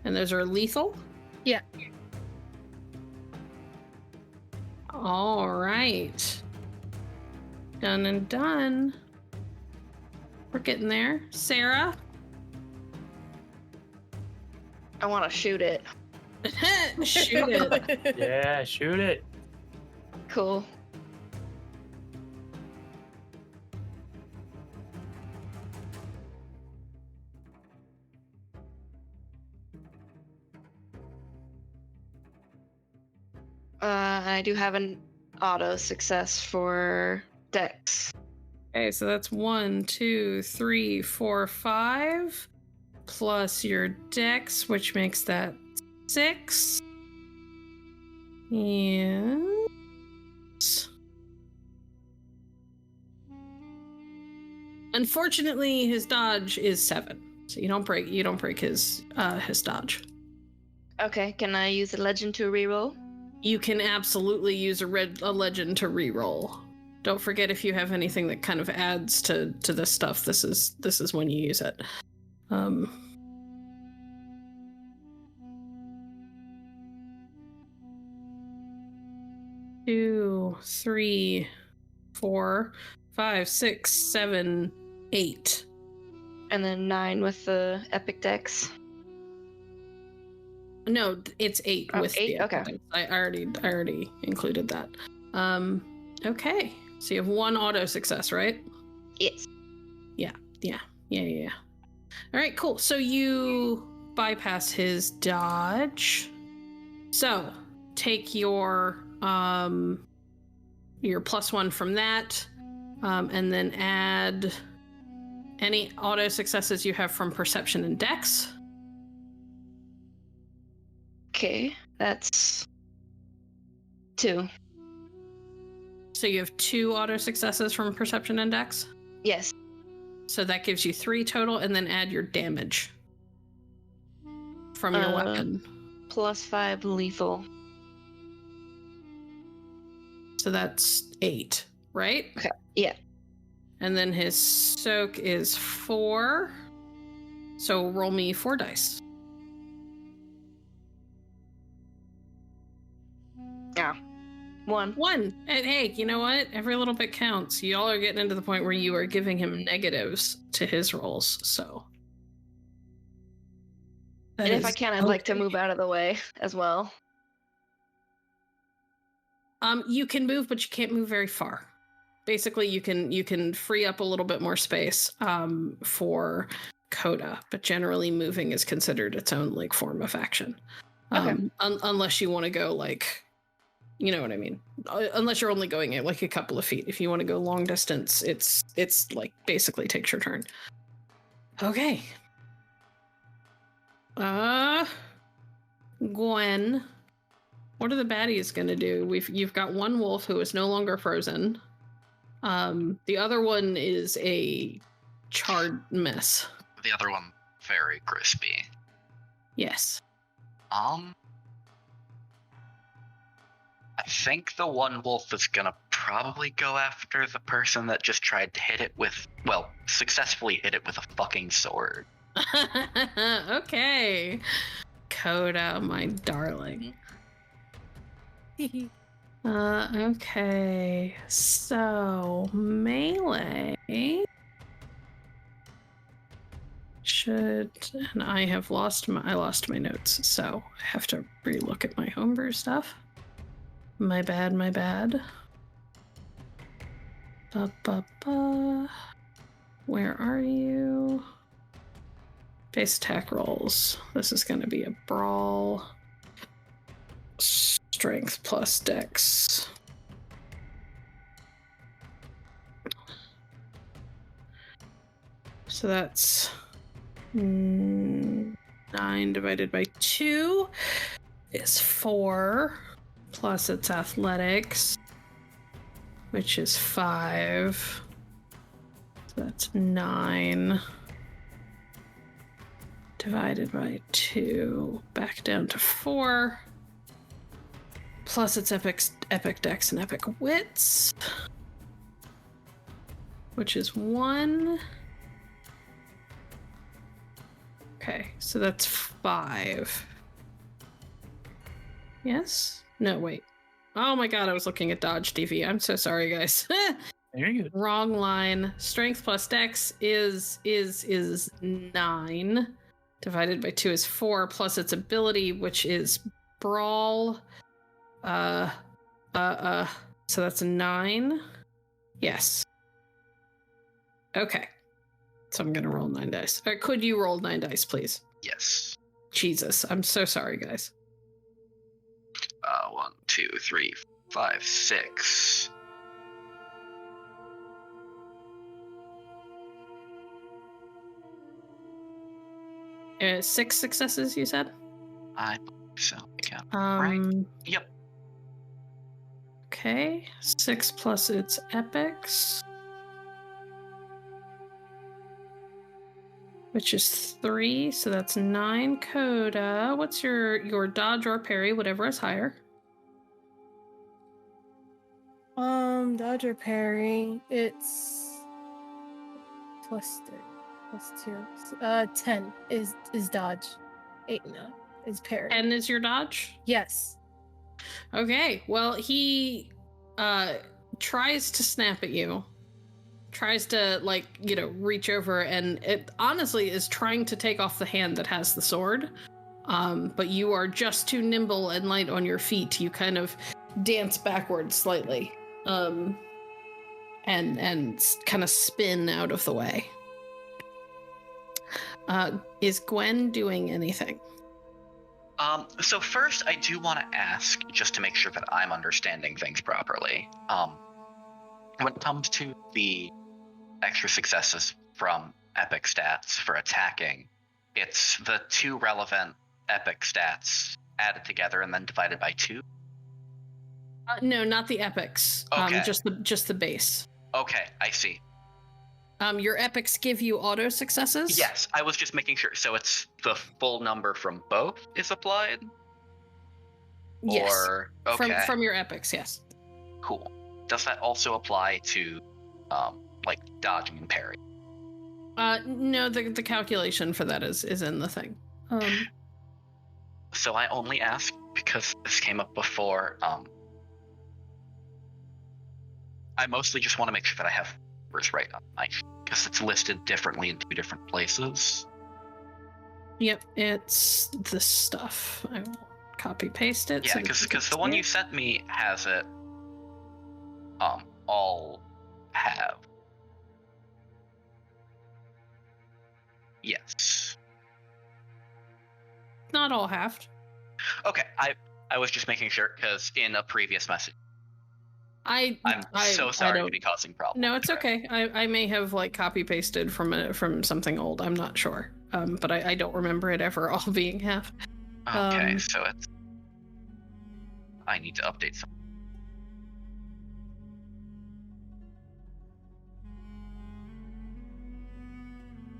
And those are lethal? Yeah. All right. Done and done. We're getting there. Sarah? I want to shoot it. Shoot it. Yeah, shoot it. Cool. I do have an auto success for Dex. Okay, so that's 1, 2, 3, 4, 5. Plus your dex, which makes that 6. Yes. Unfortunately, his dodge is 7, so you don't break his dodge. Okay, can I use a legend to reroll? You can absolutely use a legend to reroll. Don't forget, if you have anything that kind of adds to this stuff, this is when you use it. 2, 3, 4, 5, 6, 7, 8. And then 9 with the epic dex. No, it's 8 with 8? the Okay. epic. I already included that. Okay. So you have 1 auto success, right? Yes. Yeah. All right, cool. So you bypass his dodge. So take your +1 from that, and then add any auto successes you have from perception and dex. Okay, that's 2. So you have 2 auto successes from perception and dex. Yes. So that gives you 3 total, and then add your damage from your weapon. +5 lethal. So that's 8, right? Okay, yeah. And then his soak is 4. So roll me 4 dice. Yeah. 1. 1. And hey, you know what? Every little bit counts. Y'all are getting into the point where you are giving him negatives to his rolls, so. And if I can, I'd like to move out of the way as well. You can move, but you can't move very far. Basically, you can free up a little bit more space for Coda, but generally moving is considered its own like form of action. Okay. Unless you want to go like, you know what I mean? Unless you're only going at like a couple of feet. If you want to go long distance, it's like basically takes your turn. Okay. Gwen, what are the baddies gonna do? You've got one wolf who is no longer frozen. The other one is a charred mess. The other one, very crispy. Yes. I think the one wolf is gonna probably go after the person that just tried to hit it with, well, successfully hit it with a fucking sword. Okay. Coda, my darling. Okay. So, melee should, and I lost my notes, so I have to relook at my homebrew stuff. My bad. Where are you? Base attack rolls. This is going to be a brawl. Strength plus dex. So that's 9 divided by 2 is 4, plus its athletics, which is 5. So that's 9 divided by 2, back down to 4, plus its epic dex and epic wits, which is 1. Okay, so that's 5. Yes? No, wait. Oh my god, I was looking at dodge TV. I'm so sorry, guys. Very good. Wrong line. Strength plus dex is 9. Divided by 2 is 4, plus its ability, which is brawl. So that's 9. Yes. Okay. So I'm gonna roll 9 dice. Could you roll 9 dice, please? Yes. Jesus, I'm so sorry, guys. 1, 2, 3, 5, 6. Six successes, you said? I believe so. Yeah. Right. Yep. Okay. 6 plus its epics, which is 3, so that's 9. Coda, what's your dodge or parry, whatever is higher? Dodge or parry, it's plus 2. 10 is dodge. 8 is parry. 10 is your dodge? Yes. Okay, well, he tries to snap at you. Tries to, reach over, and it honestly is trying to take off the hand that has the sword. But you are just too nimble and light on your feet. You kind of dance backwards slightly. And kind of spin out of the way. Is Gwen doing anything? So first, I do want to ask, just to make sure that I'm understanding things properly. When it comes to the extra successes from epic stats for attacking, it's the 2 relevant epic stats added together and then divided by 2? No, not the epics. Okay. Just the base. Okay, I see. Your epics give you auto successes? Yes, I was just making sure. So it's the full number from both is applied? Yes. Or, okay. From your epics, yes. Cool. Does that also apply to, dodging and parry? No, the calculation for that is in the thing. So I only ask because this came up before. I mostly just want to make sure that I have numbers right on my sheet, because it's listed differently in 2 different places. Yep, it's this stuff. I will copy paste it. Yeah, because the one you sent me has it. All have. Yes. Not all halved. Okay, I was just making sure because in a previous message. I'm so sorry to be causing problems. No, it's okay. I may have copy pasted from something old. I'm not sure, but I don't remember it ever all being half. Okay, so it's. I need to update some.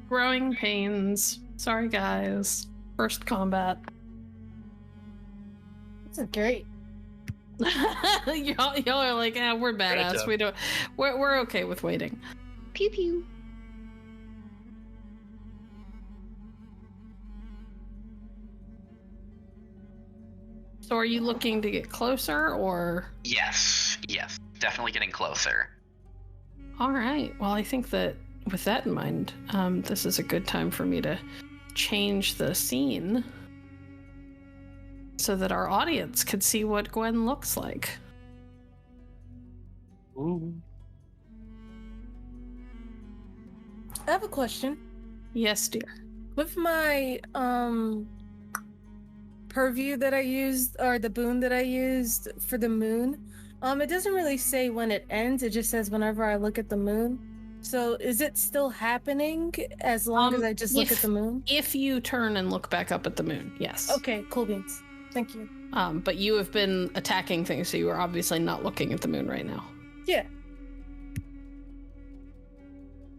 Growing pains. Sorry, guys. First combat. This is great. y'all are like, we're badass. We don't. We're okay with waiting. Pew pew. So, are you looking to get closer, or? Yes, definitely getting closer. All right. Well, I think that with that in mind, this is a good time for me to change the scene so that our audience could see what Gwen looks like. Ooh. I have a question. Yes, dear. With my purview that I used, or the boon that I used for the moon, it doesn't really say when it ends. It just says whenever I look at the moon. So is it still happening as long as I just look at the moon? If you turn and look back up at the moon, yes. Okay, cool beans. Thank you. But you have been attacking things, so you are obviously not looking at the moon right now. Yeah.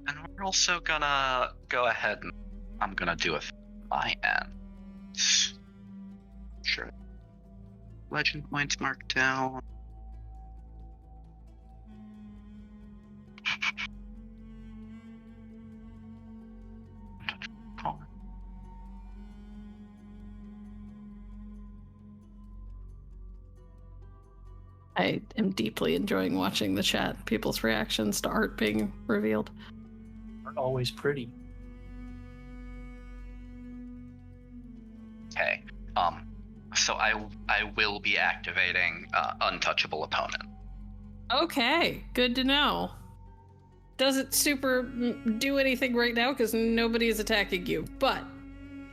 And we're also gonna go ahead and I'm gonna do it my end. Sure. Legend points marked down. I am deeply enjoying watching the chat, people's reactions to art being revealed. Aren't always pretty. Okay. So I will be activating Untouchable Opponent. Okay, good to know. Doesn't super do anything right now because nobody is attacking you, but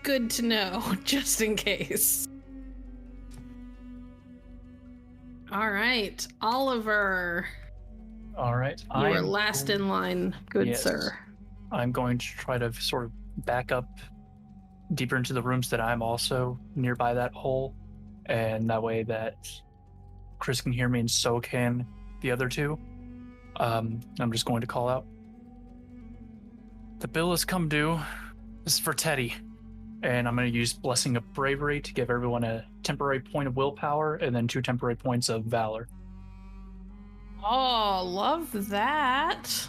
good to know, just in case. All right, Oliver. All right. You are last in line, good Yes. sir. I'm going to try to sort of back up deeper into the rooms that I'm also nearby that hole, and that way that Kris can hear me and so can the other two. I'm just going to call out. The bill has come due. This is for Teddy. And I'm going to use Blessing of Bravery to give everyone a temporary point of willpower and then 2 temporary points of valor. Oh, love that.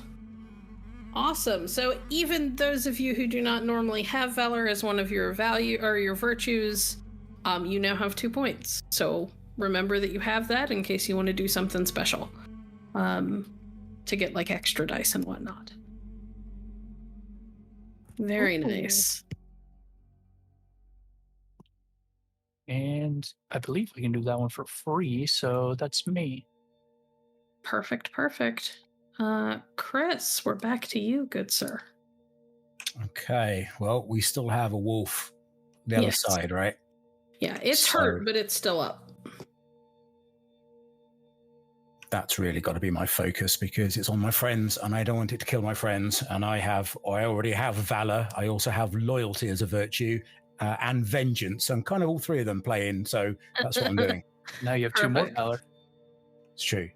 Awesome. So even those of you who do not normally have valor as one of your value or your virtues, you now have 2 points. So remember that you have that in case you want to do something special. To get like extra dice and whatnot. Very Ooh. nice. And I believe I can do that one for free, so that's me. Perfect. Kris, we're back to you, good sir. Okay. Well, we still have a wolf the other Yes. side, right? Yeah, it's So- hurt, but it's still up. That's really got to be my focus because it's on my friends and I don't want it to kill my friends. And I already have valor. I also have loyalty as a virtue and vengeance. I'm kind of all 3 of them playing. So that's what I'm doing. Now you have 2 more Perfect. valor. It's true.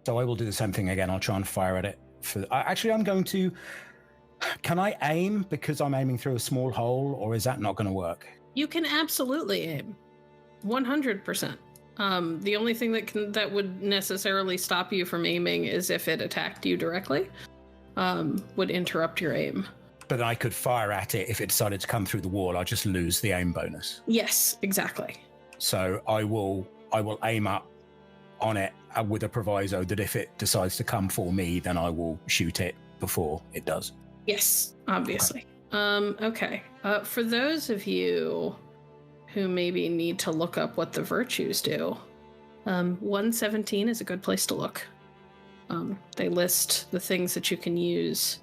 So I will do the same thing again. I'll try and fire at it. Actually, I'm going to... Can I aim because I'm aiming through a small hole, or is that not going to work? You can absolutely aim. 100%. The only thing that would necessarily stop you from aiming is if it attacked you directly. Would interrupt your aim. But I could fire at it if it decided to come through the wall. I'll just lose the aim bonus. Yes, exactly. So I will aim up on it with a proviso that if it decides to come for me, then I will shoot it before it does. Yes, obviously. Okay. For those of you who maybe need to look up what the virtues do, 117 is a good place to look. They list the things that you can use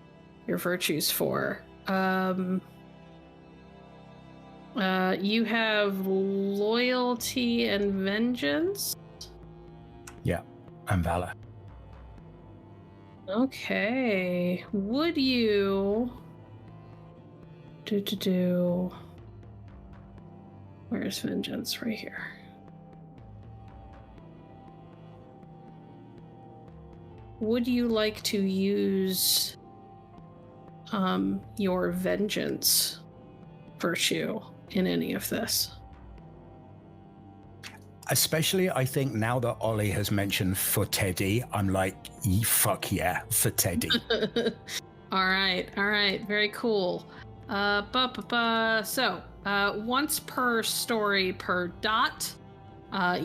your virtues for. You have loyalty and vengeance. Yeah, and valor. Okay. Would you do where's vengeance? Right here. Would you like to use your vengeance virtue in any of this? Especially, I think now that Ollie has mentioned for Teddy, I'm like, fuck yeah, for Teddy. All right. Very cool. So, once per story per dot, that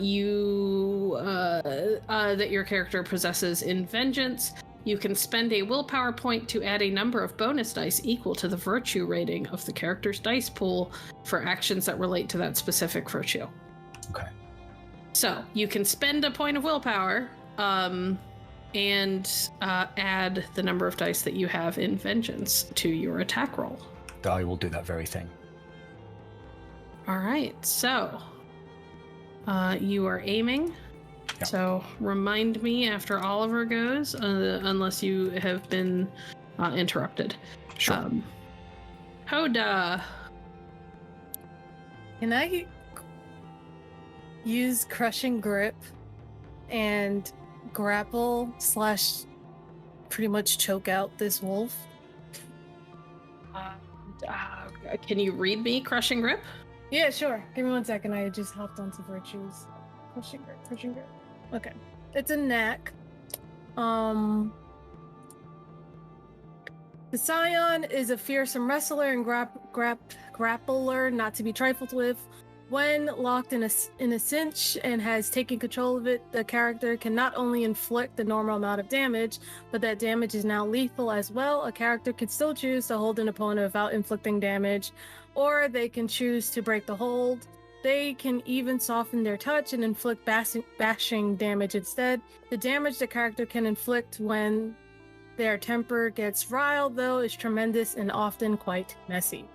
your character possesses in Vengeance, you can spend a willpower point to add a number of bonus dice equal to the virtue rating of the character's dice pool for actions that relate to that specific virtue. Okay. So you can spend a point of willpower and add the number of dice that you have in Vengeance to your attack roll. I will do that very thing. All right, so you are aiming. Yep. So remind me after Oliver goes, unless you have been interrupted. Sure. Coda. Can I use Crushing Grip and grapple / pretty much choke out this wolf? Can you read me Crushing Grip? Yeah, sure. Give me 1 second. I just hopped onto virtues. Crushing Grip. Okay. It's a knack. The Cyan is a fearsome wrestler and grappler, not to be trifled with. When locked in a cinch and has taken control of it, the character can not only inflict the normal amount of damage, but that damage is now lethal as well. A character can still choose to hold an opponent without inflicting damage, or they can choose to break the hold. They can even soften their touch and inflict bashing damage instead. The damage the character can inflict when their temper gets riled, though, is tremendous and often quite messy.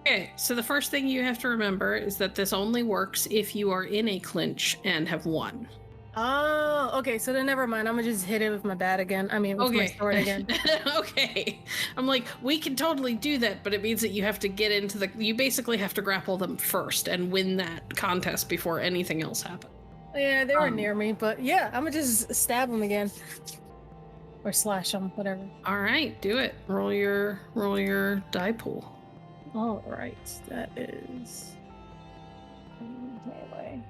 Okay, so the first thing you have to remember is that this only works if you are in a clinch and have won. Oh, okay, so then never mind. I'm gonna just hit it with my bat again. With my sword again. Okay. I'm like, we can totally do that, but it means that you have to get into you basically have to grapple them first and win that contest before anything else happens. Yeah, they were near me, but yeah, I'm gonna just stab them again. Or slash them, whatever. All right, do it. Roll your die pool. All right, that is melee.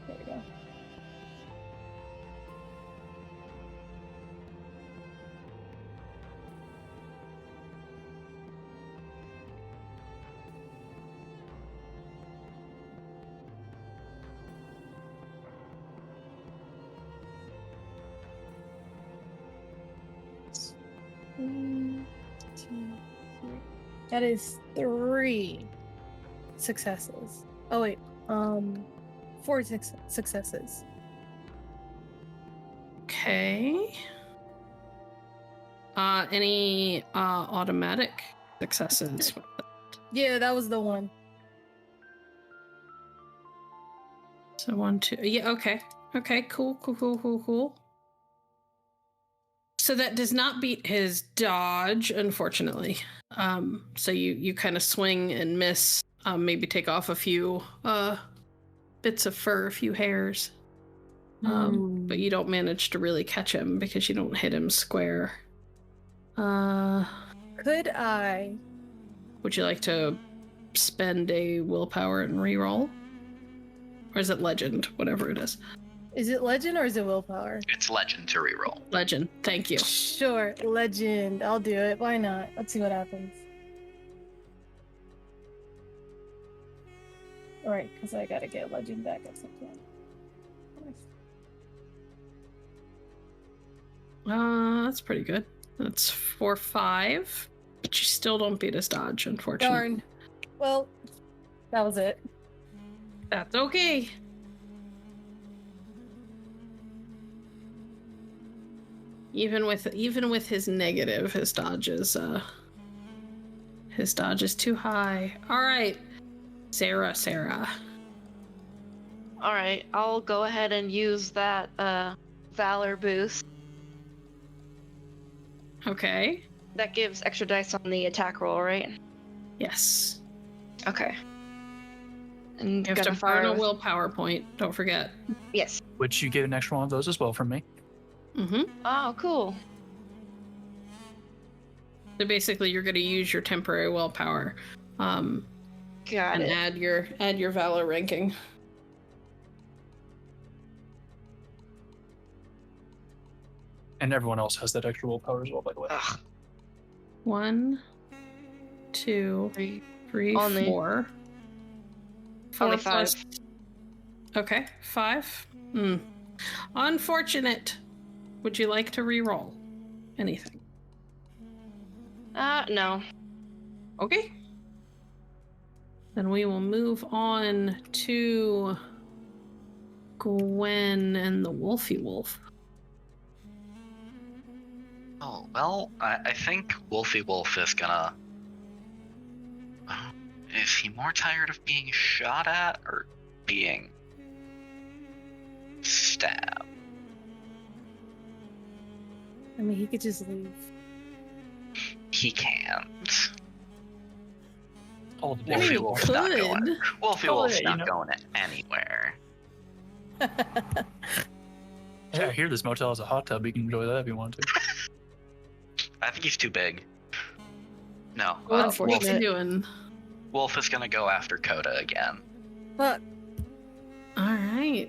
There we go. One, 2, 3. That is 3 successes. Oh wait, 4 successes. Okay. Any automatic successes? Yeah, that was the one. So 1, 2. Yeah. Okay. Cool. So that does not beat his dodge, unfortunately. So you kind of swing and miss, maybe take off a few bits of fur, a few hairs. But you don't manage to really catch him because you don't hit him square. Could I? Would you like to spend a willpower and reroll? Or is it legend? Whatever it is. Is it legend or is it willpower? It's legend to reroll. Legend. Thank you. Sure, legend. I'll do it. Why not? Let's see what happens. Alright, because I gotta get legend back at some point. That's pretty good. That's 4, 5. But you still don't beat his dodge, unfortunately. Darn. Well, that was it. That's okay. Even with his negative, his dodge is too high. All right, Sarah. All right, I'll go ahead and use that valor boost. Okay. That gives extra dice on the attack roll, right? Yes. Okay. And You have to burn a willpower point. Don't forget. Yes. Which you get an extra one of those as well from me. Mm-hmm. Oh, cool. So basically, you're going to use your temporary willpower, Got and it. add your valor ranking. And everyone else has that extra willpower as well, by the way. Ugh. 1, 2, Three. 3, Only- 4. Only 4 plus. Okay, 5. Unfortunate. Would you like to re-roll anything? No. Okay. Then we will move on to Gwen and the Wolfy Wolf. Oh, well, I think Wolfy Wolf is gonna... Is he more tired of being shot at or being stabbed? I mean, he could just leave. He can't. All the I mean, Wolfy he Wolf's not could. going. Wolfy Oh, Wolf's yeah, you not know. going anywhere. Yeah, I hear this motel has a hot tub. You can enjoy that if you want to. I think he's too big. No, What's Wolf, he doing? Wolf is gonna go after Coda again. But All right.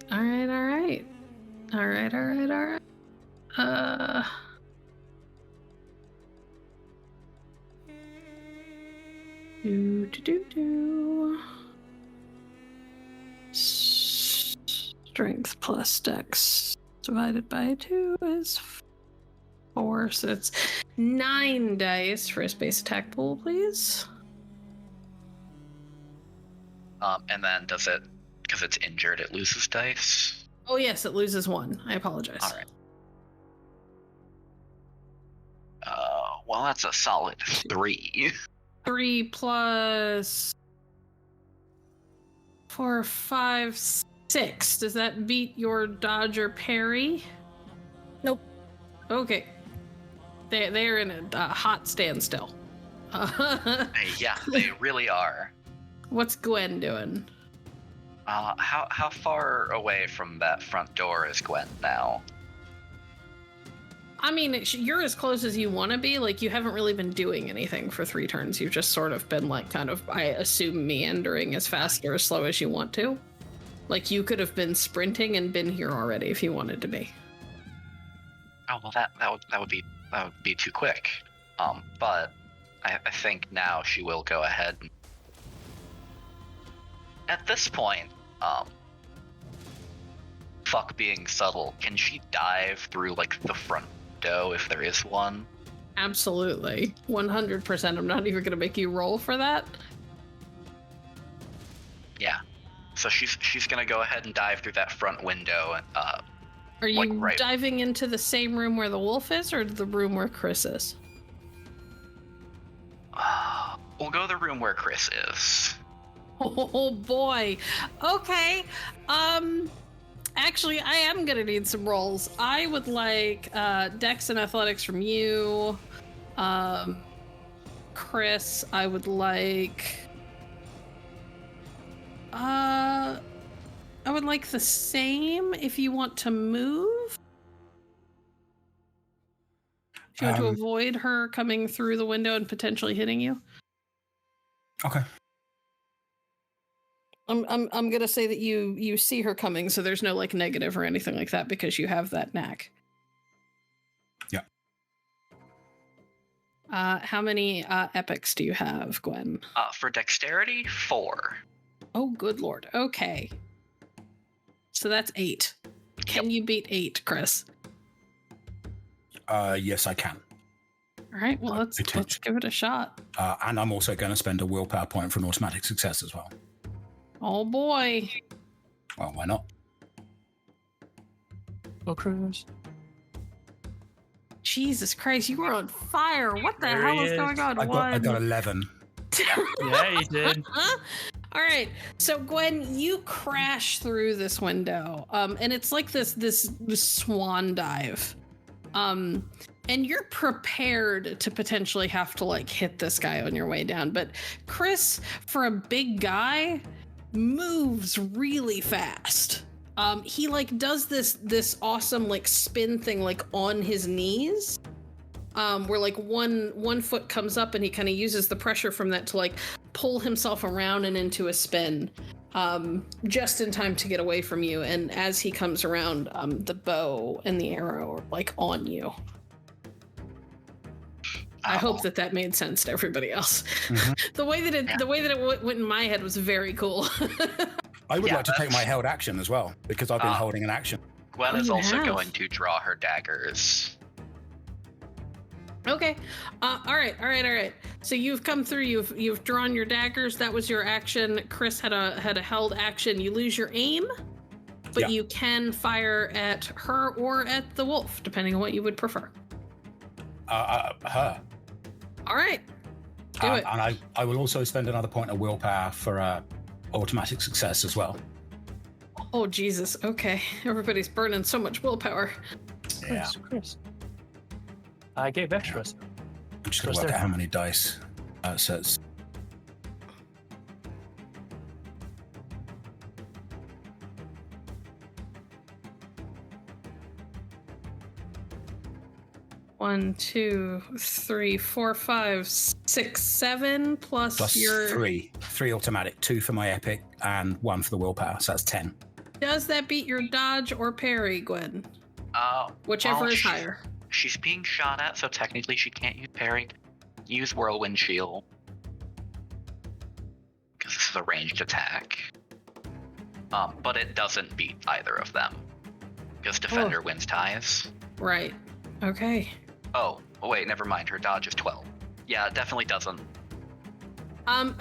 Do. Strength plus dex divided by 2 is 4, so it's 9 dice for his base attack pool, please. And then does it, because it's injured, it loses dice? Oh yes, it loses 1. I apologize. Alright. Well, that's a solid 3. 3 plus 4, 5, 6. Does that beat your dodge or parry? Nope. Okay. They're in a hot standstill. Yeah, they really are. What's Gwen doing? How far away from that front door is Gwen now? I mean, you're as close as you want to be. Like, you haven't really been doing anything for 3 turns. You've just sort of been, like, kind of, I assume, meandering as fast or as slow as you want to. Like, you could have been sprinting and been here already if you wanted to be. Oh well, that would be too quick. But I think now she will go ahead. At this point, fuck being subtle. Can she dive through like the front door if there is one? Absolutely. 100%. I'm not even going to make you roll for that. Yeah. So she's gonna go ahead and dive through that front window. Are you Like, right. diving into the same room where the wolf is, or the room where Kris is? We'll go to the room where Kris is. Oh boy. Okay. Actually, I am gonna need some rolls. I would like Dex and Athletics from you. Kris, I would like the same if you want to move. If you want to avoid her coming through the window and potentially hitting you. Okay. I'm gonna say that you see her coming, so there's no like negative or anything like that because you have that knack. Yeah. How many epics do you have, Gwen? For dexterity, 4. Oh, good lord. Okay. So that's 8. Can you beat 8, Kris? Yes, I can. All right. Well, let's give it a shot. And I'm also going to spend a willpower point for an automatic success as well. Oh boy. Well, why not? Oh, Kris. Jesus Christ, you are on fire. What the There hell he is is. going on? I got 11. Yeah, he did. All right, so Gwen, you crash through this window, and it's like this swan dive, and you're prepared to potentially have to like hit this guy on your way down. But Kris, for a big guy, moves really fast. He like does this awesome like spin thing like on his knees, where like one foot comes up and he kind of uses the pressure from that to like pull himself around and into a spin, just in time to get away from you. And as he comes around, the bow and the arrow are like on you. I hope that made sense to everybody else. Mm-hmm. The way that it went in my head was very cool. I would like to take my held action as well, because I've been holding an action. Gwen is also going to draw her daggers. Okay. All right. So you've come through. You've drawn your daggers. That was your action. Kris had a held action. You lose your aim, but you can fire at her or at the wolf, depending on what you would prefer. Her. All right. Do it. And I will also spend another point of willpower for automatic success as well. Oh, Jesus. Okay. Everybody's burning so much willpower. Yeah. Kris. I gave extras. I'm just going to work out how many dice it says. One, 2, 3, 4, 5, 6, 7 plus your... Three automatic, 2 for my epic and 1 for the willpower, so that's 10. Does that beat your dodge or parry, Gwen? Whichever is higher. She's being shot at, so technically she can't use parry. Use Whirlwind Shield. Because this is a ranged attack. But it doesn't beat either of them. Because Defender wins ties. Right. Okay. Oh, wait, never mind. Her dodge is 12. Yeah, it definitely doesn't.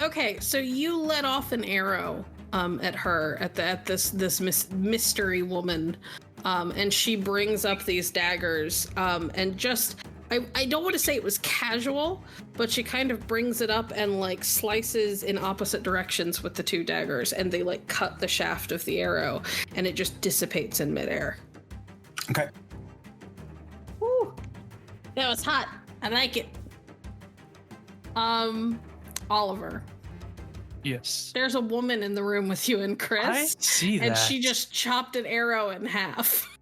Okay, so you let off an arrow at her, at this mystery woman, and she brings up these daggers, and just I don't want to say it was casual, but she kind of brings it up and like slices in opposite directions with the 2 daggers, and they like cut the shaft of the arrow, and it just dissipates in midair. Okay. Woo! That was hot. I like it. Oliver. Yes. There's a woman in the room with you and Kris. I see that. And she just chopped an arrow in half.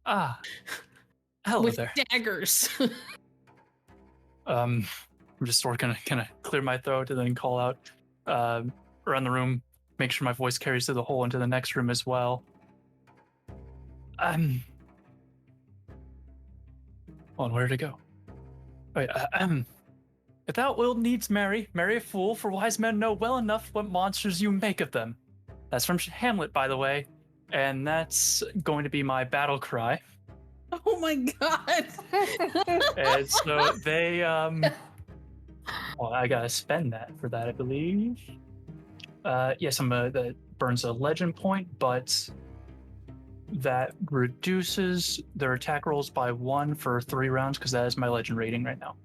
Hello with there. Daggers. I'm just sort of gonna clear my throat and then call out around the room, make sure my voice carries through the hole into the next room as well. Hold on, where did it go? Wait, if thou wilt needs marry a fool, for wise men know well enough what monsters you make of them. That's from Hamlet, by the way, and that's going to be my battle cry. Oh my god! And so they, well, I gotta spend that for that, I believe. Yes, that burns a legend point, but that reduces their attack rolls by 1 for 3 rounds, because that is my legend rating right now.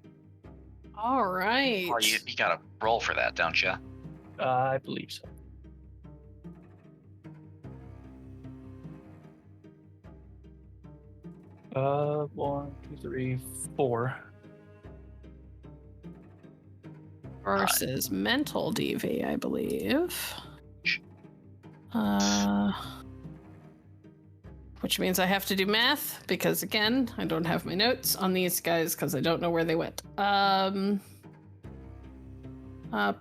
All right. Oh, you gotta roll for that, don't you? I believe so. One, 2, 3, 4. Versus mental DV, I believe. Which means I have to do math, because again, I don't have my notes on these guys because I don't know where they went.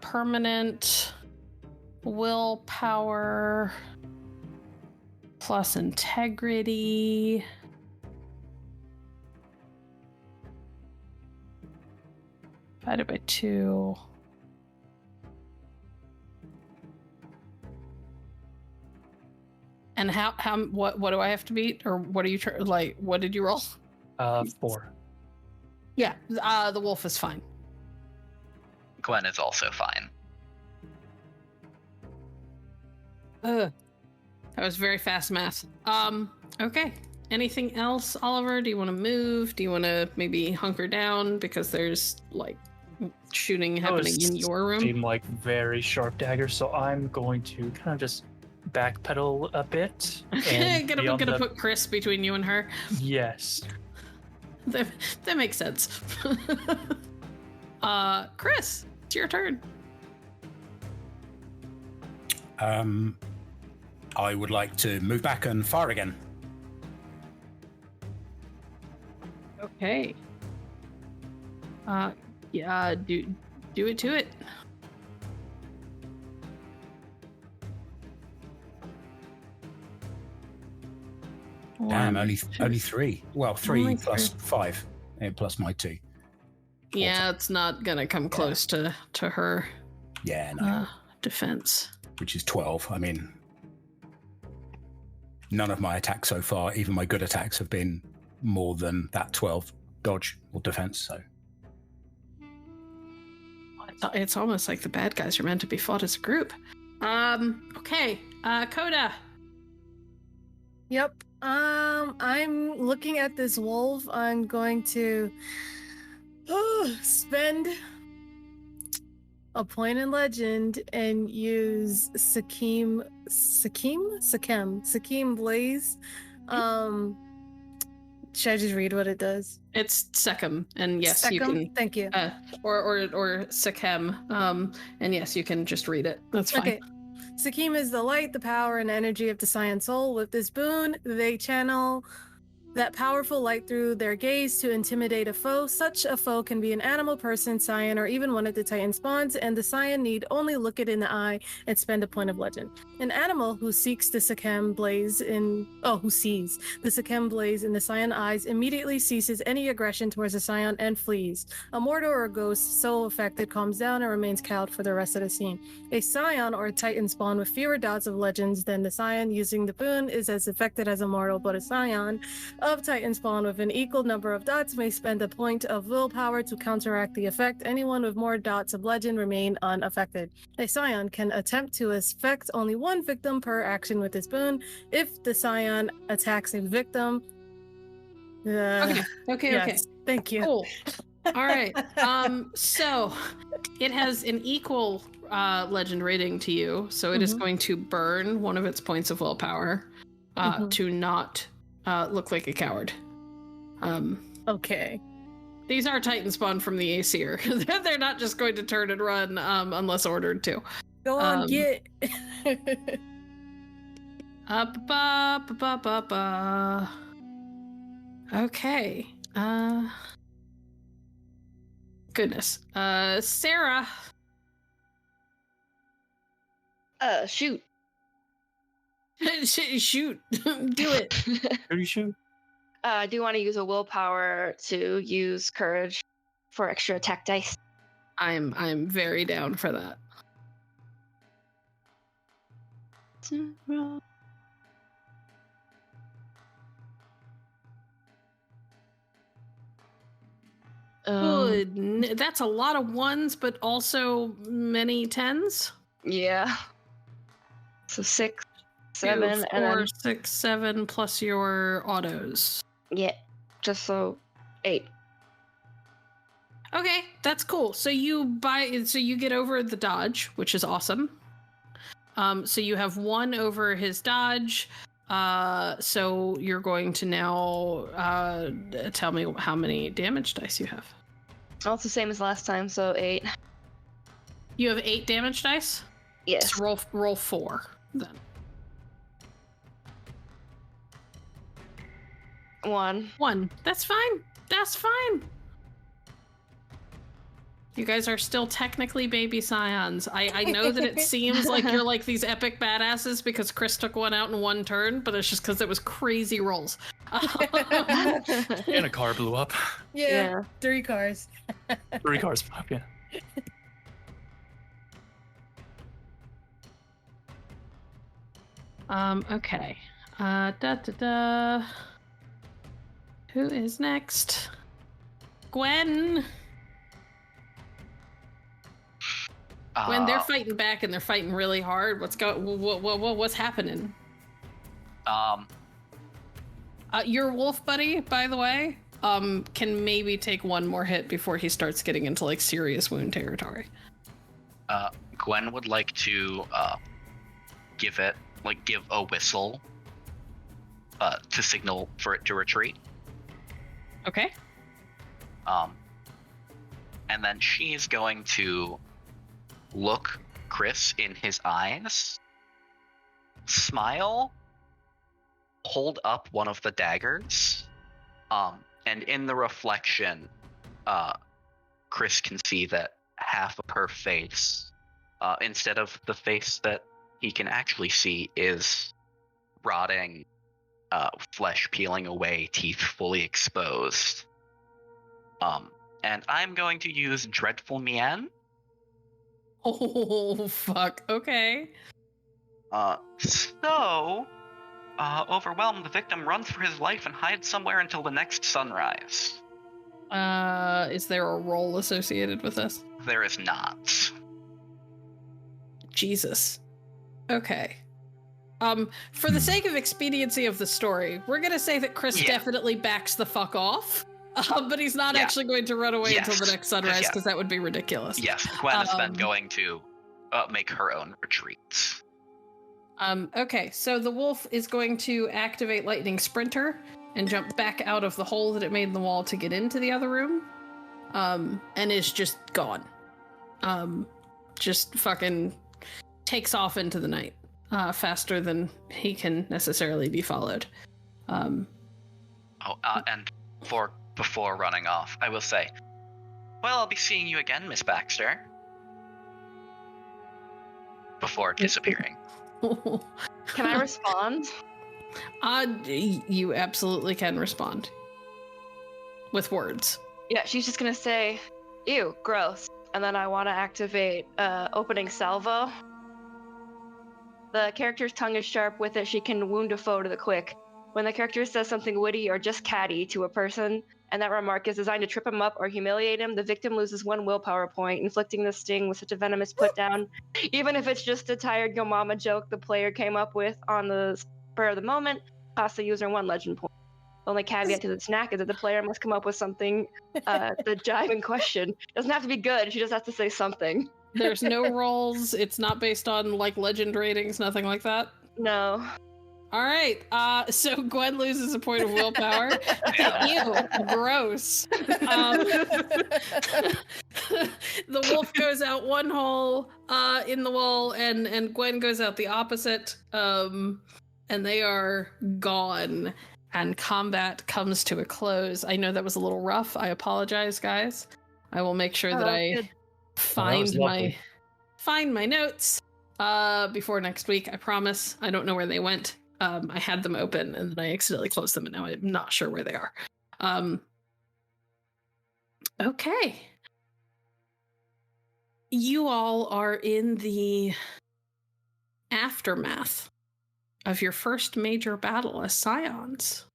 Permanent willpower plus integrity. Divided by 2. And what do I have to beat, or what are you what did you roll? 4. Yeah, the wolf is fine. Gwen is also fine. That was very fast math. Okay. Anything else, Oliver? Do you want to move? Do you want to maybe hunker down because there's like shooting happening in your room? Seem like very sharp daggers, so I'm going to kind of just backpedal a bit. And gonna put Kris between you and her. Yes. That makes sense. Kris, it's your turn. I would like to move back and fire again. Okay. Yeah, do it to it. Damn, One, only 3. Well, 3 Only plus 3. 5, plus my 2. Yeah, it's not gonna come close to her Yeah, no. defense. Which is 12. I mean, none of my attacks so far, even my good attacks, have been more than that 12 dodge or defense. So it's almost like the bad guys are meant to be fought as a group. Okay. Coda. Yep. I'm looking at this wolf. I'm going to spend a point in legend and use Sakim Blaze. Should I just read what it does? It's Sechem, and yes, you Sechem? can. Thank you. Or Sechem, and yes, you can just read it. That's fine. Okay. Sakim is the light, the power, and energy of the Cyan soul. With this boon, they channel that powerful light through their gaze to intimidate a foe. Such a foe can be an animal, person, Cyan, or even one of the Titan spawns, and the Cyan need only look it in the eye and spend a point of legend. An animal who sees the Sakem blaze in the Cyan eyes immediately ceases any aggression towards the Cyan and flees. A mortal or ghost so affected calms down and remains cowed for the rest of the scene. A Cyan or a Titan spawn with fewer dots of legends than the Cyan using the boon is as affected as a mortal, but a Cyan of Titan spawn with an equal number of dots may spend a point of willpower to counteract the effect. Anyone with more dots of legend remain unaffected. A Cyan can attempt to affect only one victim per action with this boon. If the Cyan attacks a victim... Okay. Thank you. Cool. All right. So it has an equal legend rating to you, so it is going to burn one of its points of willpower to not look like a coward. Okay. These are Titan spawn from the Aesir. They're not just going to turn and run unless ordered to. Go on, get. Okay. Goodness. Sarah. Shoot. Shoot. Do it. Who do you shoot? I do want to use a willpower to use courage for extra attack dice. I'm very down for that. Good. That's a lot of ones, but also many tens. Yeah. So 6, 7, 2, 4, and then 6, 7 plus your autos. yeah, just so 8. Okay, that's cool. So you get over the dodge, which is awesome. So you have 1 over his dodge. So you're going to now tell me how many damage dice you have. Oh, it's the same as last time, so 8. You have 8 damage dice? Yes. So roll 4 then. 1. That's fine. That's fine. You guys are still technically baby scions. I know that it seems like you're like these epic badasses because Kris took one out in 1 turn, but it's just because it was crazy rolls. And a car blew up. Yeah. 3 cars. 3 cars blew up, yeah. Okay. Who is next? Gwen. When they're fighting back and they're fighting really hard, what's happening? Your wolf buddy, by the way, can maybe take 1 more hit before he starts getting into like serious wound territory. Gwen would like to give a whistle to signal for it to retreat. Okay. And then she's going to look Kris in his eyes, smile, hold up one of the daggers, and in the reflection, Kris can see that half of her face, instead of the face that he can actually see, is rotting, flesh peeling away, teeth fully exposed. And I'm going to use Dreadful Mien. Oh, fuck. Okay. Overwhelmed, the victim runs for his life and hides somewhere until the next sunrise. Is there a roll associated with this? There is not. Jesus. Okay. For the sake of expediency of the story, we're gonna say that Kris definitely backs the fuck off. But he's not actually going to run away until the next sunrise, because that would be ridiculous. Yes, Gwen is then going to make her own retreats. Okay, so the wolf is going to activate Lightning Sprinter and jump back out of the hole that it made in the wall to get into the other room, and is just gone. Just fucking takes off into the night faster than he can necessarily be followed. And before running off, I will say, well, I'll be seeing you again, Miss Baxter. Before disappearing. Can I respond? You absolutely can respond. With words. Yeah, she's just gonna say, ew, gross. And then I want to activate opening salvo. The character's tongue is sharp. With it, she can wound a foe to the quick. When the character says something witty or just catty to a person, and that remark is designed to trip him up or humiliate him, the victim loses 1 willpower point, inflicting the sting with such a venomous put-down. Even if it's just a tired yo mama joke the player came up with on the spur of the moment, costs the user 1 legend point. The only caveat to the snack is that the player must come up with something the jive in question. It doesn't have to be good, she just has to say something. There's no rolls, it's not based on, like, legend ratings, nothing like that? No. All right, so Gwen loses a point of willpower. Ew, gross. The wolf goes out one hole in the wall, and Gwen goes out the opposite, and they are gone, and combat comes to a close. I know that was a little rough. I apologize, guys. I will make sure that I good. find my notes before next week. I promise. I don't know where they went. I had them open and then I accidentally closed them, and now I'm not sure where they are. Okay. You all are in the aftermath of your first major battle as Scions.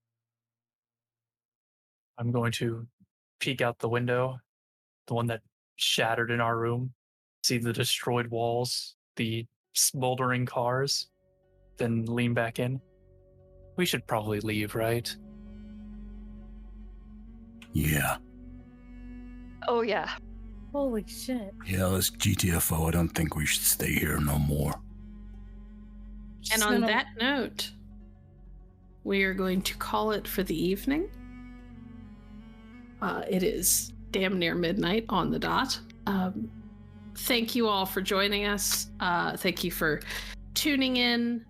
I'm going to peek out the window, the one that shattered in our room, see the destroyed walls, the smoldering cars, then lean back in. We should probably leave, right? Yeah. Oh, yeah. Holy shit. Yeah, let's GTFO. I don't think we should stay here no more. And on that note, we are going to call it for the evening. It is damn near midnight on the dot. Thank you all for joining us. Thank you for tuning in.